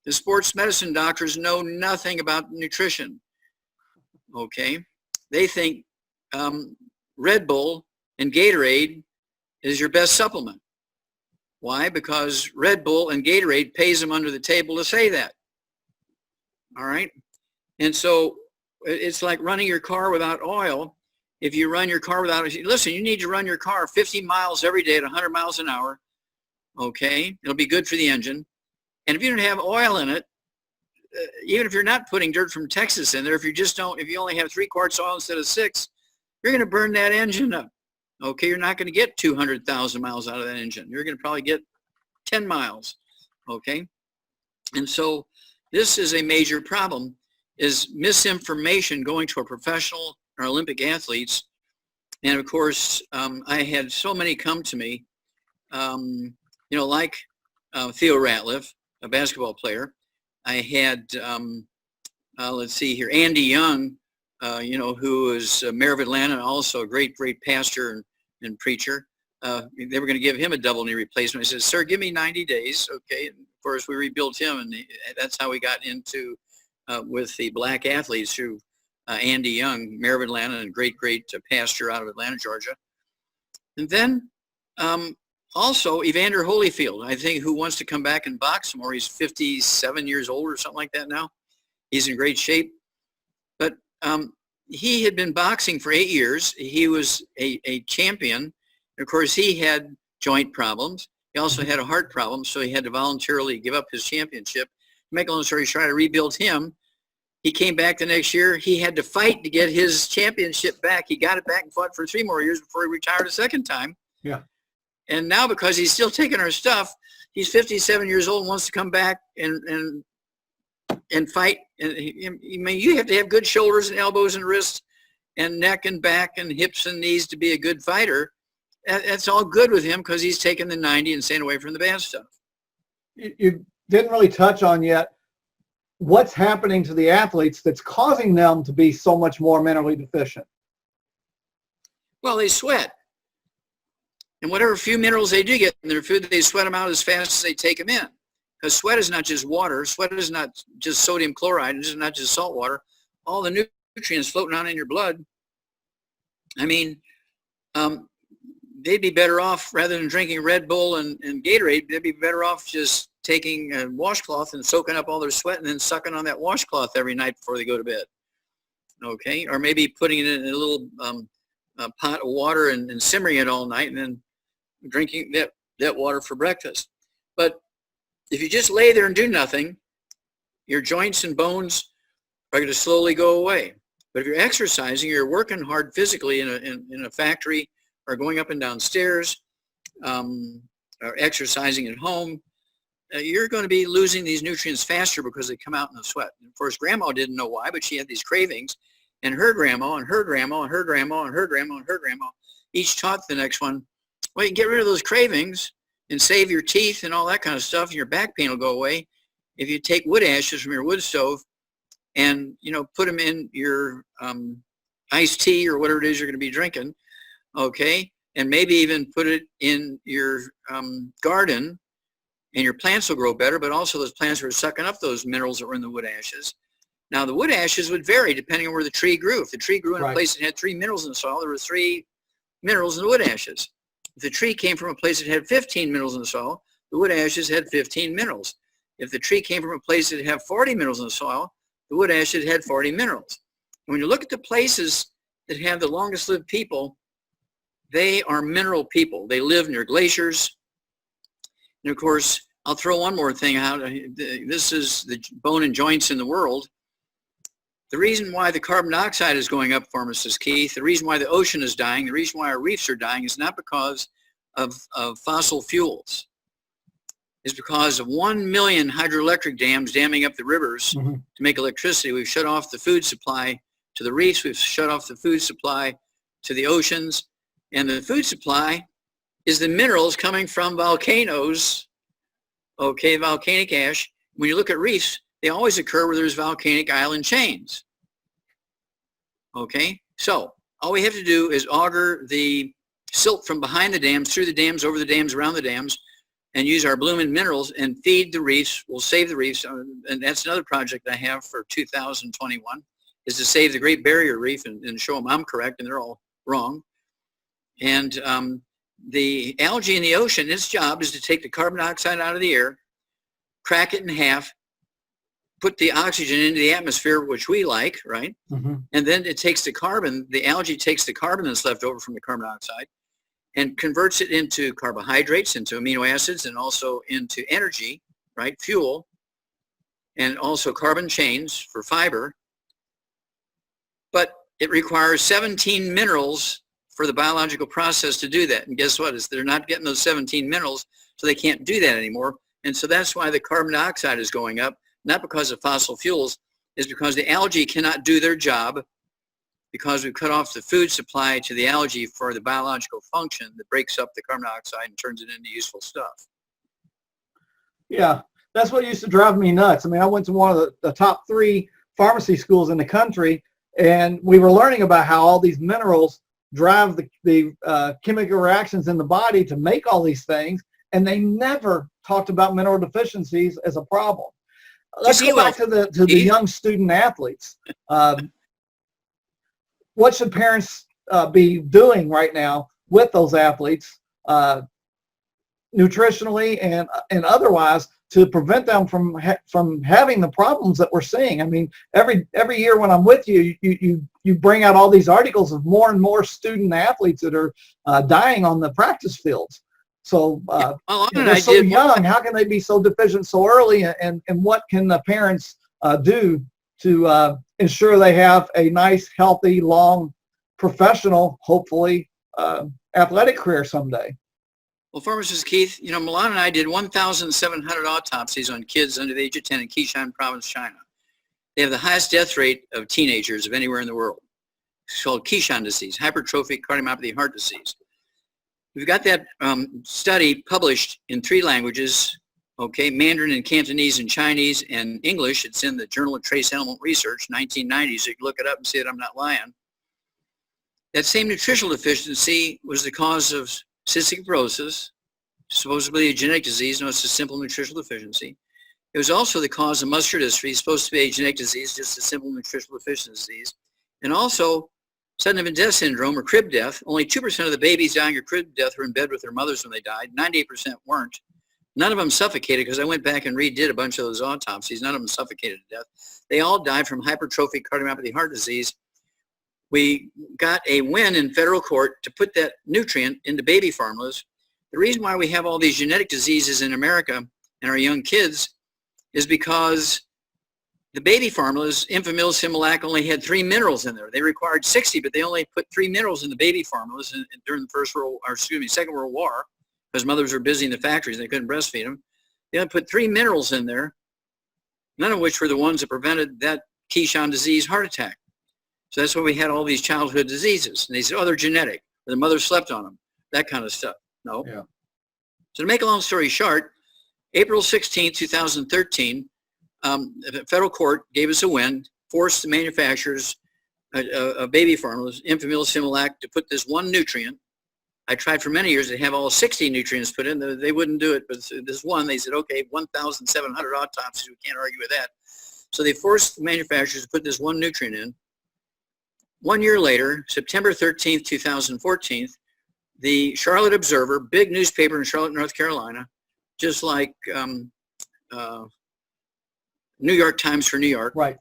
[SPEAKER 2] The sports medicine doctors know nothing about nutrition. Okay, they think Red Bull and Gatorade is your best supplement. Why? Because Red Bull and Gatorade pays them under the table to say that. All right, and so it's like running your car without oil. If you run your car without, listen, you need to run your car 50 miles every day at 100 miles an hour. Okay, it'll be good for the engine. And if you don't have oil in it, even if you're not putting dirt from Texas in there, if you only have 3 quarts oil instead of 6, you're going to burn that engine up. Okay, you're not going to get 200,000 miles out of that engine. You're going to probably get 10 miles. Okay, and so this is a major problem, is misinformation going to a professional or Olympic athletes. And of course, I had so many come to me, like Theo Ratliff, a basketball player. I had, let's see here, Andy Young, who is mayor of Atlanta, also a great, great pastor and preacher. They were going to give him a double knee replacement. I said, sir, give me 90 days. Okay. And of course, we rebuilt him, and that's how we got into with the black athletes through Andy Young, mayor of Atlanta, and great, great pastor out of Atlanta, Georgia. And then also Evander Holyfield, I think, who wants to come back and box more. He's 57 years old or something like that now. He's in great shape. But he had been boxing for 8 years. He was a champion. Of course, he had joint problems. He also had a heart problem, so he had to voluntarily give up his championship. To make a long story short, to rebuild him. He came back the next year. He had to fight to get his championship back. He got it back and fought for 3 more years before he retired a second time.
[SPEAKER 3] Yeah.
[SPEAKER 2] And now, because he's still taking our stuff, he's 57 years old and wants to come back and fight. And I mean, you have to have good shoulders and elbows and wrists and neck and back and hips and knees to be a good fighter. That's all good with him because he's taking the 90 and staying away from the bad stuff.
[SPEAKER 3] You didn't really touch on yet what's happening to the athletes that's causing them to be so much more mentally deficient.
[SPEAKER 2] Well, they sweat. And whatever few minerals they do get in their food, they sweat them out as fast as they take them in. Because sweat is not just water. Sweat is not just sodium chloride. It's not just salt water. All the nutrients floating on in your blood. I mean, they'd be better off, rather than drinking Red Bull and Gatorade, they'd be better off just taking a washcloth and soaking up all their sweat and then sucking on that washcloth every night before they go to bed. Okay? Or maybe putting it in a little pot of water and simmering it all night and then drinking that water for breakfast. But if you just lay there and do nothing, your joints and bones are going to slowly go away. But if you're exercising, you're working hard physically in a factory, or going up and down stairs, or exercising at home, you're going to be losing these nutrients faster because they come out in the sweat. And of course, Grandma didn't know why, but she had these cravings, and her grandma and her grandma and her grandma and her grandma and her grandma each taught the next one, well, you can get rid of those cravings and save your teeth and all that kind of stuff, and your back pain will go away if you take wood ashes from your wood stove and, put them in your iced tea or whatever it is you're going to be drinking. Okay, and maybe even put it in your garden, and your plants will grow better, but also those plants are sucking up those minerals that were in the wood ashes. Now, the wood ashes would vary depending on where the tree grew. If the tree grew in a place that had 3 minerals in the soil, there were 3 minerals in the wood ashes. If the tree came from a place that had 15 minerals in the soil, the wood ashes had 15 minerals. If the tree came from a place that had 40 minerals in the soil, the wood ashes had 40 minerals. And when you look at the places that have the longest lived people, they are mineral people. They live near glaciers. And of course, I'll throw one more thing out. This is the bone and joints in the world. The reason why the carbon dioxide is going up, Pharmacist Keith, the reason why the ocean is dying, the reason why our reefs are dying is not because of fossil fuels. It's because of 1 million hydroelectric dams damming up the rivers to make electricity. We've shut off the food supply to the reefs. We've shut off the food supply to the oceans. And the food supply is the minerals coming from volcanoes, okay, volcanic ash. When you look at reefs, they always occur where there's volcanic island chains. Okay, so all we have to do is auger the silt from behind the dams, through the dams, over the dams, around the dams, and use our blooming minerals and feed the reefs. We'll save the reefs. And that's another project I have for 2021, is to save the Great Barrier Reef and show them I'm correct and they're all wrong. And the algae in the ocean, its job is to take the carbon dioxide out of the air, crack it in half, put the oxygen into the atmosphere, which we like, right? And then it takes the carbon, the algae takes the carbon that's left over from the carbon dioxide and converts it into carbohydrates, into amino acids, and also into energy, right? Fuel, and also carbon chains for fiber. But it requires 17 minerals for the biological process to do that. And guess what? They're not getting those 17 minerals, so they can't do that anymore. And so that's why the carbon dioxide is going up, not because of fossil fuels, is because the algae cannot do their job, because we've cut off the food supply to the algae for the biological function that breaks up the carbon dioxide and turns it into useful stuff.
[SPEAKER 3] Yeah, that's what used to drive me nuts. I mean, I went to one of the top 3 pharmacy schools in the country, and we were learning about how all these minerals drive the chemical reactions in the body to make all these things, and they never talked about mineral deficiencies as a problem. Let's go back to the young student athletes. What should parents be doing right now with those athletes, nutritionally and otherwise, to prevent them from having the problems that we're seeing? I mean, every year when I'm with you, you bring out all these articles of more and more student athletes that are dying on the practice fields. So they're so young. How can they be so deficient so early? And what can the parents do to ensure they have a nice, healthy, long, professional, hopefully, athletic career someday?
[SPEAKER 2] Well, Pharmacist Keith, you know, Milan and I did 1,700 autopsies on kids under the age of 10 in Qishan province, China. They have the highest death rate of teenagers of anywhere in the world. It's called Qishan disease, hypertrophic cardiomyopathy heart disease. We've got that study published in 3 languages, okay, Mandarin and Cantonese and Chinese and English. It's in the Journal of Trace Element Research, 1990, so you can look it up and see that I'm not lying. That same nutritional deficiency was the cause of cystic fibrosis, supposedly a genetic disease. No, it's a simple nutritional deficiency. It was also the cause of muscular dystrophy, supposed to be a genetic disease, just a simple nutritional deficiency disease. And also sudden infant death syndrome, or crib death. Only 2% of the babies dying of crib death were in bed with their mothers when they died. 98% weren't. None of them suffocated, because I went back and redid a bunch of those autopsies. None of them suffocated to death. They all died from hypertrophic cardiomyopathy heart disease. We got a win in federal court to put that nutrient into baby formulas. The reason why we have all these genetic diseases in America and our young kids is because the baby formulas, Enfamil, Similac, only had 3 minerals in there. They required 60, but they only put 3 minerals in the baby formulas during the Second World War, because mothers were busy in the factories and they couldn't breastfeed them. They only put 3 minerals in there, none of which were the ones that prevented that Qishan disease heart attack. So that's why we had all these childhood diseases. And they said, oh, they're genetic, or the mother slept on them, that kind of stuff. No. Yeah. So to make a long story short, April 16, 2013, the federal court gave us a win, forced the manufacturers of baby formulas, Enfamil, Similac, to put this one nutrient. I tried for many years to have all 60 nutrients put in. They wouldn't do it, but this one, they said, okay, 1,700 autopsies, we can't argue with that. So they forced the manufacturers to put this one nutrient in. 1 year later, September 13th, 2014, the Charlotte Observer, big newspaper in Charlotte, North Carolina, just like New York Times for New York.
[SPEAKER 3] Right.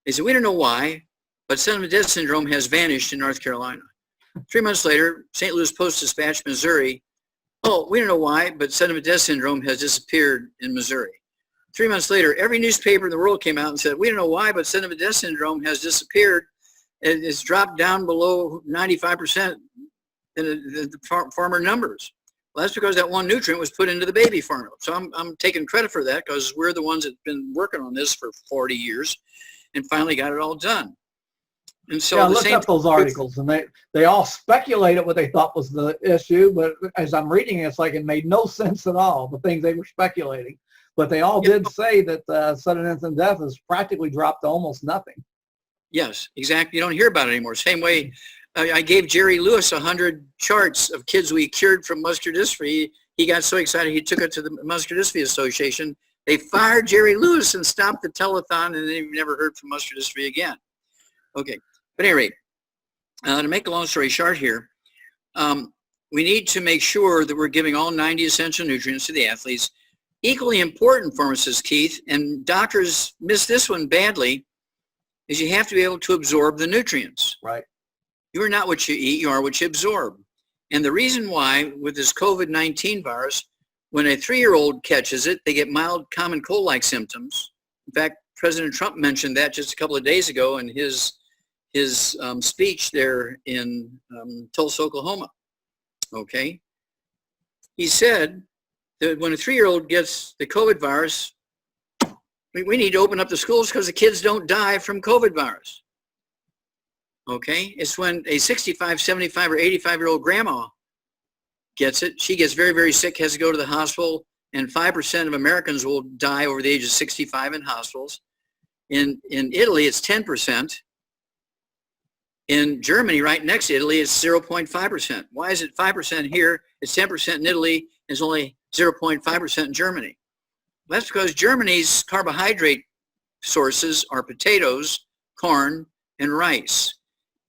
[SPEAKER 2] They said, we don't know why, but sudden infant death syndrome has vanished in North Carolina. 3 months later, St. Louis Post-Dispatch, Missouri, oh, we don't know why, but sudden infant death syndrome has disappeared in Missouri. 3 months later, every newspaper in the world came out and said, we don't know why, but sensitive death syndrome has disappeared. It's dropped down below 95% in the farmer numbers. Well, that's because that one nutrient was put into the baby formula. So I'm taking credit for that because we're the ones that have been working on this for 40 years and finally got it all done. And so
[SPEAKER 3] I looked up those articles, and they all speculated what they thought was the issue, but as I'm reading it, it's like it made no sense at all, the things they were speculating. But they all did say that sudden infant death has practically dropped to almost nothing.
[SPEAKER 2] Yes, exactly. You don't hear about it anymore. Same way I gave Jerry Lewis 100 charts of kids we cured from muscular dystrophy. He got so excited he took it to the Muscular Dystrophy Association. They fired Jerry Lewis and stopped the telethon, and they've never heard from muscular dystrophy again. Okay, but at any rate, to make a long story short here, we need to make sure that we're giving all 90 essential nutrients to the athletes. Equally important, pharmacist Keith, and doctors miss this one badly, is you have to be able to absorb the nutrients.
[SPEAKER 3] Right.
[SPEAKER 2] You are not what you eat, you are what you absorb. And the reason why with this COVID-19 virus, when a 3-year-old catches it, they get mild common cold-like symptoms. In fact, President Trump mentioned that just a couple of days ago in his speech there in Tulsa, Oklahoma. Okay. He said that when a 3-year-old gets the COVID virus, we need to open up the schools because the kids don't die from COVID virus. Okay. It's when a 65, 75, or 85-year-old grandma gets it. She gets very, very sick, has to go to the hospital, and 5% of Americans will die over the age of 65 in hospitals. In Italy, it's 10%. In Germany, right next to Italy, it's 0.5%. Why is it 5% here? It's 10% in Italy. It's only 0.5% in Germany. Well, that's because Germany's carbohydrate sources are potatoes, corn, and rice.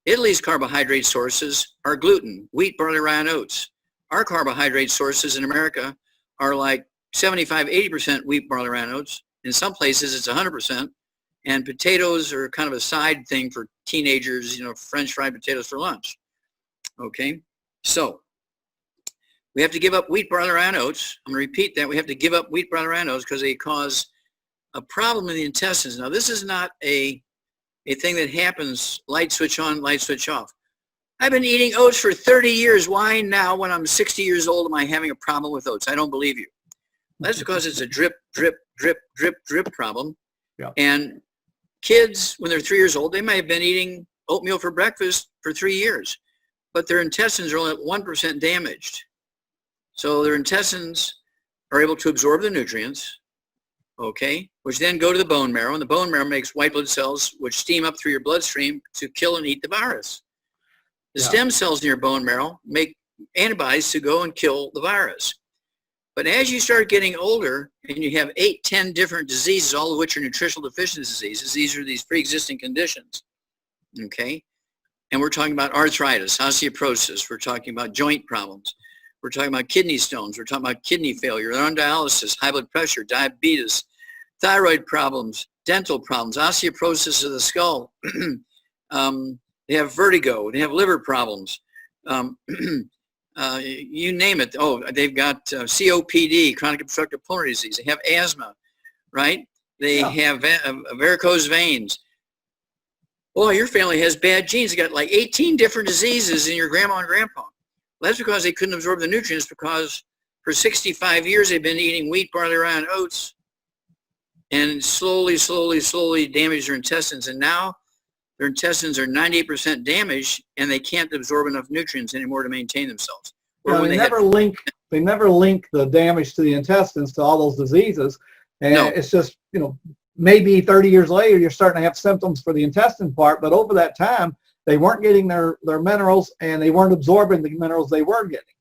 [SPEAKER 2] Italy's carbohydrate sources are gluten, wheat, barley, rye, and oats. Our carbohydrate sources in America are like 75, 80% wheat, barley, rye, and oats. In some places, it's 100%. And potatoes are kind of a side thing for teenagers, you know, French fried potatoes for lunch. Okay, so we have to give up wheat, barley, rye, and oats. I'm going to repeat that. We have to give up wheat, barley, rye, and oats because they cause a problem in the intestines. Now, this is not a thing that happens light switch on, light switch off. I've been eating oats for 30 years. Why now, when I'm 60 years old, am I having a problem with oats? I don't believe you. That's because it's a drip, drip, drip, drip, drip problem.
[SPEAKER 3] Yeah.
[SPEAKER 2] And kids, when they're 3 years old, they may have been eating oatmeal for breakfast for 3 years, but their intestines are only 1% damaged. So their intestines are able to absorb the nutrients, okay, which then go to the bone marrow, and the bone marrow makes white blood cells which steam up through your bloodstream to kill and eat the virus. The stem cells in your bone marrow make antibodies to go and kill the virus. But as you start getting older and you have 8, 10 different diseases, all of which are nutritional deficiency diseases, these are these pre-existing conditions, okay? And we're talking about arthritis, osteoporosis, we're talking about joint problems, we're talking about kidney stones, we're talking about kidney failure, they're on dialysis, high blood pressure, diabetes, thyroid problems, dental problems, osteoporosis of the skull. They have vertigo, they have liver problems. You name it. Oh, they've got COPD, chronic obstructive pulmonary disease. They have asthma, right? They have varicose veins. Well, your family has bad genes. You got like 18 different diseases in your grandma and grandpa. Well, that's because they couldn't absorb the nutrients because for 65 years they've been eating wheat, barley, rye, and oats and slowly, slowly, slowly damage their intestines. And now their intestines are 98% damaged and they can't absorb enough nutrients anymore to maintain themselves.
[SPEAKER 3] Yeah, they never link the damage to the intestines to all those diseases. And it's just, you know, maybe 30 years later, you're starting to have symptoms for the intestine part, but over that time, they weren't getting their minerals and they weren't absorbing the minerals they were getting.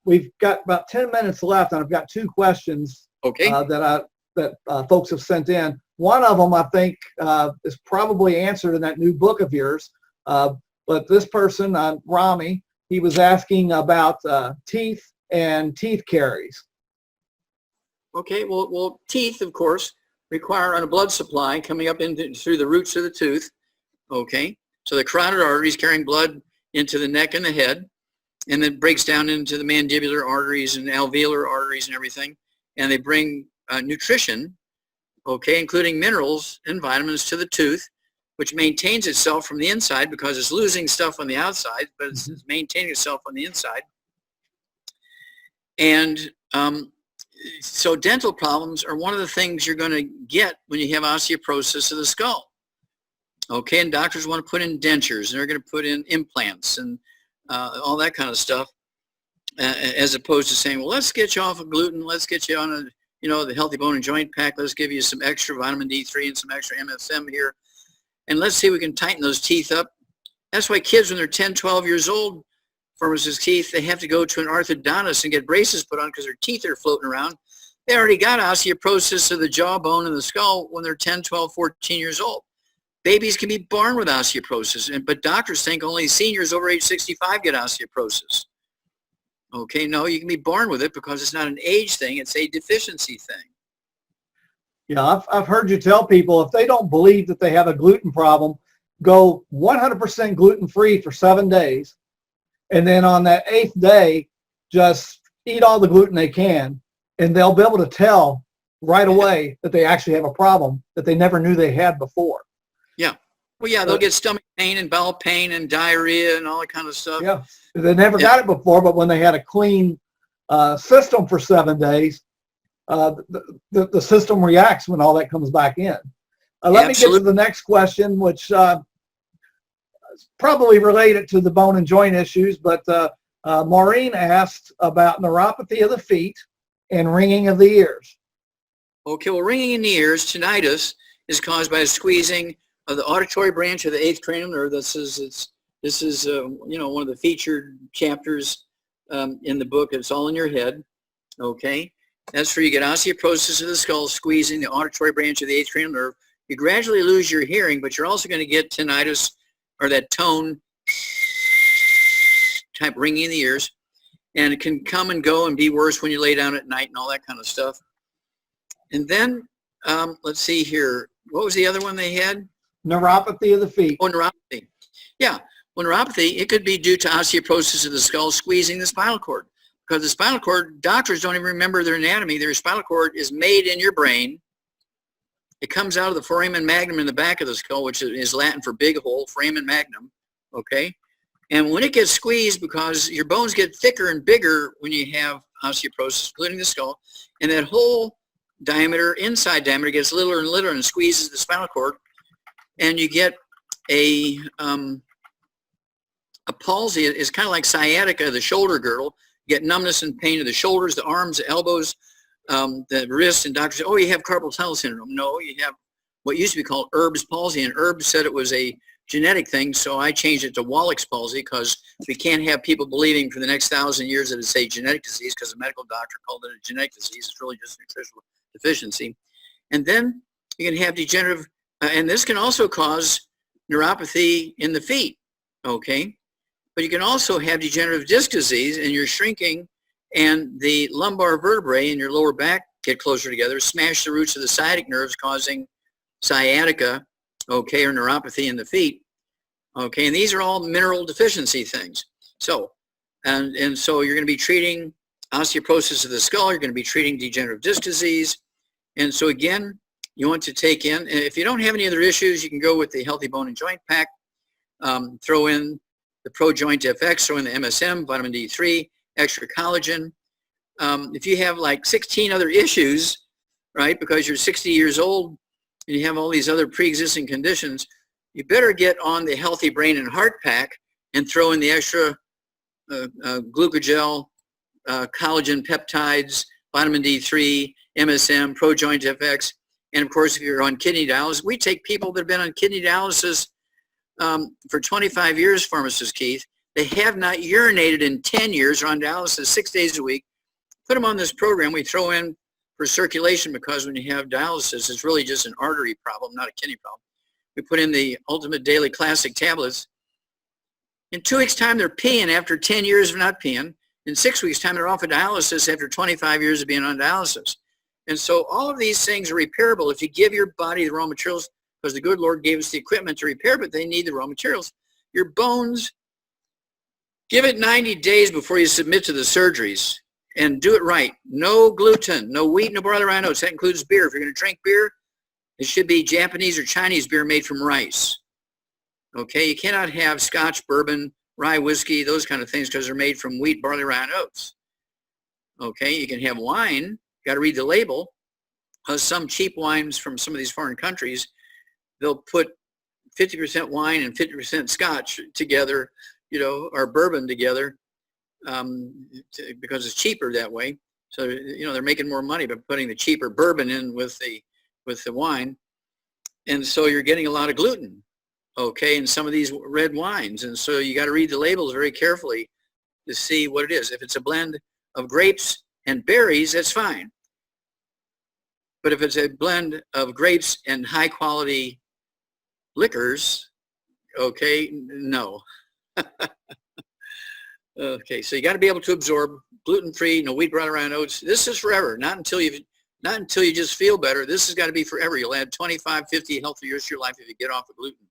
[SPEAKER 3] We've got about 10 minutes left, and I've got 2 questions that folks have sent in. One of them, I think, is probably answered in that new book of yours. But this person, Rami, he was asking about teeth and teeth caries.
[SPEAKER 2] Okay, well, teeth, of course, require a blood supply coming up through the roots of the tooth. Okay, so the carotid arteries carrying blood into the neck and the head, and then breaks down into the mandibular arteries and alveolar arteries and everything, and they bring nutrition, okay, including minerals and vitamins to the tooth, which maintains itself from the inside because it's losing stuff on the outside, but it's maintaining itself on the inside. And so dental problems are one of the things you're going to get when you have osteoporosis of the skull. Okay, and doctors want to put in dentures, and they're going to put in implants and all that kind of stuff, as opposed to saying, well, let's get you off of gluten, let's get you on a, the Healthy Bone and Joint Pack, let's give you some extra vitamin D3 and some extra MSM here, and let's see if we can tighten those teeth up. That's why kids, when they're 10, 12 years old, pharmacist's teeth, they have to go to an orthodontist and get braces put on because their teeth are floating around. They already got osteoporosis of the jawbone and the skull when they're 10, 12, 14 years old. Babies can be born with osteoporosis, but doctors think only seniors over age 65 get osteoporosis. Okay, no, you can be born with it because it's not an age thing, it's a deficiency thing.
[SPEAKER 3] Yeah, I've heard you tell people if they don't believe that they have a gluten problem, go 100% gluten-free for 7 days. And then on that 8th day, just eat all the gluten they can, and they'll be able to tell right away that they actually have a problem that they never knew they had before.
[SPEAKER 2] Yeah. Well, yeah, they'll get stomach pain and bowel pain and diarrhea and all that kind of stuff.
[SPEAKER 3] Yeah. They never got it before, but when they had a clean system for 7 days, the system reacts when all that comes back in. Let me get to the next question, which is probably related to the bone and joint issues, but Maureen asked about neuropathy of the feet and ringing of the ears.
[SPEAKER 2] Okay, well, ringing in the ears, tinnitus, is caused by a squeezing of the auditory branch of the 8th cranial nerve. This is one of the featured chapters in the book. It's all in your head. Okay, that's where you get osteoporosis of the skull, squeezing the auditory branch of the 8th cranial nerve. You gradually lose your hearing, but you're also going to get tinnitus, or that tone type ringing in the ears, and it can come and go and be worse when you lay down at night and all that kind of stuff. And then let's see here, what was the other one they had?
[SPEAKER 3] Neuropathy of the feet.
[SPEAKER 2] Oh, neuropathy. Yeah, well, neuropathy, it could be due to osteoporosis of the skull squeezing the spinal cord, because the spinal cord, doctors don't even remember their anatomy. Their spinal cord is made in your brain. It comes out of the foramen magnum in the back of the skull, which is Latin for big hole, foramen magnum, okay? And when it gets squeezed, because your bones get thicker and bigger when you have osteoporosis, including the skull, and that whole diameter, inside diameter, gets littler and littler and squeezes the spinal cord, and you get a palsy. It's kind of like sciatica, the shoulder girdle. You get numbness and pain of the shoulders, the arms, the elbows, the wrists, and doctors say, oh, you have carpal tunnel syndrome. No, you have what used to be called Erb's palsy, and Erb said it was a genetic thing, so I changed it to Wallach's palsy, because we can't have people believing for the next 1,000 years that it's a genetic disease, because a medical doctor called it a genetic disease. It's really just nutritional deficiency. And then you can have degenerative, and this can also cause neuropathy in the feet, okay? But you can also have degenerative disc disease, and you're shrinking, and the lumbar vertebrae in your lower back get closer together, smash the roots of the sciatic nerves, causing sciatica, okay, or neuropathy in the feet, okay? And these are all mineral deficiency things. So, and so you're going to be treating osteoporosis of the skull, you're going to be treating degenerative disc disease. And so again, you want to take in, and if you don't have any other issues, you can go with the Healthy Bone and Joint Pack, throw in the Pro Joint FX, throw in the MSM, vitamin D3, extra collagen. If you have like 16 other issues, right, because you're 60 years old and you have all these other pre-existing conditions, you better get on the Healthy Brain and Heart Pack and throw in the extra glucogel, collagen peptides, vitamin D3, MSM, Pro Joint FX, and of course, if you're on kidney dialysis, we take people that have been on kidney dialysis for 25 years, pharmacist Keith. They have not urinated in 10 years, are on dialysis 6 days a week. Put them on this program. We throw in for circulation, because when you have dialysis, it's really just an artery problem, not a kidney problem. We put in the Ultimate Daily Classic tablets. In 2 weeks' time, they're peeing after 10 years of not peeing. In 6 weeks' time, they're off of dialysis after 25 years of being on dialysis. And so all of these things are repairable if you give your body the raw materials, because the good Lord gave us the equipment to repair, but they need the raw materials. Your bones, give it 90 days before you submit to the surgeries. and do it right. No gluten, no wheat, no barley, rye, oats. That includes beer. If you're going to drink beer, it should be Japanese or Chinese beer made from rice. Okay, you cannot have Scotch, bourbon, rye whiskey, those kind of things, because they're made from wheat, barley, rye, and oats. Okay, you can have wine. You got to read the label. Some cheap wines from some of these foreign countries, they'll put 50% wine and 50% Scotch together, or bourbon together, because it's cheaper that way. So, they're making more money by putting the cheaper bourbon in with the wine. And so you're getting a lot of gluten, okay, in some of these red wines. And so you got to read the labels very carefully to see what it is. If it's a blend of grapes and berries, that's fine. But if it's a blend of grapes and high quality liquors, okay, no. Okay, so you got to be able to absorb gluten-free, no wheat, barley, rye, and oats. This is forever, not until you just feel better. This has got to be forever. You'll add 25, 50 healthy years to your life if you get off of gluten.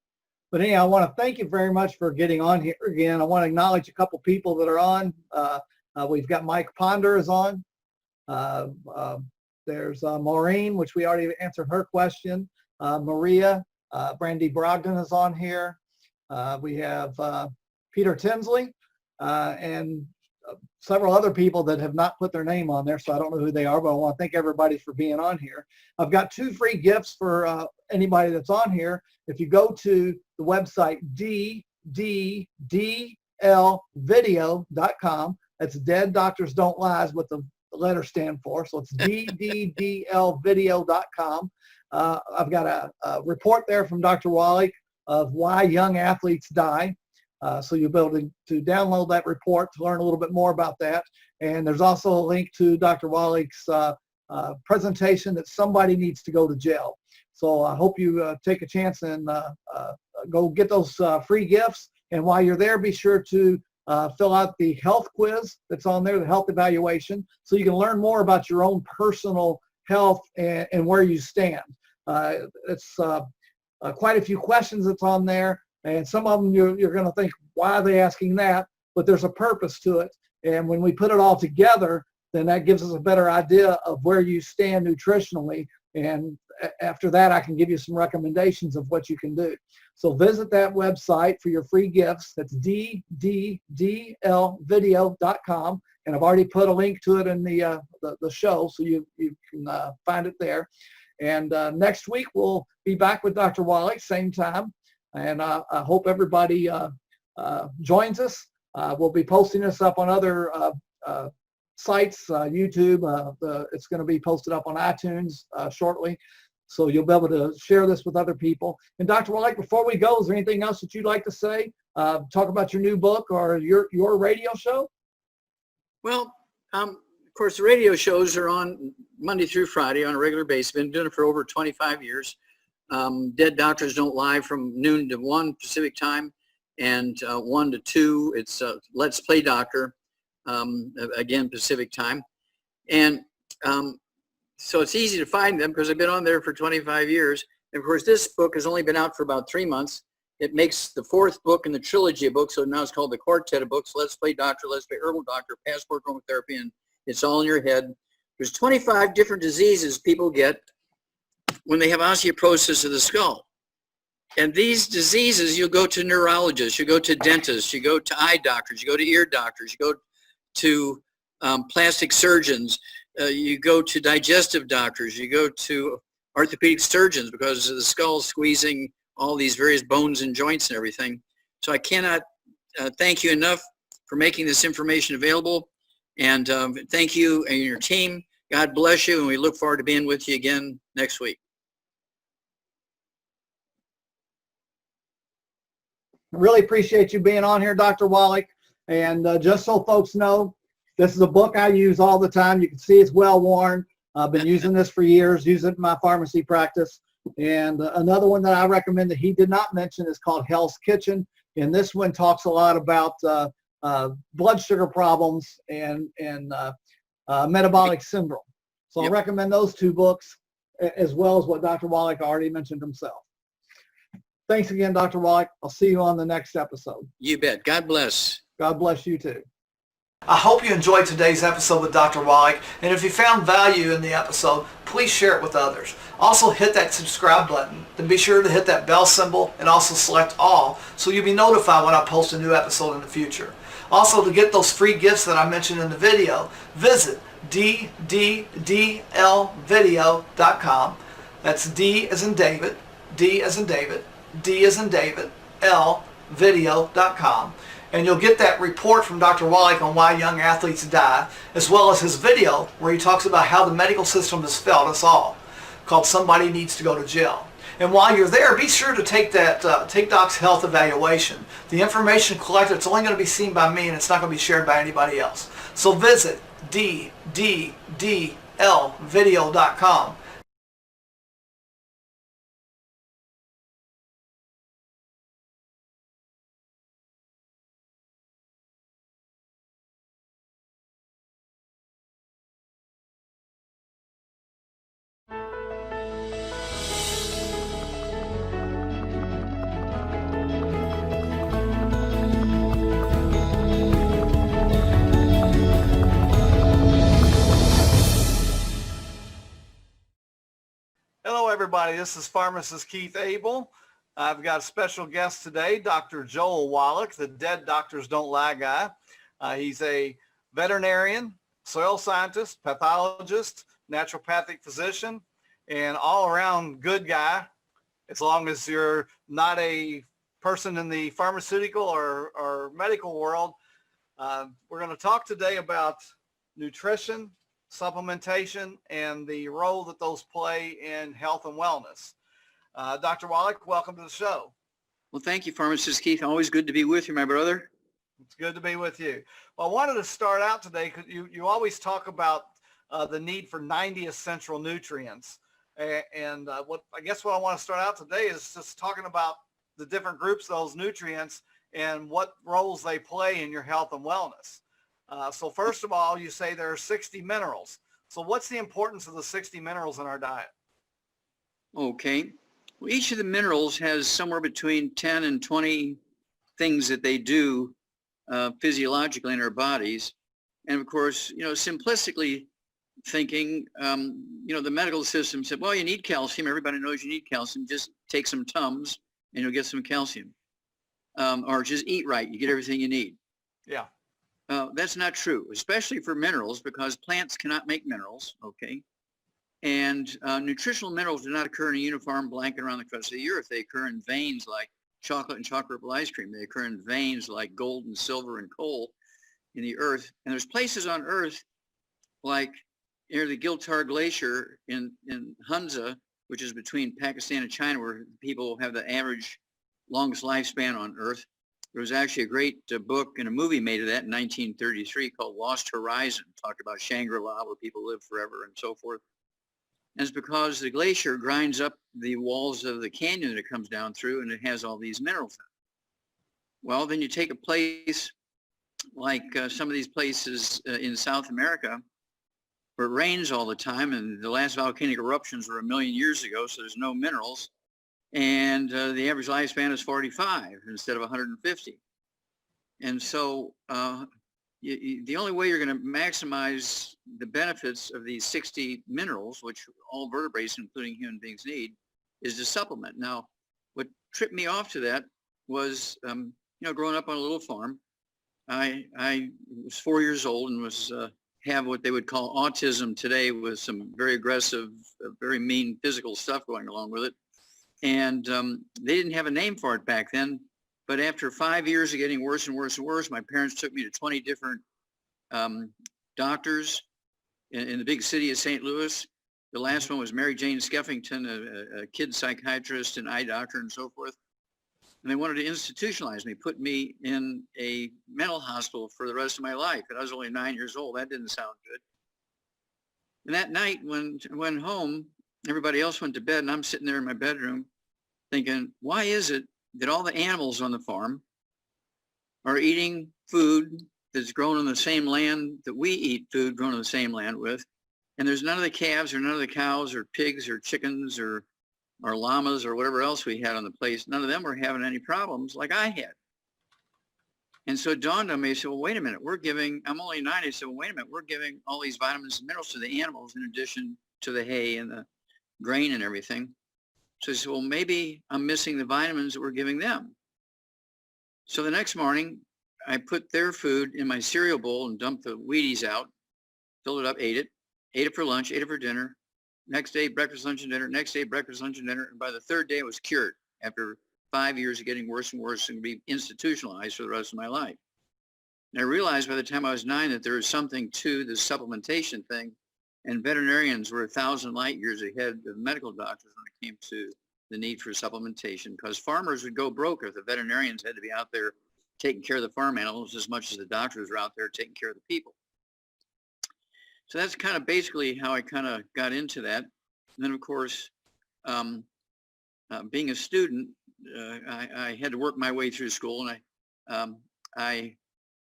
[SPEAKER 3] But anyhow, I want to thank you very much for getting on here again. I want to acknowledge a couple people that are on. We've got Mike Ponder is on. There's Maureen, which we already answered her question. Maria, Brandy Brogdon is on here. We have Peter Tinsley and several other people that have not put their name on there, so I don't know who they are, but I want to thank everybody for being on here. I've got 2 free gifts for anybody that's on here. If you go to the website dddlvideo.com, that's Dead Doctors Don't Lie, what the letter stand for, so it's dddlvideo.com. I've got a report there from Dr. Wallach of why young athletes die. So you'll be able to download that report to learn a little bit more about that. And there's also a link to Dr. Wallach's presentation that somebody needs to go to jail. So I hope you take a chance and go get those free gifts. And while you're there, be sure to fill out the health quiz that's on there, the health evaluation, so you can learn more about your own personal health and where you stand. It's quite a few questions that's on there. And some of them you're going to think, why are they asking that? But there's a purpose to it. And when we put it all together, then that gives us a better idea of where you stand nutritionally. And after that, I can give you some recommendations of what you can do. So visit that website for your free gifts. That's dddlvideo.com. And I've already put a link to it in the show, so you can find it there. And next week, we'll be back with Dr. Wallach, same time. And I hope everybody joins us. We'll be posting this up on other sites, YouTube. It's going to be posted up on iTunes shortly. So you'll be able to share this with other people. And Dr. Wallach, before we go, is there anything else that you'd like to say? Talk about your new book or your radio show?
[SPEAKER 2] Well, of course, the radio shows are on Monday through Friday on a regular basis. Been doing it for over 25 years. Dead Doctors Don't Lie from noon to 1 Pacific time, and 1 to 2, it's Let's Play Doctor, again, Pacific time. And so it's easy to find them because I've been on there for 25 years. And of course, this book has only been out for about 3 months. It makes the 4th book in the trilogy of books, so now it's called the Quartet of Books, Let's Play Doctor, Let's Play Herbal Doctor, Passport Aromatherapy, and It's All in Your Head. There's 25 different diseases people get when they have osteoporosis of the skull. And these diseases, you go to neurologists, you go to dentists, you go to eye doctors, you go to ear doctors, you go to plastic surgeons, you go to digestive doctors, you go to orthopedic surgeons because of the skull squeezing all these various bones and joints and everything. So I cannot thank you enough for making this information available. And thank you and your team. God bless you, and we look forward to being with you again next week.
[SPEAKER 3] Really appreciate you being on here, Dr. Wallach. And just so folks know, this is a book I use all the time. You can see it's well worn. I've been using this for years, use it in my pharmacy practice. And another one that I recommend that he did not mention is called Hell's Kitchen. And this one talks a lot about blood sugar problems and metabolic syndrome. So I recommend those 2 books as well as what Dr. Wallach already mentioned himself. Thanks again, Dr. Wallach. I'll see you on the next episode.
[SPEAKER 2] You bet. God bless.
[SPEAKER 3] God bless you too.
[SPEAKER 1] I hope you enjoyed today's episode with Dr. Wallach, and if you found value in the episode, please share it with others. Also hit that subscribe button, then be sure to hit that bell symbol and also select all so you'll be notified when I post a new episode in the future. Also, to get those free gifts that I mentioned in the video, visit dddlvideo.com. That's D as in David, D as in David, D as in David, L, video.com. And you'll get that report from Dr. Wallach on why young athletes die, as well as his video where he talks about how the medical system has failed us all, called Somebody Needs to Go to Jail. And while you're there, be sure to take that take Doc's health evaluation. The information collected, it's only going to be seen by me and it's not going to be shared by anybody else. So visit dddlvideo.com. Hello everybody, this is Pharmacist Keith Abel. I've got a special guest today, Dr. Joel Wallach, the Dead Doctors Don't Lie guy. He's a veterinarian, soil scientist, pathologist, naturopathic physician, and all-around good guy, as long as you're not a person in the pharmaceutical or medical world. We're going to talk today about nutrition, supplementation, and the role that those play in health and wellness. Dr. Wallach, welcome to the show.
[SPEAKER 2] Well, thank you, Pharmacist Keith. Always good to be with you, my brother.
[SPEAKER 1] It's good to be with you. Well, I wanted to start out today because you always talk about the need for 90 essential nutrients. What I want to start out today is just talking about the different groups of those nutrients and what roles they play in your health and wellness. So first of all, you say there are 60 minerals. So what's the importance of the 60 minerals in our diet?
[SPEAKER 2] Okay. Well, each of the minerals has somewhere between 10 and 20 things that they do physiologically in our bodies. And of course, simplistically thinking, the medical system said, well, you need calcium. Everybody knows you need calcium. Just take some Tums and you'll get some calcium. Or just eat right. You get everything you need.
[SPEAKER 1] Yeah.
[SPEAKER 2] That's not true, especially for minerals, because plants cannot make minerals, okay? And nutritional minerals do not occur in a uniform blanket around the crust of the earth. They occur in veins like chocolate and chocolate ripple ice cream. They occur in veins like gold and silver and coal in the earth. And there's places on earth like near the Giltar Glacier in Hunza, which is between Pakistan and China, where people have the average longest lifespan on earth. There was actually a great book and a movie made of that in 1933 called Lost Horizon, talked about Shangri-La, where people live forever and so forth. And it's because the glacier grinds up the walls of the canyon that it comes down through, and it has all these minerals in it. Well, then you take a place like some of these places in South America where it rains all the time, and the last volcanic eruptions were 1 million years ago, so there's no minerals. And the average lifespan is 45 instead of 150. And so the only way you're going to maximize the benefits of these 60 minerals, which all vertebrates, including human beings, need, is to supplement. Now, what tripped me off to that was, growing up on a little farm, I was 4 years old and was have what they would call autism today, with some very aggressive, very mean physical stuff going along with it. And they didn't have a name for it back then. But after 5 years of getting worse and worse and worse, my parents took me to 20 different doctors in the big city of St. Louis. The last one was Mary Jane Skeffington, a kid psychiatrist and eye doctor and so forth. And they wanted to institutionalize me, put me in a mental hospital for the rest of my life. And I was only 9 years old. That didn't sound good. And that night when I went home, everybody else went to bed, and I'm sitting there in my bedroom thinking, why is it that all the animals on the farm are eating food that's grown on the same land that we eat food grown on the same land with, and there's none of the calves or none of the cows or pigs or chickens or llamas or whatever else we had on the place, none of them were having any problems like I had. And so it dawned on me, I said, well, wait a minute, I'm only 90. I said, well, wait a minute, we're giving all these vitamins and minerals to the animals in addition to the hay and the grain and everything. So I said, well, maybe I'm missing the vitamins that we're giving them. So the next morning, I put their food in my cereal bowl and dumped the Wheaties out, filled it up, ate it for lunch, ate it for dinner. Next day, breakfast, lunch, and dinner. Next day, breakfast, lunch, and dinner. And by the third day, I was cured after 5 years of getting worse and worse and be institutionalized for the rest of my life. And I realized by the time I was 9 that there was something to the supplementation thing, and veterinarians were 1,000 light years ahead of medical doctors when it came to the need for supplementation, because farmers would go broke if the veterinarians had to be out there taking care of the farm animals as much as the doctors were out there taking care of the people. So that's kind of basically how I kind of got into that. And then, of course, being a student, I had to work my way through school, and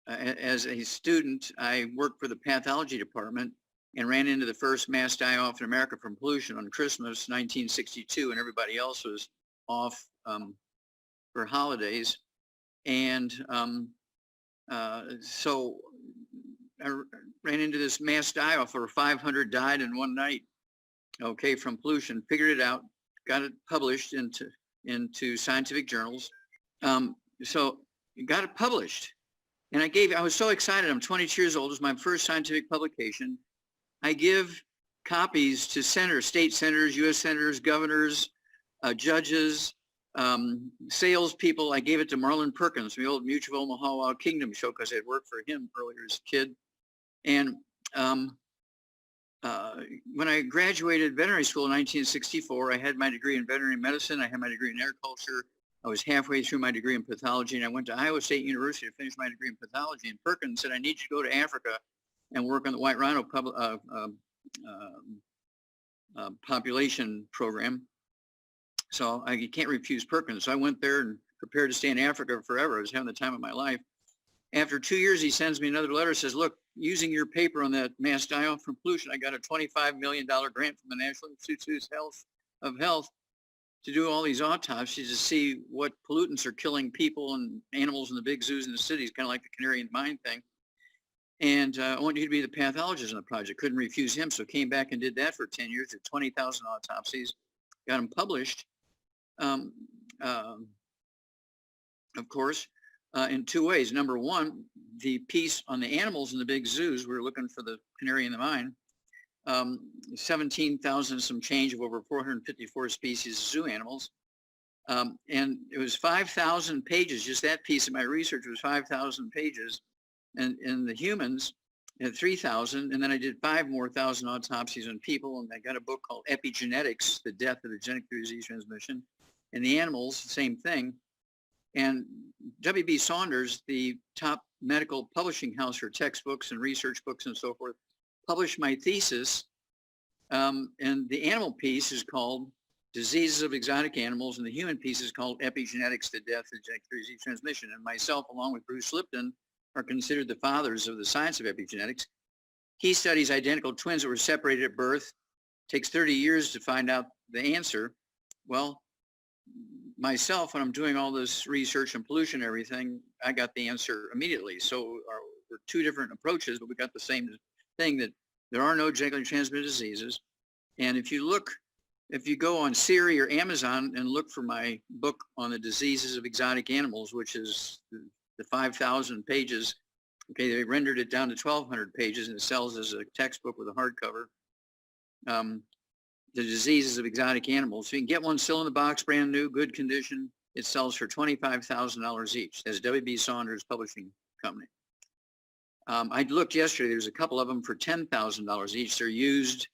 [SPEAKER 2] as a student, I worked for the pathology department and ran into the first mass die-off in America from pollution on Christmas 1962, and everybody else was off for holidays. And so I ran into this mass die-off where 500 died in one night, okay, from pollution. Figured it out, got it published into scientific journals. So got it published. And I was so excited. I'm 22 years old. It was my first scientific publication. I give copies to senators, state senators, U.S. senators, governors, judges, salespeople. I gave it to Marlon Perkins from the old Mutual Omaha Wild Kingdom show because I had worked for him earlier as a kid. And when I graduated veterinary school in 1964, I had my degree in veterinary medicine. I had my degree in agriculture. I was halfway through my degree in pathology, and I went to Iowa State University to finish my degree in pathology. And Perkins said, I need you to go to Africa and work on the white rhino population program. So I can't refuse Perkins. So I went there and prepared to stay in Africa forever. I was having the time of my life. After 2 years, he sends me another letter, says, look, using your paper on that mass die-off from pollution, I got a $25 million grant from the National Institutes of Health to do all these autopsies to see what pollutants are killing people and animals in the big zoos in the cities, kind of like the canary in the mine thing. And I want you to be the pathologist on the project. Couldn't refuse him, so came back and did that for 10 years, did 20,000 autopsies, got them published, of course, in two ways. Number one, the piece on the animals in the big zoos, we were looking for the canary in the mine, 17,000 some change of over 454 species of zoo animals. And it was 5,000 pages. Just that piece of my research was 5,000 pages. And in the humans, at 3,000. And then I did 5,000 more autopsies on people. And I got a book called Epigenetics, The Death of the Genetic Disease Transmission. And the animals, same thing. And W.B. Saunders, the top medical publishing house for textbooks and research books and so forth, published my thesis. And the animal piece is called Diseases of Exotic Animals, and the human piece is called Epigenetics, the Death of Genetic Disease Transmission. And myself, along with Bruce Lipton, are considered the fathers of the science of epigenetics. He studies identical twins that were separated at birth. Takes 30 years to find out the answer. Well, myself, when I'm doing all this research and pollution and everything, I got the answer immediately. So we're two different approaches, but we got the same thing, that there are no genetically transmitted diseases. And if you go on Siri or Amazon and look for my book on the diseases of exotic animals, which is the 5,000 pages, okay, they rendered it down to 1,200 pages and it sells as a textbook with a hardcover. The diseases of exotic animals. So you can get one still in the box, brand new, good condition. It sells for $25,000 each. That's W.B. Saunders Publishing Company. I looked yesterday, there's a couple of them for $10,000 each. They're used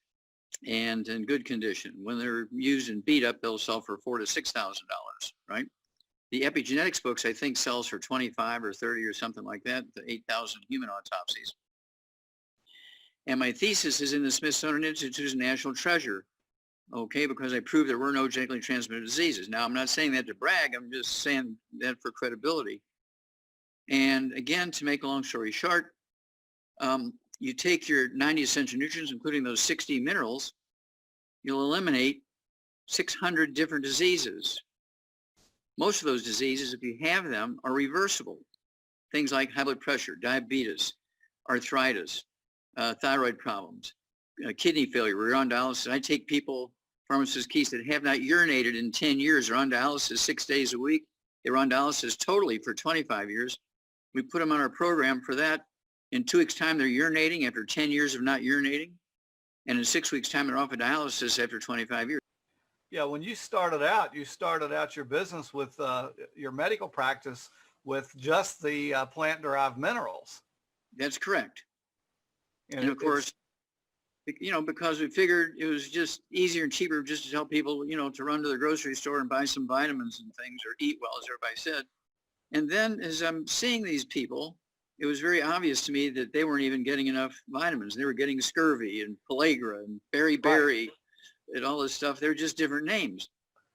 [SPEAKER 2] and in good condition. When they're used and beat up, they'll sell for $4,000 to $6,000, right? The epigenetics books, I think, sells for 25 or 30 or something like that, the 8,000 human autopsies. And my thesis is in the Smithsonian Institute's National Treasure, okay, because I proved there were no genetically transmitted diseases. Now, I'm not saying that to brag, I'm just saying that for credibility. And again, to make a long story short, you take your 90 essential nutrients, including those 60 minerals, you'll eliminate 600 different diseases. Most of those diseases, if you have them, are reversible. things like high blood pressure, diabetes, arthritis, thyroid problems, kidney failure. We're on dialysis. I take people, pharmacist Keith, that have not urinated in 10 years. They're on dialysis 6 days a week. They were on dialysis totally for 25 years. We put them on our program for that. In 2 weeks' time, they're urinating after 10 years of not urinating. And in 6 weeks' time, they're off of dialysis after 25 years.
[SPEAKER 1] Yeah, when you started out your business with your medical practice with just the plant-derived minerals.
[SPEAKER 2] That's correct.
[SPEAKER 1] And
[SPEAKER 2] of course, because we figured it was just easier and cheaper just to tell people, to run to the grocery store and buy some vitamins and things, or eat well, as everybody said. And then as I'm seeing these people, it was very obvious to me that they weren't even getting enough vitamins. They were getting scurvy and pellagra and beriberi and all this stuff. They're just different names.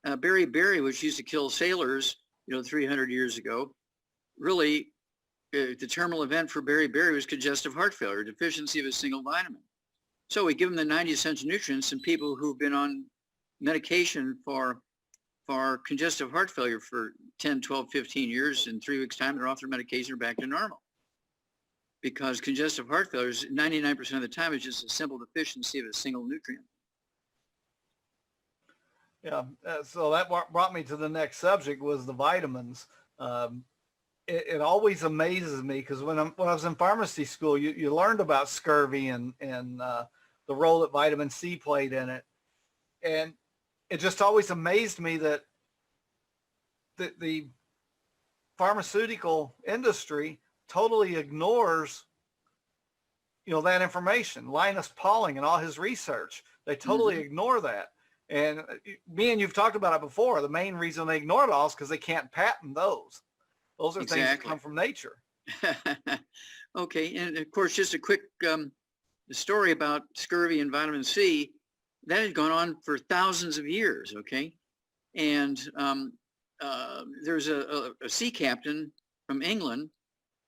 [SPEAKER 2] Beriberi, which used to kill sailors, 300 years ago, really the terminal event for beriberi was congestive heart failure, deficiency of a single vitamin. So we give them the 90 essential nutrients, and people who've been on medication for congestive heart failure for 10, 12, 15 years, in 3 weeks' time, they're off their medication or back to normal. Because congestive heart failure is 99% of the time is just a simple deficiency of a single nutrient.
[SPEAKER 1] Yeah, so that brought me to the next subject, was the vitamins. It always amazes me because when I was in pharmacy school, you learned about scurvy and the role that vitamin C played in it, and it just always amazed me that the pharmaceutical industry totally ignores that information. Linus Pauling and all his research, they totally ignore that. And me and you've talked about it before. The main reason they ignore it all is because they can't patent those. Those are things that come from nature.
[SPEAKER 2] Okay, and of course, just a quick story about scurvy and vitamin C. That had gone on for thousands of years, okay? And there's a sea captain from England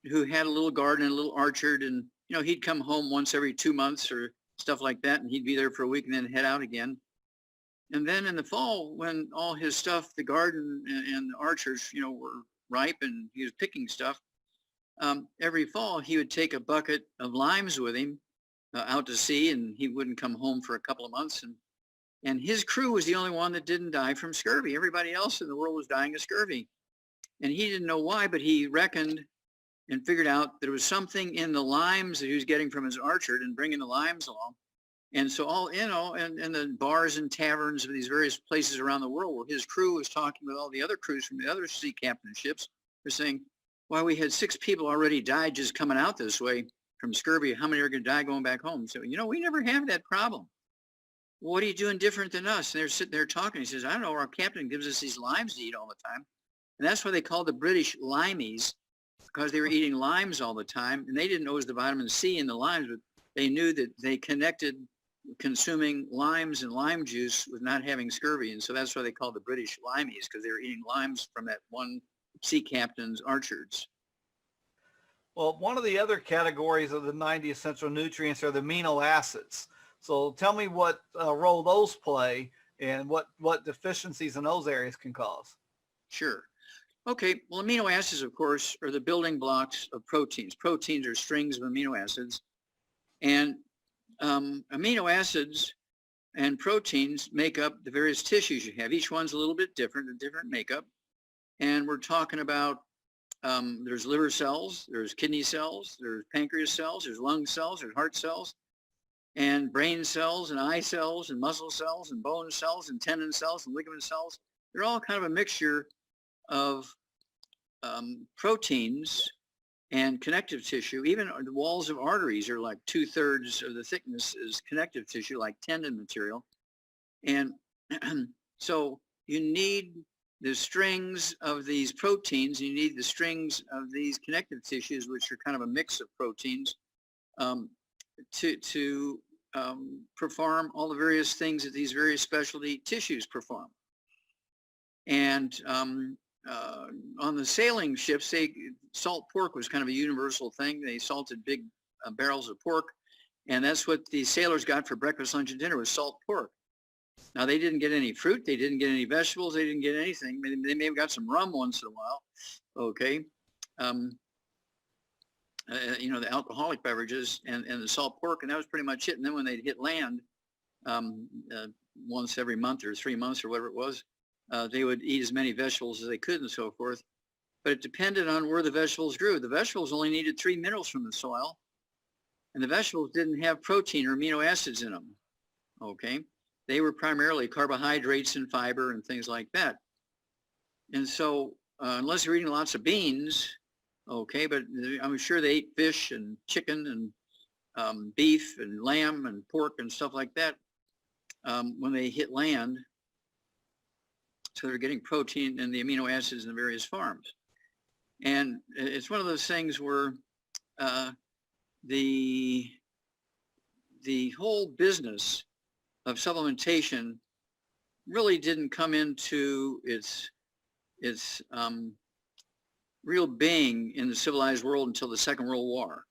[SPEAKER 2] who had a little garden and a little orchard, and he'd come home once every 2 months or stuff like that, and he'd be there for a week and then head out again. And then in the fall, when all his stuff, the garden and the orchards, were ripe and he was picking stuff, every fall he would take a bucket of limes with him out to sea, and he wouldn't come home for a couple of months. And his crew was the only one that didn't die from scurvy. Everybody else in the world was dying of scurvy. And he didn't know why, but he reckoned and figured out there was something in the limes that he was getting from his orchard and bringing the limes along. And so all, in the bars and taverns of these various places around the world where his crew was talking with all the other crews from the other sea captain ships, they're saying, "Why, we had 6 people already died just coming out this way from scurvy. How many are going to die going back home?" So, we never have that problem. What are you doing different than us? And they're sitting there talking. He says, "I don't know. Our captain gives us these limes to eat all the time." And that's why they called the British limeys, because they were eating limes all the time. And they didn't know it was the vitamin C in the limes, but they knew that they connected consuming limes and lime juice with not having scurvy. And so that's why they called the British limeys, because they were eating limes from that one sea captain's orchards.
[SPEAKER 1] Well, one of the other categories of the 90 essential nutrients are the amino acids. So tell me what role those play and what deficiencies in those areas can cause.
[SPEAKER 2] Sure. Okay. Well, amino acids, of course, are the building blocks of proteins. Proteins are strings of amino acids. And amino acids and proteins make up the various tissues you have. Each one's a little bit different, a different makeup. And we're talking about there's liver cells, there's kidney cells, there's pancreas cells, there's lung cells, there's heart cells, and brain cells, and eye cells, and muscle cells, and bone cells, and tendon cells, and ligament cells. They're all kind of a mixture of proteins and connective tissue. Even the walls of arteries are like 2/3 of the thickness is connective tissue, like tendon material. And so you need the strings of these proteins, and you need the strings of these connective tissues, which are kind of a mix of proteins, to perform all the various things that these various specialty tissues perform. And on the sailing ships, salt pork was kind of a universal thing. They salted big barrels of pork, and that's what the sailors got for breakfast, lunch, and dinner was salt pork. Now, they didn't get any fruit. They didn't get any vegetables. They didn't get anything. They may have got some rum once in a while. Okay. the alcoholic beverages and the salt pork, and that was pretty much it. And then when they'd hit land, once every month or 3 months or whatever it was, they would eat as many vegetables as they could and so forth. But it depended on where the vegetables grew. The vegetables only needed 3 minerals from the soil, and the vegetables didn't have protein or amino acids in them. Okay, they were primarily carbohydrates and fiber and things like that. And so unless you're eating lots of beans, okay, but I'm sure they ate fish and chicken and beef and lamb and pork and stuff like that when they hit land. So they're getting protein and the amino acids in the various forms. And it's one of those things where the whole business of supplementation really didn't come into its real being in the civilized world until the Second World War.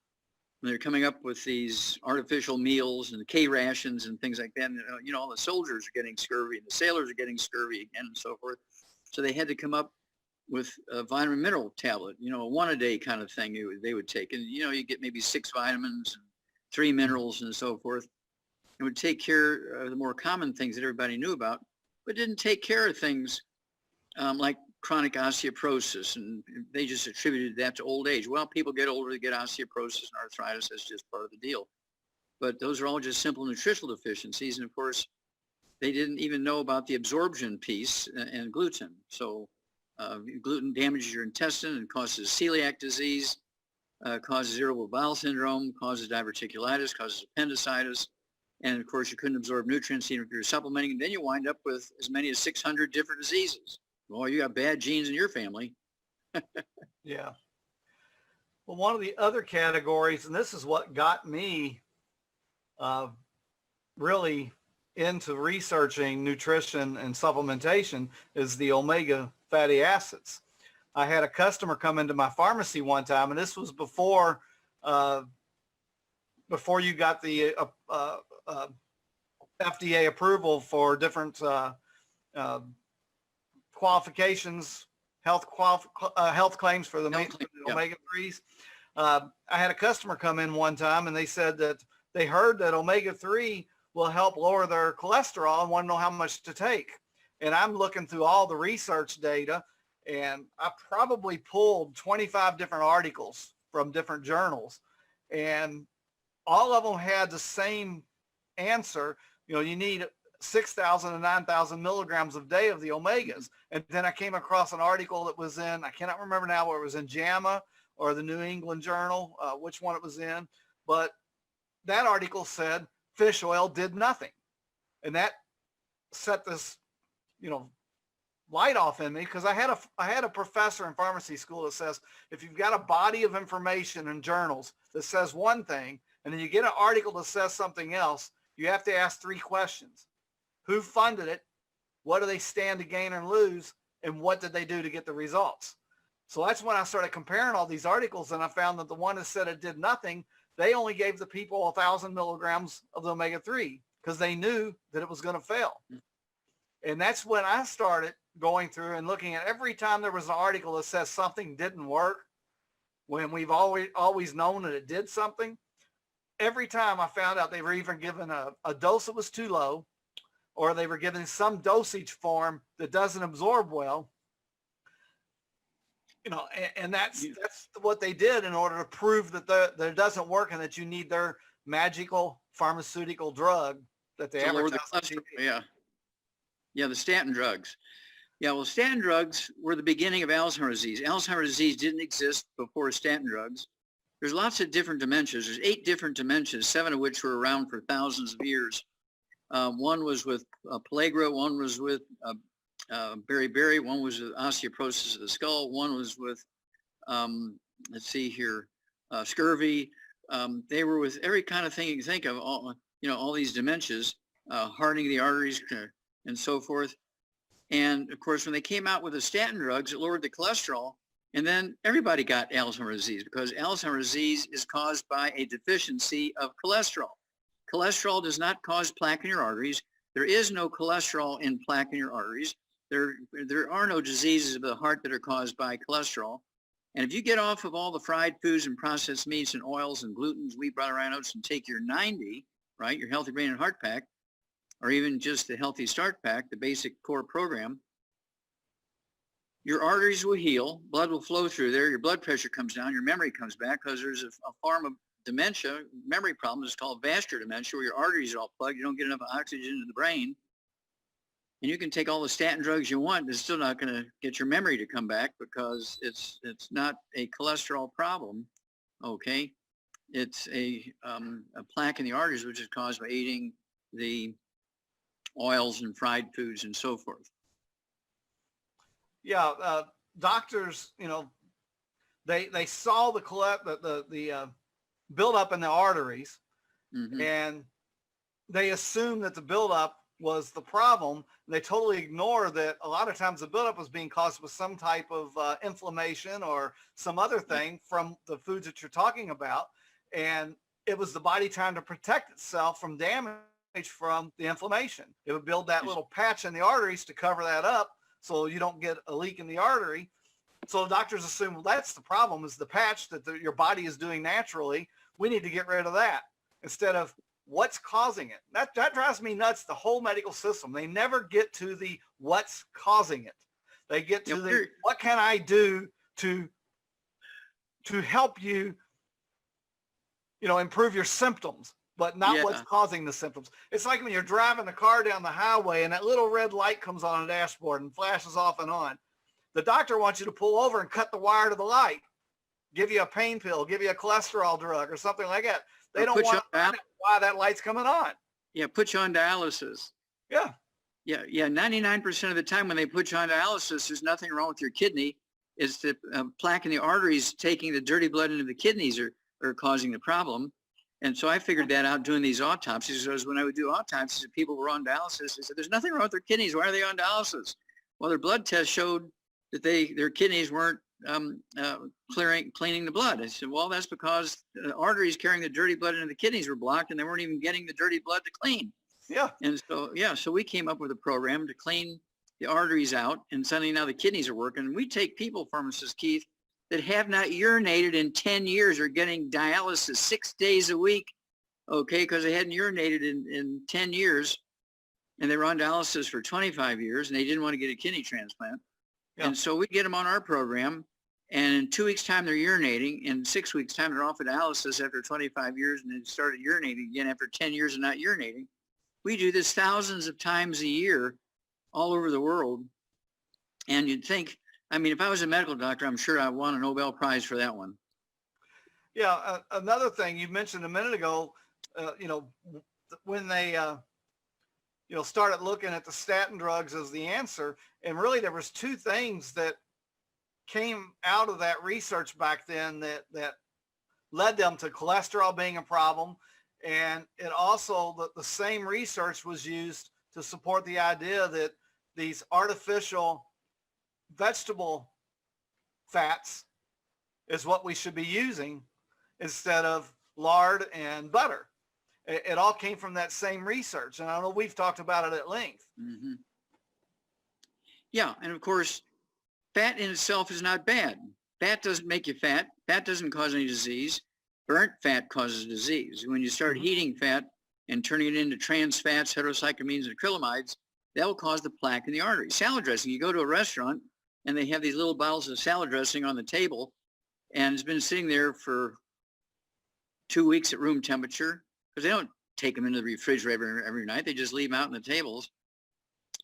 [SPEAKER 2] When they're coming up with these artificial meals and K rations and things like that. And, all the soldiers are getting scurvy and the sailors are getting scurvy again and so forth. So they had to come up with a vitamin mineral tablet, a 1 a day kind of thing they would take. And, you get maybe 6 vitamins and 3 minerals and so forth. It would take care of the more common things that everybody knew about, but didn't take care of things like chronic osteoporosis, and they just attributed that to old age. Well, people get older, they get osteoporosis and arthritis. That's just part of the deal. But those are all just simple nutritional deficiencies. And of course, they didn't even know about the absorption piece and gluten. So gluten damages your intestine and causes celiac disease, causes irritable bowel syndrome, causes diverticulitis, causes appendicitis. And of course, you couldn't absorb nutrients even if you're supplementing. And then you wind up with as many as 600 different diseases. Well, you got bad genes in your family.
[SPEAKER 3] Yeah. Well, one of the other categories, and this is what got me really into researching nutrition and supplementation, is the omega fatty acids. I had a customer come into my pharmacy one time, and this was before you got the FDA approval for different qualifications, health claims for the omega-3s. I had a customer come in one time, and they said that they heard that omega-3 will help lower their cholesterol and want to know how much to take. And I'm looking through all the research data, and I probably pulled 25 different articles from different journals, and all of them had the same answer. You need 6,000 to 9,000 milligrams a day of the omegas. And then I came across an article that was in, I cannot remember now where it was, in JAMA or the New England Journal, which one it was in. But that article said fish oil did nothing. And that set this, light off in me, because I had a professor in pharmacy school that says, if you've got a body of information in journals that says one thing, and then you get an article that says something else, you have to ask 3 questions. Who funded it? What do they stand to gain and lose? And what did they do to get the results? So that's when I started comparing all these articles, and I found that the one that said it did nothing, they only gave the people 1,000 milligrams of the omega-3 because they knew that it was going to fail. And that's when I started going through and looking at every time there was an article that says something didn't work, when we've always known that it did something. Every time I found out they were even given a dose that was too low, or they were given some dosage form that doesn't absorb well, and that's what they did in order to prove that it doesn't work and that you need their magical pharmaceutical drug that they advertise on TV.
[SPEAKER 2] Yeah, the statin drugs. Yeah, well, statin drugs were the beginning of Alzheimer's disease. Alzheimer's disease didn't exist before statin drugs. There's lots of different dementias. There's 8 different dementias, 7 of which were around for thousands of years. One was with pellagra, one was with beriberi, one was with osteoporosis of the skull, one was with, scurvy. They were with every kind of thing you can think of, all these dementias, hardening the arteries and so forth. And of course, when they came out with the statin drugs, it lowered the cholesterol. And then everybody got Alzheimer's disease, because Alzheimer's disease is caused by a deficiency of cholesterol. Cholesterol does not cause plaque in your arteries. There is no cholesterol in plaque in your arteries. There are no diseases of the heart that are caused by cholesterol. And if you get off of all the fried foods and processed meats and oils and glutens, wheat, brown, rye, oats, and take your 90, right, your healthy brain and heart pack, or even just the healthy start pack, the basic core program, your arteries will heal, blood will flow through there, your blood pressure comes down, your memory comes back, because there's a form of dementia, memory problems, it's called vascular dementia, where your arteries are all plugged, you don't get enough oxygen into the brain, and you can take all the statin drugs you want, it's still not going to get your memory to come back, because it's not a cholesterol problem, okay? It's a plaque in the arteries, which is caused by eating the oils and fried foods and so forth.
[SPEAKER 1] Yeah, doctors, they saw the buildup in the arteries, and they assumed that the buildup was the problem. They totally ignore that a lot of times the buildup was being caused with some type of inflammation or some other thing from the foods that you're talking about, and it was the body trying to protect itself from damage from the inflammation. It would build that little patch in the arteries to cover that up so you don't get a leak in the artery. So doctors assume, well, that's the problem, is the patch that your body is doing naturally. We need to get rid of that, instead of what's causing it. That drives me nuts, the whole medical system. They never get to the what's causing it. They get to the what can I do to help you, improve your symptoms, but not what's causing the symptoms. It's like when you're driving the car down the highway and that little red light comes on the dashboard and flashes off and on. The doctor wants you to pull over and cut the wire to the light, give you a pain pill, give you a cholesterol drug or something like that. They don't want to find out why that light's coming on.
[SPEAKER 2] Yeah, put you on dialysis.
[SPEAKER 1] Yeah.
[SPEAKER 2] Yeah, 99% of the time when they put you on dialysis, there's nothing wrong with your kidney. It's the plaque in the arteries taking the dirty blood into the kidneys are causing the problem. And so I figured that out doing these autopsies. Because when I would do autopsies, if people were on dialysis, they said, there's nothing wrong with their kidneys. Why are they on dialysis? Well, their blood test showed that their kidneys weren't cleaning the blood. I said, well, that's because the arteries carrying the dirty blood into the kidneys were blocked, and they weren't even getting the dirty blood to clean.
[SPEAKER 1] Yeah.
[SPEAKER 2] And so we came up with a program to clean the arteries out, and suddenly now the kidneys are working. We take people, pharmacist Keith, that have not urinated in 10 years are getting dialysis 6 days a week, okay, because they hadn't urinated in 10 years, and they were on dialysis for 25 years, and they didn't want to get a kidney transplant. Yeah. And so we get them on our program, and in 2 weeks' time, they're urinating. In 6 weeks' time, they're off of dialysis after 25 years, and then started urinating again after 10 years of not urinating. We do this thousands of times a year all over the world. And you'd think, if I was a medical doctor, I'm sure I'd won a Nobel Prize for that one.
[SPEAKER 1] Yeah. Another thing you mentioned a minute ago, when they, started looking at the statin drugs as the answer, and really there was two things that came out of that research back then that led them to cholesterol being a problem. And it also, the same research was used to support the idea that these artificial vegetable fats is what we should be using instead of lard and butter. It all came from that same research. And I know we've talked about it at length.
[SPEAKER 2] Mm-hmm. Yeah. And of course, fat in itself is not bad. Fat doesn't make you fat. Fat doesn't cause any disease. Burnt fat causes disease. When you start heating fat and turning it into trans fats, heterocyclamines, and acrylamides, that will cause the plaque in the artery. Salad dressing, you go to a restaurant and they have these little bottles of salad dressing on the table, and it's been sitting there for 2 weeks at room temperature, because they don't take them into the refrigerator every night. They just leave them out on the tables.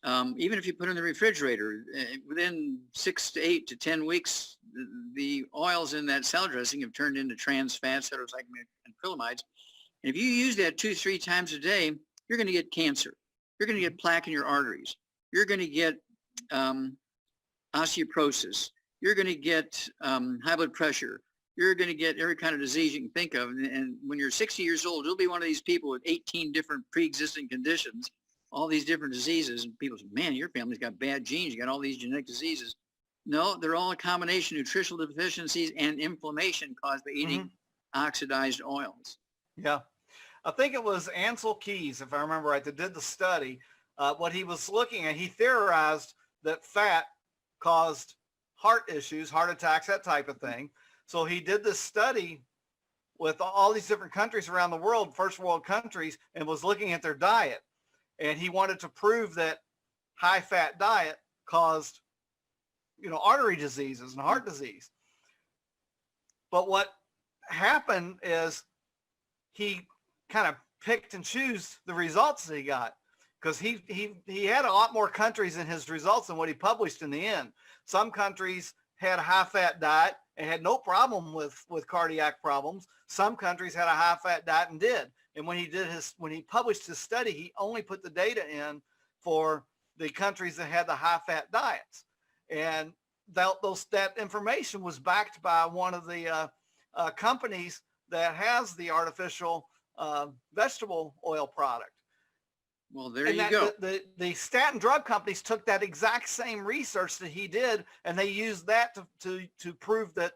[SPEAKER 2] Even if you put it in the refrigerator, within 6 to 8 to 10 weeks, the oils in that salad dressing have turned into trans fats, heterocyclamines, and acrylamides. And if you use that 2-3 times a day, you're going to get cancer. You're going to get plaque in your arteries. You're going to get osteoporosis. You're going to get high blood pressure. You're going to get every kind of disease you can think of. And when you're 60 years old, you'll be one of these people with 18 different pre-existing conditions, all these different diseases. And people say, man, your family's got bad genes. You got all these genetic diseases. No, they're all a combination of nutritional deficiencies and inflammation caused by eating oxidized oils.
[SPEAKER 1] Yeah. I think it was Ansel Keys, if I remember right, that did the study. What he was looking at, he theorized that fat caused
[SPEAKER 3] heart issues, heart attacks, that type of thing. So he did this study with all these different countries around the world, first world countries, and was looking at their diet. And he wanted to prove that high fat diet caused, artery diseases and heart disease. But what happened is he kind of picked and chose the results that he got, because he had a lot more countries in his results than what he published in the end. Some countries had a high fat diet and had no problem with cardiac problems. Some countries had a high fat diet and did. And when he published his study, he only put the data in for the countries that had the high fat diets. And that information was backed by one of the companies that has the artificial vegetable oil product.
[SPEAKER 2] Well, there you go.
[SPEAKER 3] The statin drug companies took that exact same research that he did, and they used that to prove that,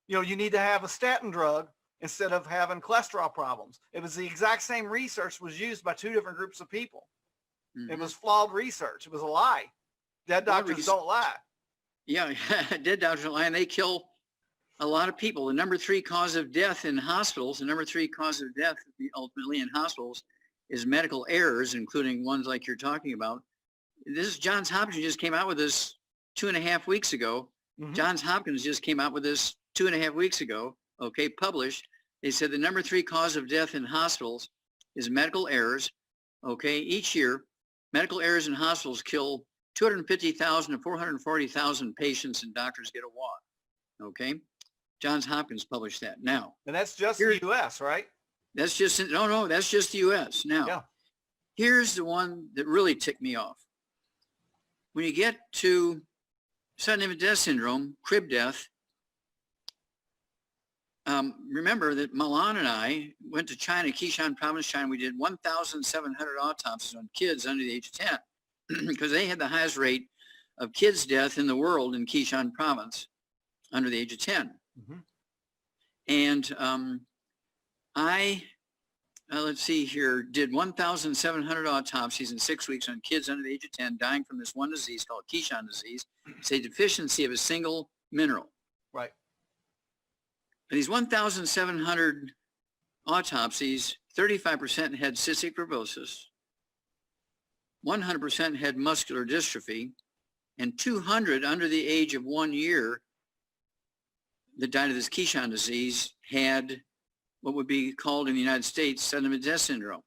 [SPEAKER 3] you need to have a statin drug instead of having cholesterol problems. It was the exact same research was used by two different groups of people. Mm-hmm. It was flawed research. It was a lie. Dead doctors don't lie.
[SPEAKER 2] Yeah, dead doctors don't lie, and they kill a lot of people. The number 3 cause of death in hospitals, ultimately in hospitals, is medical errors, including ones like you're talking about. This is Johns Hopkins just came out with this 2.5 weeks ago. Mm-hmm. Johns Hopkins just came out with this 2.5 weeks ago, published. They said the number 3 cause of death in hospitals is medical errors. Each year, medical errors in hospitals kill 250,000 to 440,000 patients, and doctors get a wad. Johns Hopkins published that. Now,
[SPEAKER 3] and that's just the U.S., right?
[SPEAKER 2] That's just that's just the U.S. Now, Here's the one that really ticked me off. When you get to sudden infant death syndrome, crib death, remember that Milan and I went to China, Qishan province, China. We did 1,700 autopsies on kids under the age of 10 because they had the highest rate of kids' death in the world in Qishan province under the age of 10. Mm-hmm. And I, let's see here, did 1,700 autopsies in 6 weeks on kids under the age of 10 dying from this one disease called Qishan disease. It's a deficiency of a single mineral.
[SPEAKER 3] Right.
[SPEAKER 2] And these 1,700 autopsies, 35% had cystic fibrosis, 100% had muscular dystrophy, and 200 under the age of 1 year that died of this Qishan disease had what would be called in the United States sudden infant death syndrome.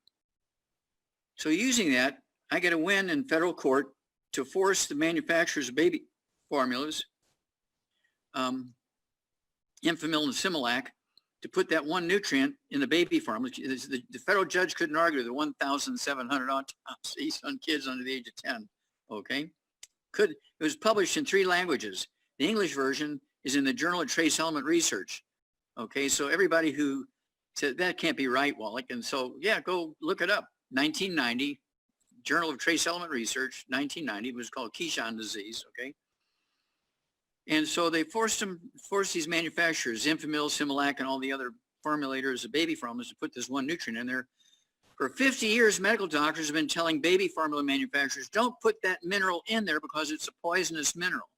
[SPEAKER 2] So using that, I get a win in federal court to force the manufacturers of baby formulas, Enfamil and Similac, to put that one nutrient in the baby formula. The federal judge couldn't argue the 1,700 autopsies on kids under the age of 10. It was published in 3 languages. The English version is in the Journal of Trace Element Research. So everybody who said that can't be right, Wallach, and so go look it up. 1990, Journal of Trace Element Research, 1990. It was called Qishan disease. And so they forced these manufacturers, Enfamil, Similac, and all the other formulators of baby formulas to put this one nutrient in there. For 50 years, medical doctors have been telling baby formula manufacturers, don't put that mineral in there because it's a poisonous mineral.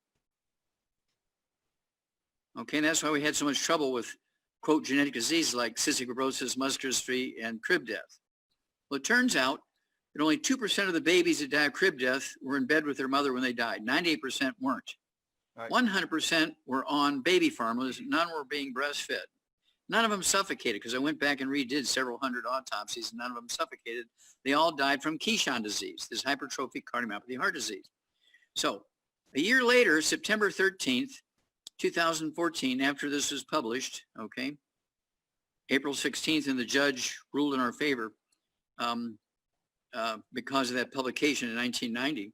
[SPEAKER 2] And that's why we had so much trouble with, quote, genetic diseases like cystic fibrosis, muscular dystrophy, and crib death. Well, it turns out that only 2% of the babies that die of crib death were in bed with their mother when they died. 98% weren't. Right. 100% were on baby formulas. None were being breastfed. None of them suffocated, because I went back and redid several hundred autopsies, and none of them suffocated. They all died from Qishan disease, this hypertrophic cardiomyopathy heart disease. So a year later, September 13th, 2014, after this was published, April 16th, and the judge ruled in our favor because of that publication in 1990.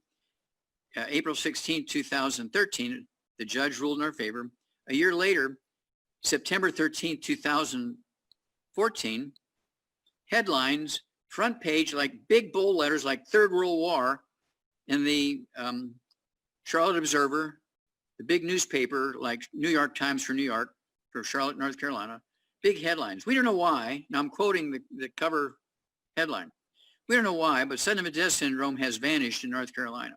[SPEAKER 2] April 16th, 2013, the judge ruled in our favor. A year later, September 13th, 2014, headlines, front page, like big bold letters, like Third World War, in the Charlotte Observer, the big newspaper like New York Times for New York, for Charlotte, North Carolina, big headlines. We don't know why. Now I'm quoting the cover headline. We don't know why, but sudden infant death syndrome has vanished in North Carolina.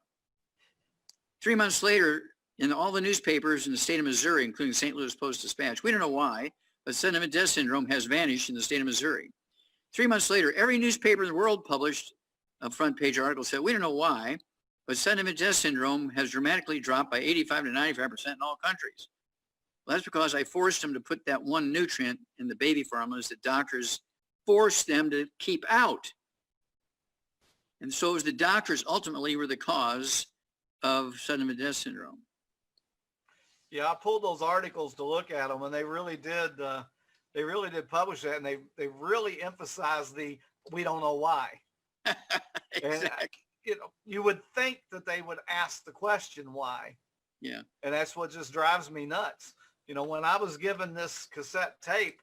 [SPEAKER 2] 3 months later, in all the newspapers in the state of Missouri, including the St. Louis Post-Dispatch. We don't know why, but sudden death syndrome has vanished in the state of Missouri. 3 months later, every newspaper in the world published a front page article said, we don't know why, but sudden death syndrome has dramatically dropped by 85 to 95% in all countries. Well, that's because I forced them to put that one nutrient in the baby formulas that doctors forced them to keep out. And so it was the doctors ultimately were the cause of sudden death syndrome.
[SPEAKER 1] Yeah, I pulled those articles to look at them, and they really did publish that, and they really emphasized the we don't know why.
[SPEAKER 2] Exactly.
[SPEAKER 1] And you would think that they would ask the question why.
[SPEAKER 2] Yeah.
[SPEAKER 1] And that's what just drives me nuts. When I was given this cassette tape,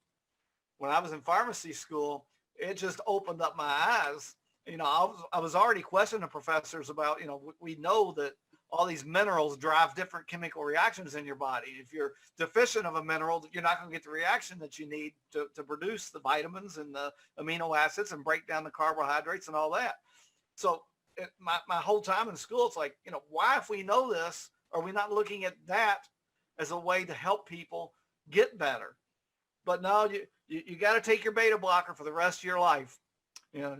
[SPEAKER 1] when I was in pharmacy school, it just opened up my eyes. I was already questioning professors about, we know that all these minerals drive different chemical reactions in your body. If you're deficient of a mineral, you're not going to get the reaction that you need to produce the vitamins and the amino acids and break down the carbohydrates and all that. So my whole time in school, it's like, why, if we know this, are we not looking at that as a way to help people get better? But no, you got to take your beta blocker for the rest of your life.
[SPEAKER 2] Well,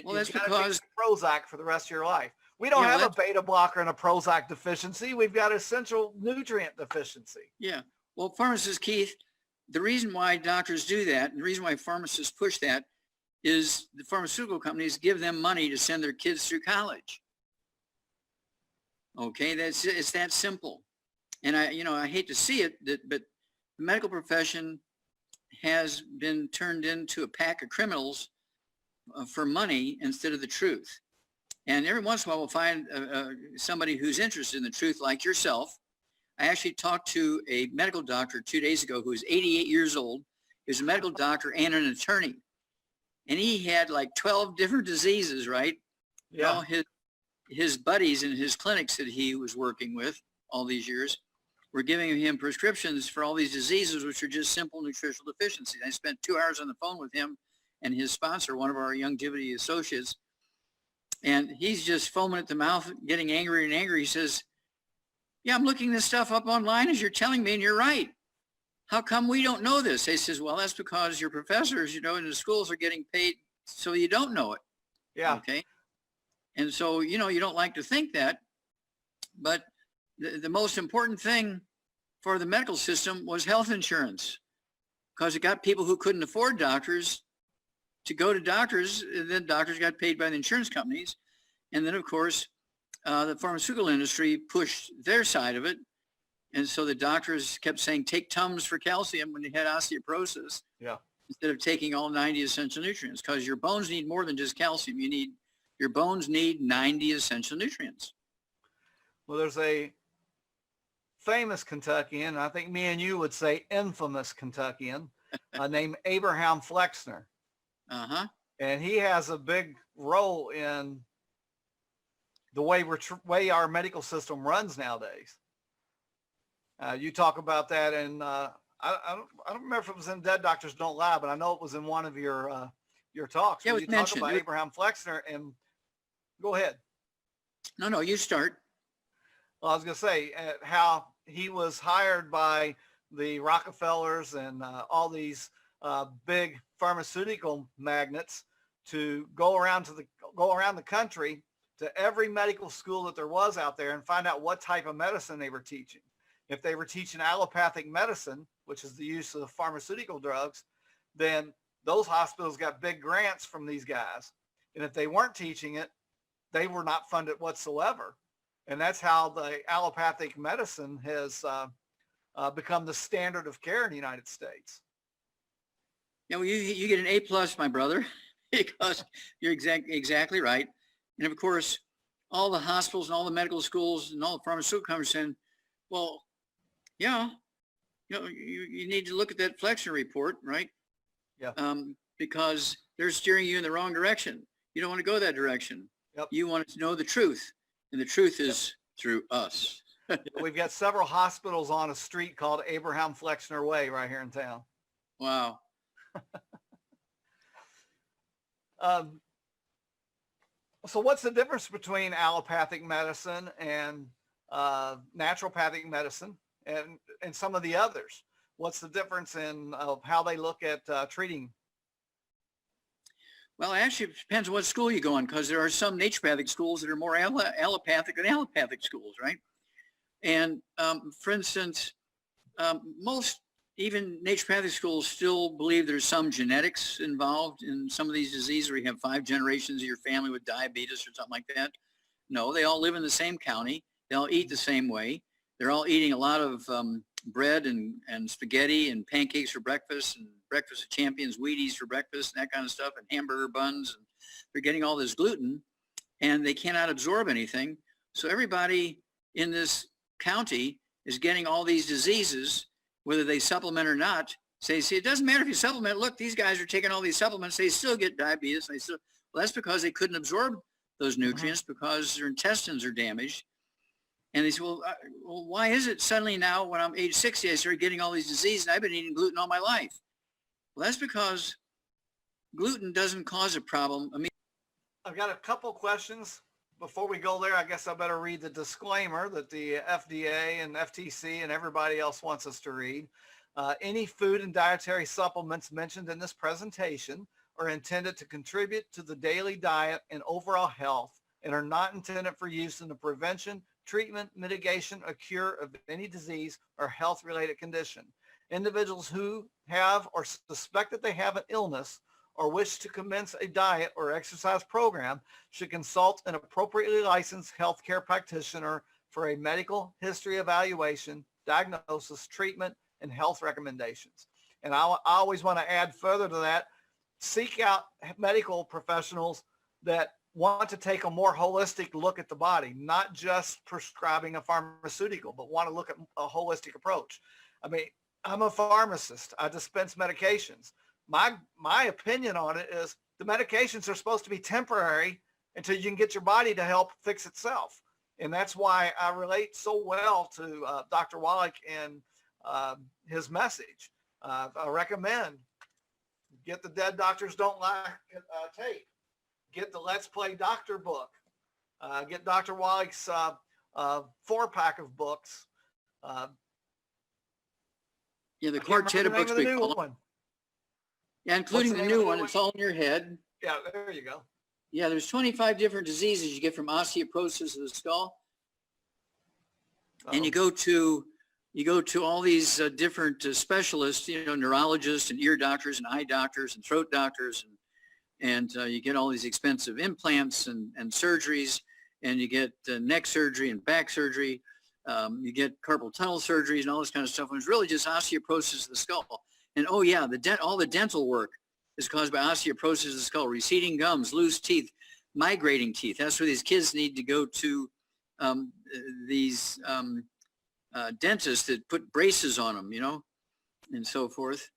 [SPEAKER 1] got
[SPEAKER 2] that's
[SPEAKER 1] to
[SPEAKER 2] because
[SPEAKER 1] take Prozac for the rest of your life. We don't have a beta blocker and a Prozac deficiency. We've got essential nutrient deficiency.
[SPEAKER 2] Yeah. Well, pharmacist Keith, the reason why doctors do that, and the reason why pharmacists push that, is the pharmaceutical companies give them money to send their kids through college. Okay, it's that simple. And I hate to see it, but the medical profession has been turned into a pack of criminals for money instead of the truth. And every once in a while, we'll find somebody who's interested in the truth, like yourself. I actually talked to a medical doctor 2 days ago who was 88 years old. He was a medical doctor and an attorney. And he had like 12 different diseases, right?
[SPEAKER 1] Yeah.
[SPEAKER 2] All his buddies in his clinics that he was working with all these years were giving him prescriptions for all these diseases, which are just simple nutritional deficiencies. I spent 2 hours on the phone with him and his sponsor, one of our longevity associates. And he's just foaming at the mouth, getting angrier and angrier. He says, yeah, I'm looking this stuff up online as you're telling me, and you're right. How come we don't know this? He says, well, that's because your professors, in the schools are getting paid so you don't know it.
[SPEAKER 1] Yeah.
[SPEAKER 2] Okay. And so, you don't like to think that, but the most important thing for the medical system was health insurance, because it got people who couldn't afford doctors to go to doctors, and then doctors got paid by the insurance companies. And then, of course, the pharmaceutical industry pushed their side of it. And so the doctors kept saying, take Tums for calcium when you had osteoporosis.
[SPEAKER 1] Yeah.
[SPEAKER 2] Instead of taking all 90 essential nutrients, because your bones need more than just calcium. Your bones need 90 essential nutrients.
[SPEAKER 1] Well, there's a famous Kentuckian, I think me and you would say infamous Kentuckian, named Abraham Flexner.
[SPEAKER 2] Uh-huh.
[SPEAKER 1] And he has a big role in the way our medical system runs nowadays. You talk about that, and I don't remember if it was in Dead Doctors Don't Lie, but I know it was in one of your talks.
[SPEAKER 2] Yeah, it was
[SPEAKER 1] you
[SPEAKER 2] mentioned.
[SPEAKER 1] Talk about Abraham Flexner, and go ahead.
[SPEAKER 2] No, you start.
[SPEAKER 1] Well, I was going to say how he was hired by the Rockefellers and all these big pharmaceutical magnates to go around the country to every medical school that there was out there and find out what type of medicine they were teaching. If they were teaching allopathic medicine, which is the use of pharmaceutical drugs, then those hospitals got big grants from these guys. And if they weren't teaching it, they were not funded whatsoever. And that's how the allopathic medicine has become the standard of care in the United States.
[SPEAKER 2] Yeah, well, you get an A+, my brother, because you're exactly right. And of course, all the hospitals and all the medical schools and all the pharmaceutical companies saying, well, yeah, you need to look at that Flexner report, right?
[SPEAKER 1] Yeah.
[SPEAKER 2] Because they're steering you in the wrong direction. You don't want to go that direction.
[SPEAKER 1] Yep.
[SPEAKER 2] You want to know the truth, and the truth is through us.
[SPEAKER 1] We've got several hospitals on a street called Abraham Flexner Way right here in town.
[SPEAKER 2] Wow.
[SPEAKER 1] So what's the difference between allopathic medicine and naturopathic medicine and some of the others? What's the difference in how they look at treating?
[SPEAKER 2] Well, actually, it depends on what school you go on, because there are some naturopathic schools that are more allopathic than allopathic schools, right? And for instance, most even naturopathic schools still believe there's some genetics involved in some of these diseases, where you have 5 generations of your family with diabetes or something like that. No, they all live in the same county. They all eat the same way. They're all eating a lot of bread and spaghetti and pancakes for breakfast, and breakfast of champions, Wheaties for breakfast, and that kind of stuff, and hamburger buns. And they're getting all this gluten, and they cannot absorb anything. So everybody in this county is getting all these diseases, whether they supplement or not. See, it doesn't matter if you supplement. Look, these guys are taking all these supplements. They still get diabetes. Well, that's because they couldn't absorb those nutrients because their intestines are damaged. And they say, well, why is it suddenly now when I'm age 60, I started getting all these diseases, and I've been eating gluten all my life? Well, that's because gluten doesn't cause a problem. I mean,
[SPEAKER 1] I've got a couple questions. Before we go there, I guess I better read the disclaimer that the FDA and FTC and everybody else wants us to read. Any food and dietary supplements mentioned in this presentation are intended to contribute to the daily diet and overall health, and are not intended for use in the prevention, treatment, mitigation, or cure of any disease or health-related condition. Individuals who have or suspect that they have an illness or wish to commence a diet or exercise program should consult an appropriately licensed healthcare practitioner for a medical history evaluation, diagnosis, treatment, and health recommendations. And I always want to add further to that, seek out medical professionals that want to take a more holistic look at the body, not just prescribing a pharmaceutical, but want to look at a holistic approach. I mean, I'm a pharmacist. I dispense medications. My opinion on it is the medications are supposed to be temporary until you can get your body to help fix itself. And that's why I relate so well to Dr. Wallach and his message. I recommend get the Dead Doctors Don't Lie tape. Get the Let's Play Doctor book. Get Dr. Wallach's 4-pack of books.
[SPEAKER 2] Yeah, the quartet of books. Yeah, including the new one. It's all in your head.
[SPEAKER 1] Yeah, there you go.
[SPEAKER 2] Yeah, there's 25 different diseases you get from osteoporosis of the skull. And you go to all these different specialists, neurologists and ear doctors and eye doctors and throat doctors, and you get all these expensive implants and surgeries, and you get neck surgery and back surgery. You get carpal tunnel surgeries and all this kind of stuff. And it's really just osteoporosis of the skull. And oh yeah, all the dental work is caused by osteoporosis of the skull, receding gums, loose teeth, migrating teeth. That's where these kids need to go to these dentists that put braces on them, and so forth.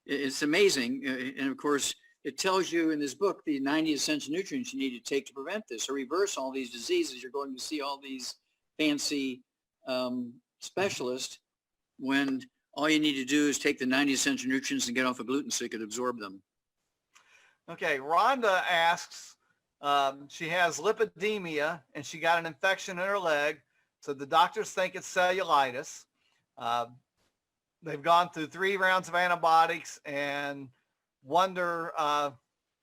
[SPEAKER 2] It's amazing. And of course, it tells you in this book the 90 essential nutrients you need to take to prevent this or reverse all these diseases. You're going to see all these fancy specialists when all you need to do is take the 90 essential nutrients and get off of gluten so you could absorb them.
[SPEAKER 1] Okay, Rhonda asks, she has lipidemia and she got an infection in her leg. So the doctors think it's cellulitis. They've gone through 3 rounds of antibiotics and wonder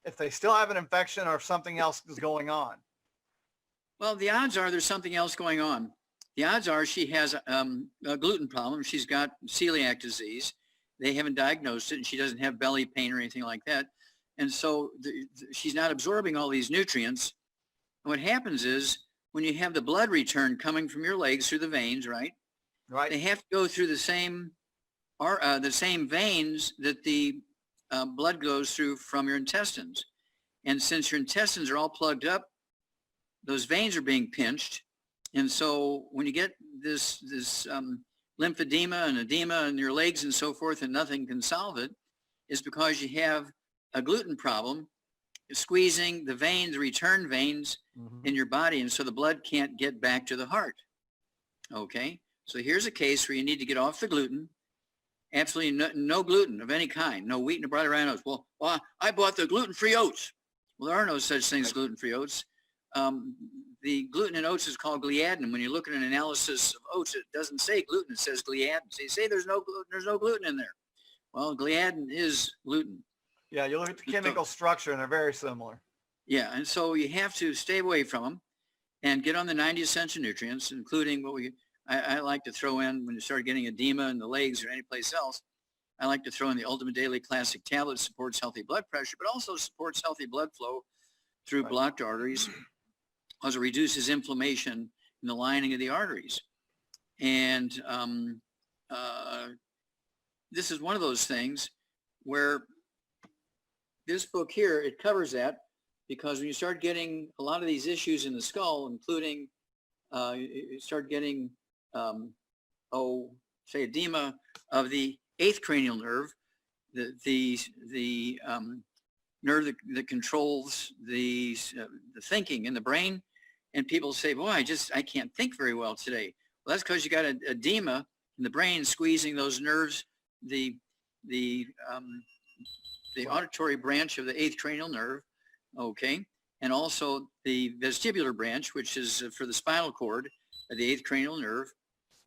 [SPEAKER 1] if they still have an infection or if something else is going on.
[SPEAKER 2] Well, the odds are there's something else going on. The odds are she has a gluten problem. She's got celiac disease. They haven't diagnosed it, and she doesn't have belly pain or anything like that. And so she's not absorbing all these nutrients. And what happens is when you have the blood return coming from your legs through the veins, right?
[SPEAKER 1] Right.
[SPEAKER 2] They have to go through the same veins that the blood goes through from your intestines. And since your intestines are all plugged up, those veins are being pinched. And so when you get this lymphedema and edema in your legs and so forth, and nothing can solve it, is because you have a gluten problem squeezing the veins, the return veins in your body. And so the blood can't get back to the heart. Okay. So here's a case where you need to get off the gluten. Absolutely no gluten of any kind, no wheat, no barley, rye, oats. Well, I bought the gluten-free oats. Well, there are no such things as gluten-free oats. the gluten in oats is called gliadin. When you look at an analysis of oats, it doesn't say gluten, it says gliadin. So you say there's no gluten in there. Well, gliadin is gluten.
[SPEAKER 3] Yeah, you look at the chemical structure and they're very similar.
[SPEAKER 2] Yeah, and so you have to stay away from them and get on the 90 essential nutrients, including what I like to throw in when you start getting edema in the legs or any place else. I like to throw in the Ultimate Daily Classic tablet. Supports healthy blood pressure, but also supports healthy blood flow through blocked arteries, as it reduces inflammation in the lining of the arteries. And this is one of those things where this book here, it covers that, because when you start getting a lot of these issues in the skull, including you start getting, say edema of the 8th cranial nerve, the nerve that controls the thinking in the brain. And people say, boy, I can't think very well today. Well, that's because you got edema in the brain squeezing those nerves, the auditory branch of the 8th cranial nerve, okay, and also the vestibular branch, which is for the spinal cord of the 8th cranial nerve.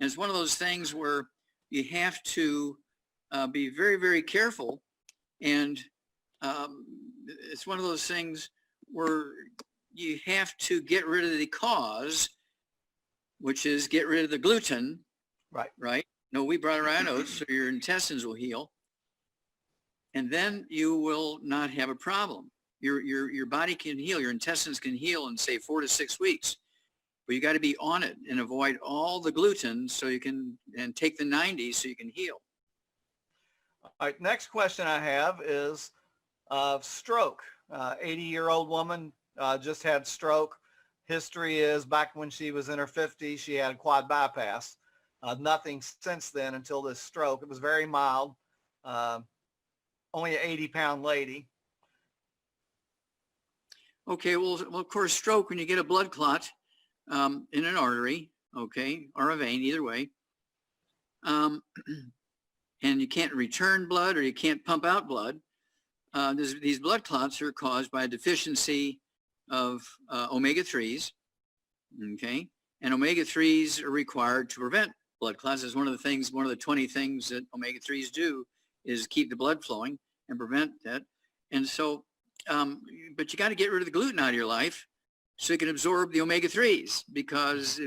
[SPEAKER 2] And it's one of those things where you have to be very, very careful. And it's one of those things where you have to get rid of the cause, which is get rid of the gluten. Right. No wheat, bran, or rye oats, so your intestines will heal. And then you will not have a problem. Your body can heal, your intestines can heal in, say, 4 to 6 weeks. But you got to be on it and avoid all the gluten so you can, and take the 90 so you can heal.
[SPEAKER 3] All right, next question I have is stroke. 80-year-old woman just had stroke. History is back when she was in her 50s, she had a quad bypass. Nothing since then until this stroke. It was very mild. Only an 80-pound lady.
[SPEAKER 2] Okay, well, of course, stroke, when you get a blood clot in an artery, okay, or a vein, either way, and you can't return blood or you can't pump out blood, these blood clots are caused by a deficiency of omega-3s, okay, and omega-3s are required to prevent blood clots. It's one of the 20 things that omega-3s do is keep the blood flowing and prevent that. And so, but you got to get rid of the gluten out of your life so you can absorb the omega-3s, because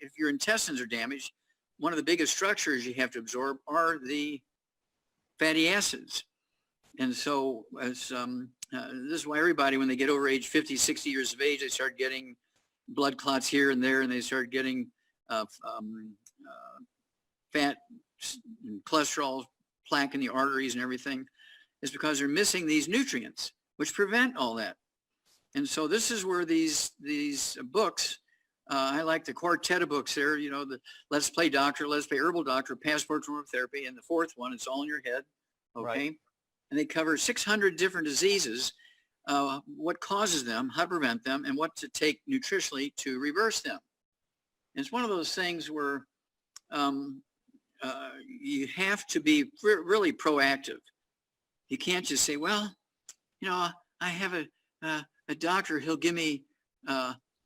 [SPEAKER 2] if your intestines are damaged, one of the biggest structures you have to absorb are the fatty acids. And so as this is why everybody, when they get over age 50, 60 years of age, they start getting blood clots here and there, and they start getting fat and cholesterol, plaque in the arteries and everything. Is because they're missing these nutrients, which prevent all that. And so this is where these books, I like the quartet of books there, you know, the Let's Play Doctor, Let's Play Herbal Doctor, Passport to Therapy, and the 4th one, It's All in Your Head, okay? Right. And they cover 600 different diseases, what causes them, how to prevent them, and what to take nutritionally to reverse them. And it's one of those things where you have to be really proactive. You can't just say, well, you know, I have a doctor, he'll give me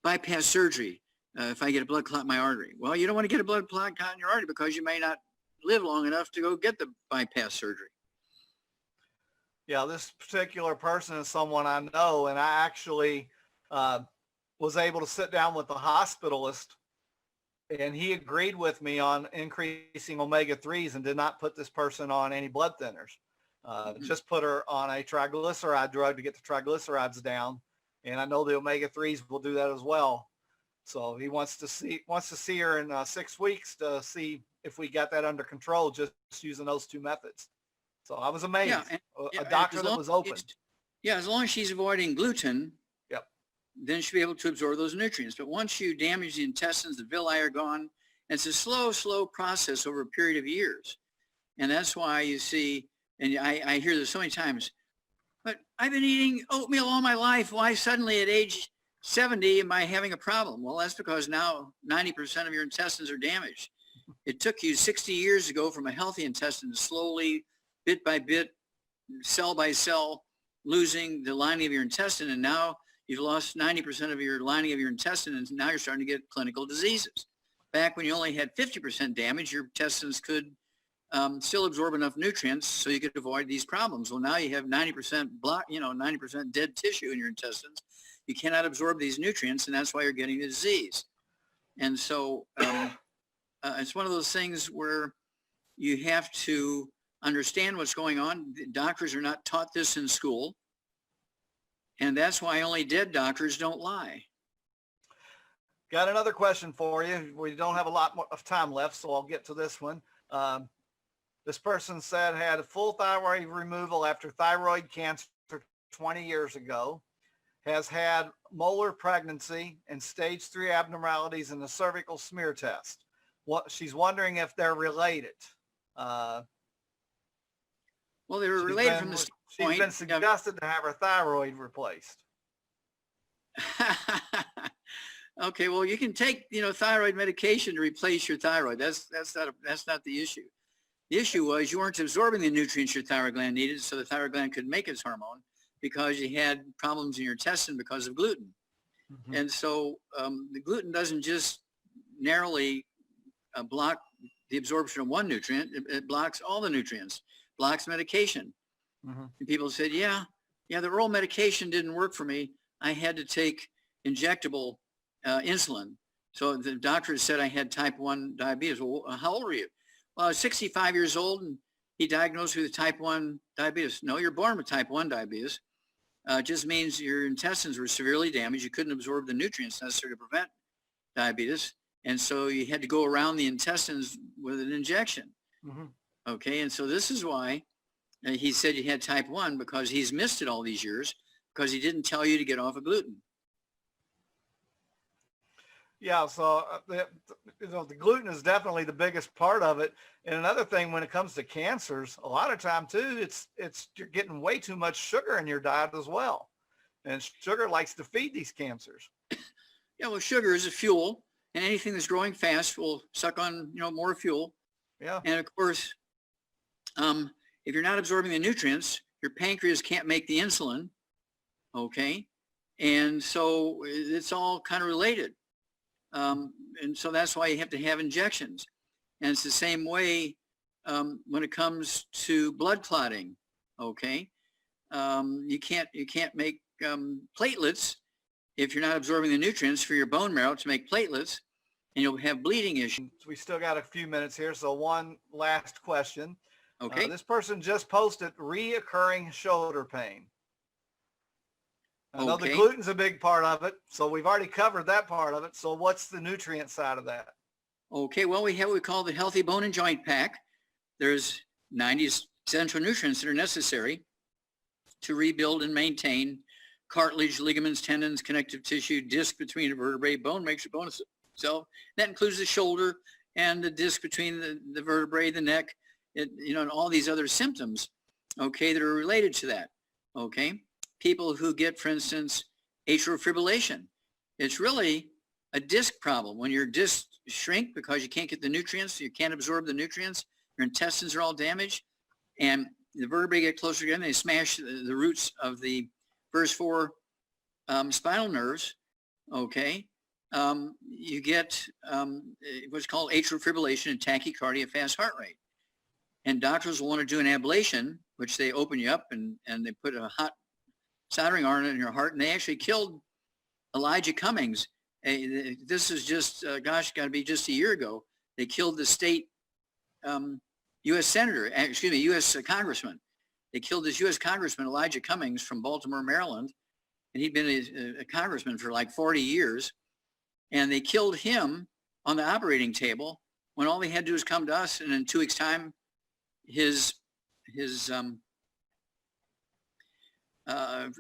[SPEAKER 2] bypass surgery if I get a blood clot in my artery. Well, you don't want to get a blood clot in your artery because you may not live long enough to go get the bypass surgery.
[SPEAKER 3] Yeah, this particular person is someone I know, and I actually was able to sit down with the hospitalist, and he agreed with me on increasing omega-3s and did not put this person on any blood thinners. Just put her on a triglyceride drug to get the triglycerides down. And I know the omega-3s will do that as well. So he wants to see her in 6 weeks to see if we got that under control, just using those 2 methods. So I was amazed.
[SPEAKER 2] Yeah,
[SPEAKER 3] a doctor that was open.
[SPEAKER 2] Yeah, as long as she's avoiding gluten,
[SPEAKER 3] yep,
[SPEAKER 2] then she'll be able to absorb those nutrients. But once you damage the intestines, the villi are gone. And it's a slow process over a period of years. And that's why you see, and I hear this so many times, but I've been eating oatmeal all my life. Why suddenly at age 70 am I having a problem? Well, that's because now 90% of your intestines are damaged. It took you 60 years to go from a healthy intestine to slowly, bit by bit, cell by cell, losing the lining of your intestine. And now You've lost 90% of your lining of your intestine, and now you're starting to get clinical diseases. Back when you only had 50% damage, your intestines could still absorb enough nutrients so you could avoid these problems. Well, now you have 90% 90% dead tissue in your intestines. You cannot absorb these nutrients, and that's why you're getting the disease. And so it's one of those things where you have to understand what's going on. Doctors are not taught this in school. And that's why only dead doctors don't lie.
[SPEAKER 1] Got another question for you. We don't have a lot more of time left, so I'll get to this one. This person said had a full thyroid removal after thyroid cancer 20 years ago, has had molar pregnancy and stage 3 abnormalities in the cervical smear test. She's wondering if they're related.
[SPEAKER 2] Well, they were related from the standpoint.
[SPEAKER 1] She's been suggested to have her thyroid replaced.
[SPEAKER 2] Okay, well, you can take, thyroid medication to replace your thyroid. That's not the issue. The issue was you weren't absorbing the nutrients your thyroid gland needed, so the thyroid gland could make its hormone, because you had problems in your intestine because of gluten. Mm-hmm. And so the gluten doesn't just narrowly block the absorption of one nutrient. It blocks all the nutrients, blocks medication. Mm-hmm. And people said, yeah, the oral medication didn't work for me. I had to take injectable insulin. So the doctor said I had type 1 diabetes. Well, how old were you? Well, I was 65 years old, and he diagnosed me with type 1 diabetes. No, you're born with type 1 diabetes. It just means your intestines were severely damaged. You couldn't absorb the nutrients necessary to prevent diabetes. And so you had to go around the intestines with an injection. Mm-hmm. Okay, and so this is why he said you had type 1, because he's missed it all these years because he didn't tell you to get off of gluten.
[SPEAKER 1] Yeah, so the gluten is definitely the biggest part of it. And another thing, when it comes to cancers, a lot of time too, it's you're getting way too much sugar in your diet as well. And sugar likes to feed these cancers.
[SPEAKER 2] Yeah, well, sugar is a fuel, and anything that's growing fast will suck on, more fuel.
[SPEAKER 1] Yeah.
[SPEAKER 2] And of course, if you're not absorbing the nutrients, your pancreas can't make the insulin. Okay. And so it's all kind of related. And so that's why you have to have injections. And it's the same way when it comes to blood clotting. Okay. You can't make platelets if you're not absorbing the nutrients for your bone marrow to make platelets, and you'll have bleeding issues.
[SPEAKER 1] We still got a few minutes here. So one last question.
[SPEAKER 2] Okay.
[SPEAKER 1] This person just posted reoccurring shoulder pain. I know the gluten's a big part of it, so we've already covered that part of it. So what's the nutrient side of that?
[SPEAKER 2] Okay, well, we have what we call the healthy bone and joint pack. There's 90 essential nutrients that are necessary to rebuild and maintain cartilage, ligaments, tendons, connective tissue, disc between the vertebrae. Bone makes your bone itself. That includes the shoulder and the disc between the vertebrae, the neck, and all these other symptoms, okay, that are related to that, okay? People who get, for instance, atrial fibrillation. It's really a disc problem. When your discs shrink because you can't get the nutrients, you can't absorb the nutrients, your intestines are all damaged, and the vertebrae get closer together, and they smash the roots of the first 4 spinal nerves, okay? You get what's called atrial fibrillation and tachycardia, fast heart rate. And doctors will want to do an ablation, which they open you up and they put a hot soldering iron in your heart, and they actually killed Elijah Cummings. This is just, got to be just a year ago. They killed the state U.S. U.S. congressman. They killed this U.S. congressman, Elijah Cummings, from Baltimore, Maryland, and he'd been a congressman for like 40 years. And they killed him on the operating table when all they had to do was come to us, and in 2 weeks' time, his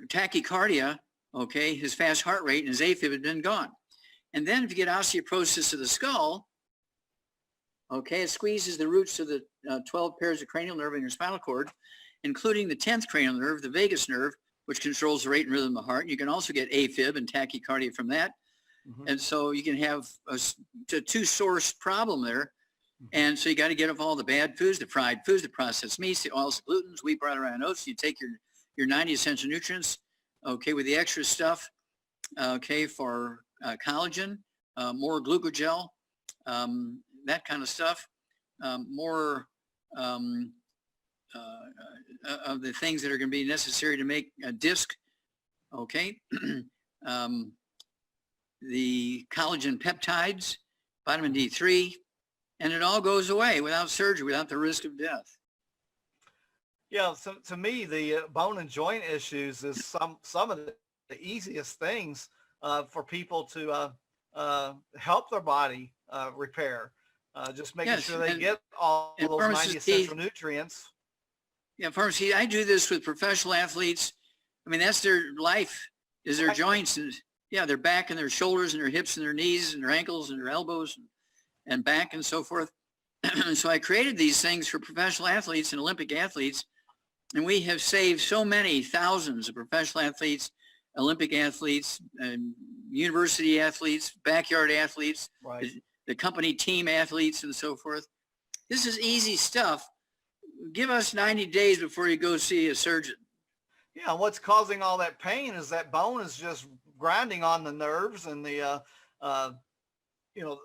[SPEAKER 2] tachycardia, okay, his fast heart rate and his AFib had been gone. And then if you get osteoporosis of the skull, okay, it squeezes the roots of the 12 pairs of cranial nerve in your spinal cord, including the 10th cranial nerve, the vagus nerve, which controls the rate and rhythm of the heart. You can also get AFib and tachycardia from that. Mm-hmm. And so you can have a two-source problem there. And so you got to get off all the bad foods, the fried foods, the processed meats, the oils, the glutens, wheat, brown, rye, and oats. You take your 90 essential nutrients, okay, with the extra stuff, okay, for collagen, more glucogel, that kind of stuff, more of the things that are going to be necessary to make a disc, okay, the collagen peptides, vitamin D3, and it all goes away without surgery, without the risk of death.
[SPEAKER 1] Yeah, so to me, the bone and joint issues is some of the easiest things for people to help their body repair. Just making
[SPEAKER 2] Yes,
[SPEAKER 1] sure they get all
[SPEAKER 2] and
[SPEAKER 1] those 90
[SPEAKER 2] pharmacists,
[SPEAKER 1] essential nutrients.
[SPEAKER 2] yeah, pharmacy. I do this with professional athletes. I mean, that's their life, is their joints, and yeah, their back and their shoulders and their hips and their knees and their ankles and their elbows and back and so forth. So I created these things for professional athletes and Olympic athletes, and we have saved so many thousands of professional athletes, Olympic athletes, and university athletes, backyard athletes,
[SPEAKER 1] Right.
[SPEAKER 2] the company team athletes, and so forth. This is easy stuff. Give us 90 days before you go see a surgeon.
[SPEAKER 1] Yeah, what's causing all that pain is that bone is just grinding on the nerves and the, you know,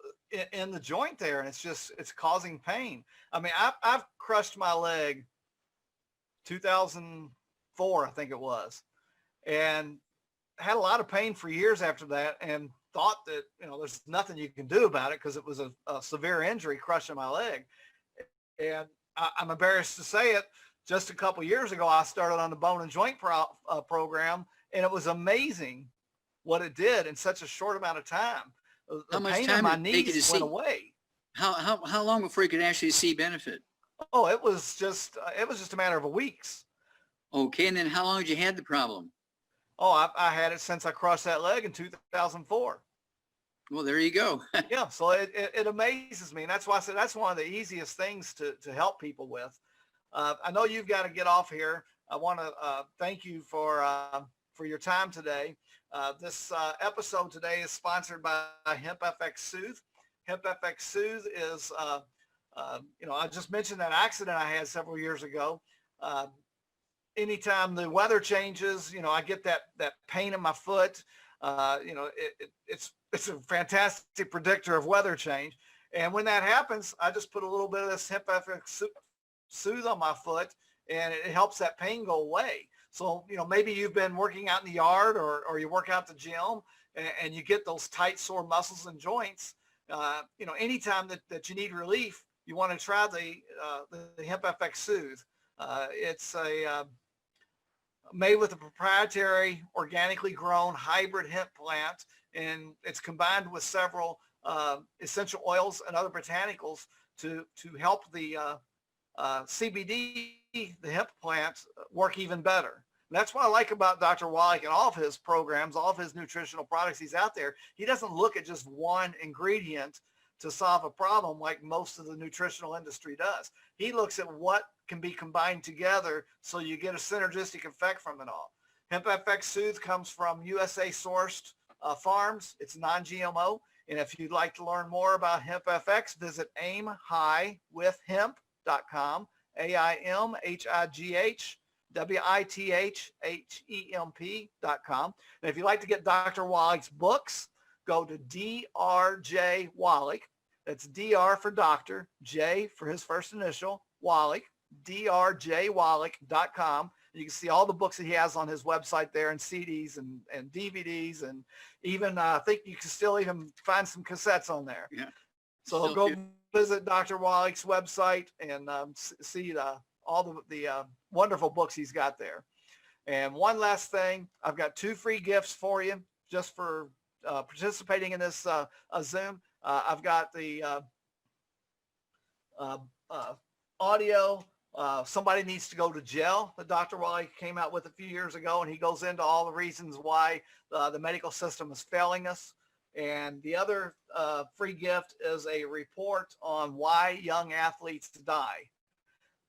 [SPEAKER 1] in the joint there, and it's causing pain. I mean, I've crushed my leg 2004, I think it was, and had a lot of pain for years after that, and thought that, you know, there's nothing you can do about it because it was a severe injury crushing my leg. And I'm embarrassed to say it, just a couple years ago, I started on the bone and joint program, and it was amazing what it did in such a short amount of time. The pain in my knees went away.
[SPEAKER 2] How long before you could actually see benefit?
[SPEAKER 1] Oh, it was just a matter of weeks.
[SPEAKER 2] Okay, and then how long had you had the problem?
[SPEAKER 1] Oh, I had it since I crushed that leg in 2004.
[SPEAKER 2] Well, there you go.
[SPEAKER 1] Yeah, so it amazes me, and that's why I said that's one of the easiest things to help people with. I know you've got to get off here. I want to thank you for your time today. This episode today is sponsored by HempFX Soothe. HempFX Soothe is, you know, I just mentioned that accident I had several years ago. Anytime the weather changes, you know, I get that pain in my foot. You know, it's a fantastic predictor of weather change. And when that happens, I just put a little bit of this HempFX Soothe on my foot, and it helps that pain go away. So, you know, maybe you've been working out in the yard or you work out at the gym and you get those tight, sore muscles and joints. You know, anytime that you need relief, you want to try the HempFX Soothe. It's made with a proprietary, organically grown hybrid hemp plant, and it's combined with several essential oils and other botanicals to help the CBD, the hemp plant, work even better. And that's what I like about Dr. Wallach and all of his programs, all of his nutritional products he's out there. He doesn't look at just one ingredient to solve a problem like most of the nutritional industry does. He looks at what can be combined together so you get a synergistic effect from it all. HempFX Soothe comes from USA sourced farms. It's non-GMO. And if you'd like to learn more about HempFX, visit aimhighwithhemp.com, aimhighwithhemp.com. And if you'd like to get Dr. Wallach's books, go to D.R.J. Wallach. That's D.R. for doctor, J for his first initial, Wallach, drjwallach.com. You can see all the books that he has on his website there, and CDs and DVDs, and even I think you can still even find some cassettes on there.
[SPEAKER 2] Yeah.
[SPEAKER 1] So
[SPEAKER 2] Still
[SPEAKER 1] go
[SPEAKER 2] cute.
[SPEAKER 1] visit Dr. Wallach's website and see all the wonderful books he's got there. And one last thing, I've got 2 free gifts for you just for participating in this Zoom. I've got the audio, Somebody Needs to Go to Jail, that Dr. Wallach came out with a few years ago, and he goes into all the reasons why the medical system is failing us. And the other free gift is a report on why young athletes die.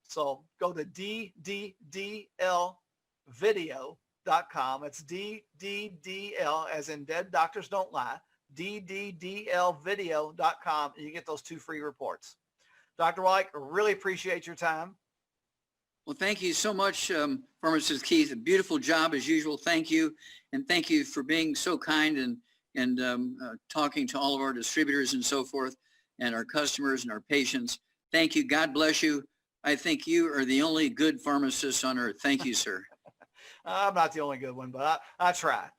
[SPEAKER 1] So go to dddlvideo.com. It's DDDL as in Dead Doctors Don't Lie, dddlvideo.com, and you get those 2 free reports. Dr. Wallach, I really appreciate your time.
[SPEAKER 2] Well, thank you so much, Pharmacist Keith. A beautiful job as usual. Thank you. And thank you for being so kind and talking to all of our distributors and so forth, and our customers and our patients. Thank you. God bless you. I think you are the only good pharmacist on earth. Thank you, sir.
[SPEAKER 1] I'm not the only good one, but I try.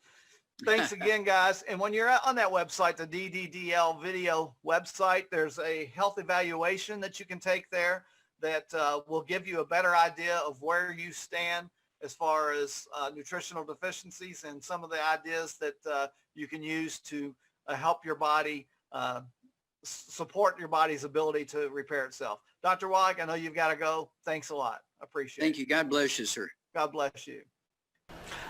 [SPEAKER 1] Thanks again, guys. And when you're on that website, the DDDL video website, there's a health evaluation that you can take there that will give you a better idea of where you stand as far as nutritional deficiencies and some of the ideas that you can use to help your body support your body's ability to repair itself. Dr. Wallach, I know you've got to go. Thanks a lot. I appreciate it.
[SPEAKER 2] Thank you. God bless you, sir.
[SPEAKER 1] God bless you.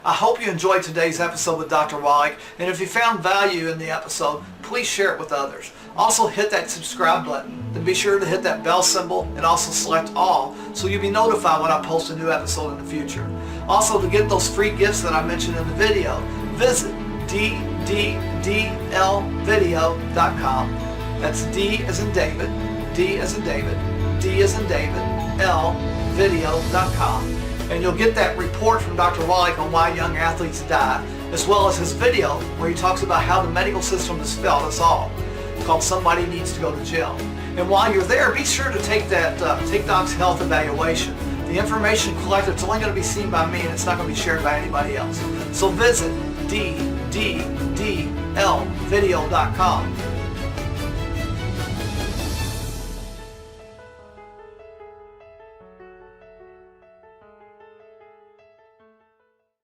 [SPEAKER 1] I hope you enjoyed today's episode with Dr. Wallach, and if you found value in the episode, please share it with others. Also hit that subscribe button, and be sure to hit that bell symbol and also select all so you'll be notified when I post a new episode in the future. Also, to get those free gifts that I mentioned in the video, visit dddlvideo.com. That's D as in David, D as in David, D as in David, L, video.com. And you'll get that report from Dr. Wallach on why young athletes die, as well as his video where he talks about how the medical system has failed us all, called Somebody Needs to Go to Jail. And while you're there, be sure to take that Take Doc's health evaluation. The information collected is only going to be seen by me, and it's not going to be shared by anybody else. So visit dddlvideo.com.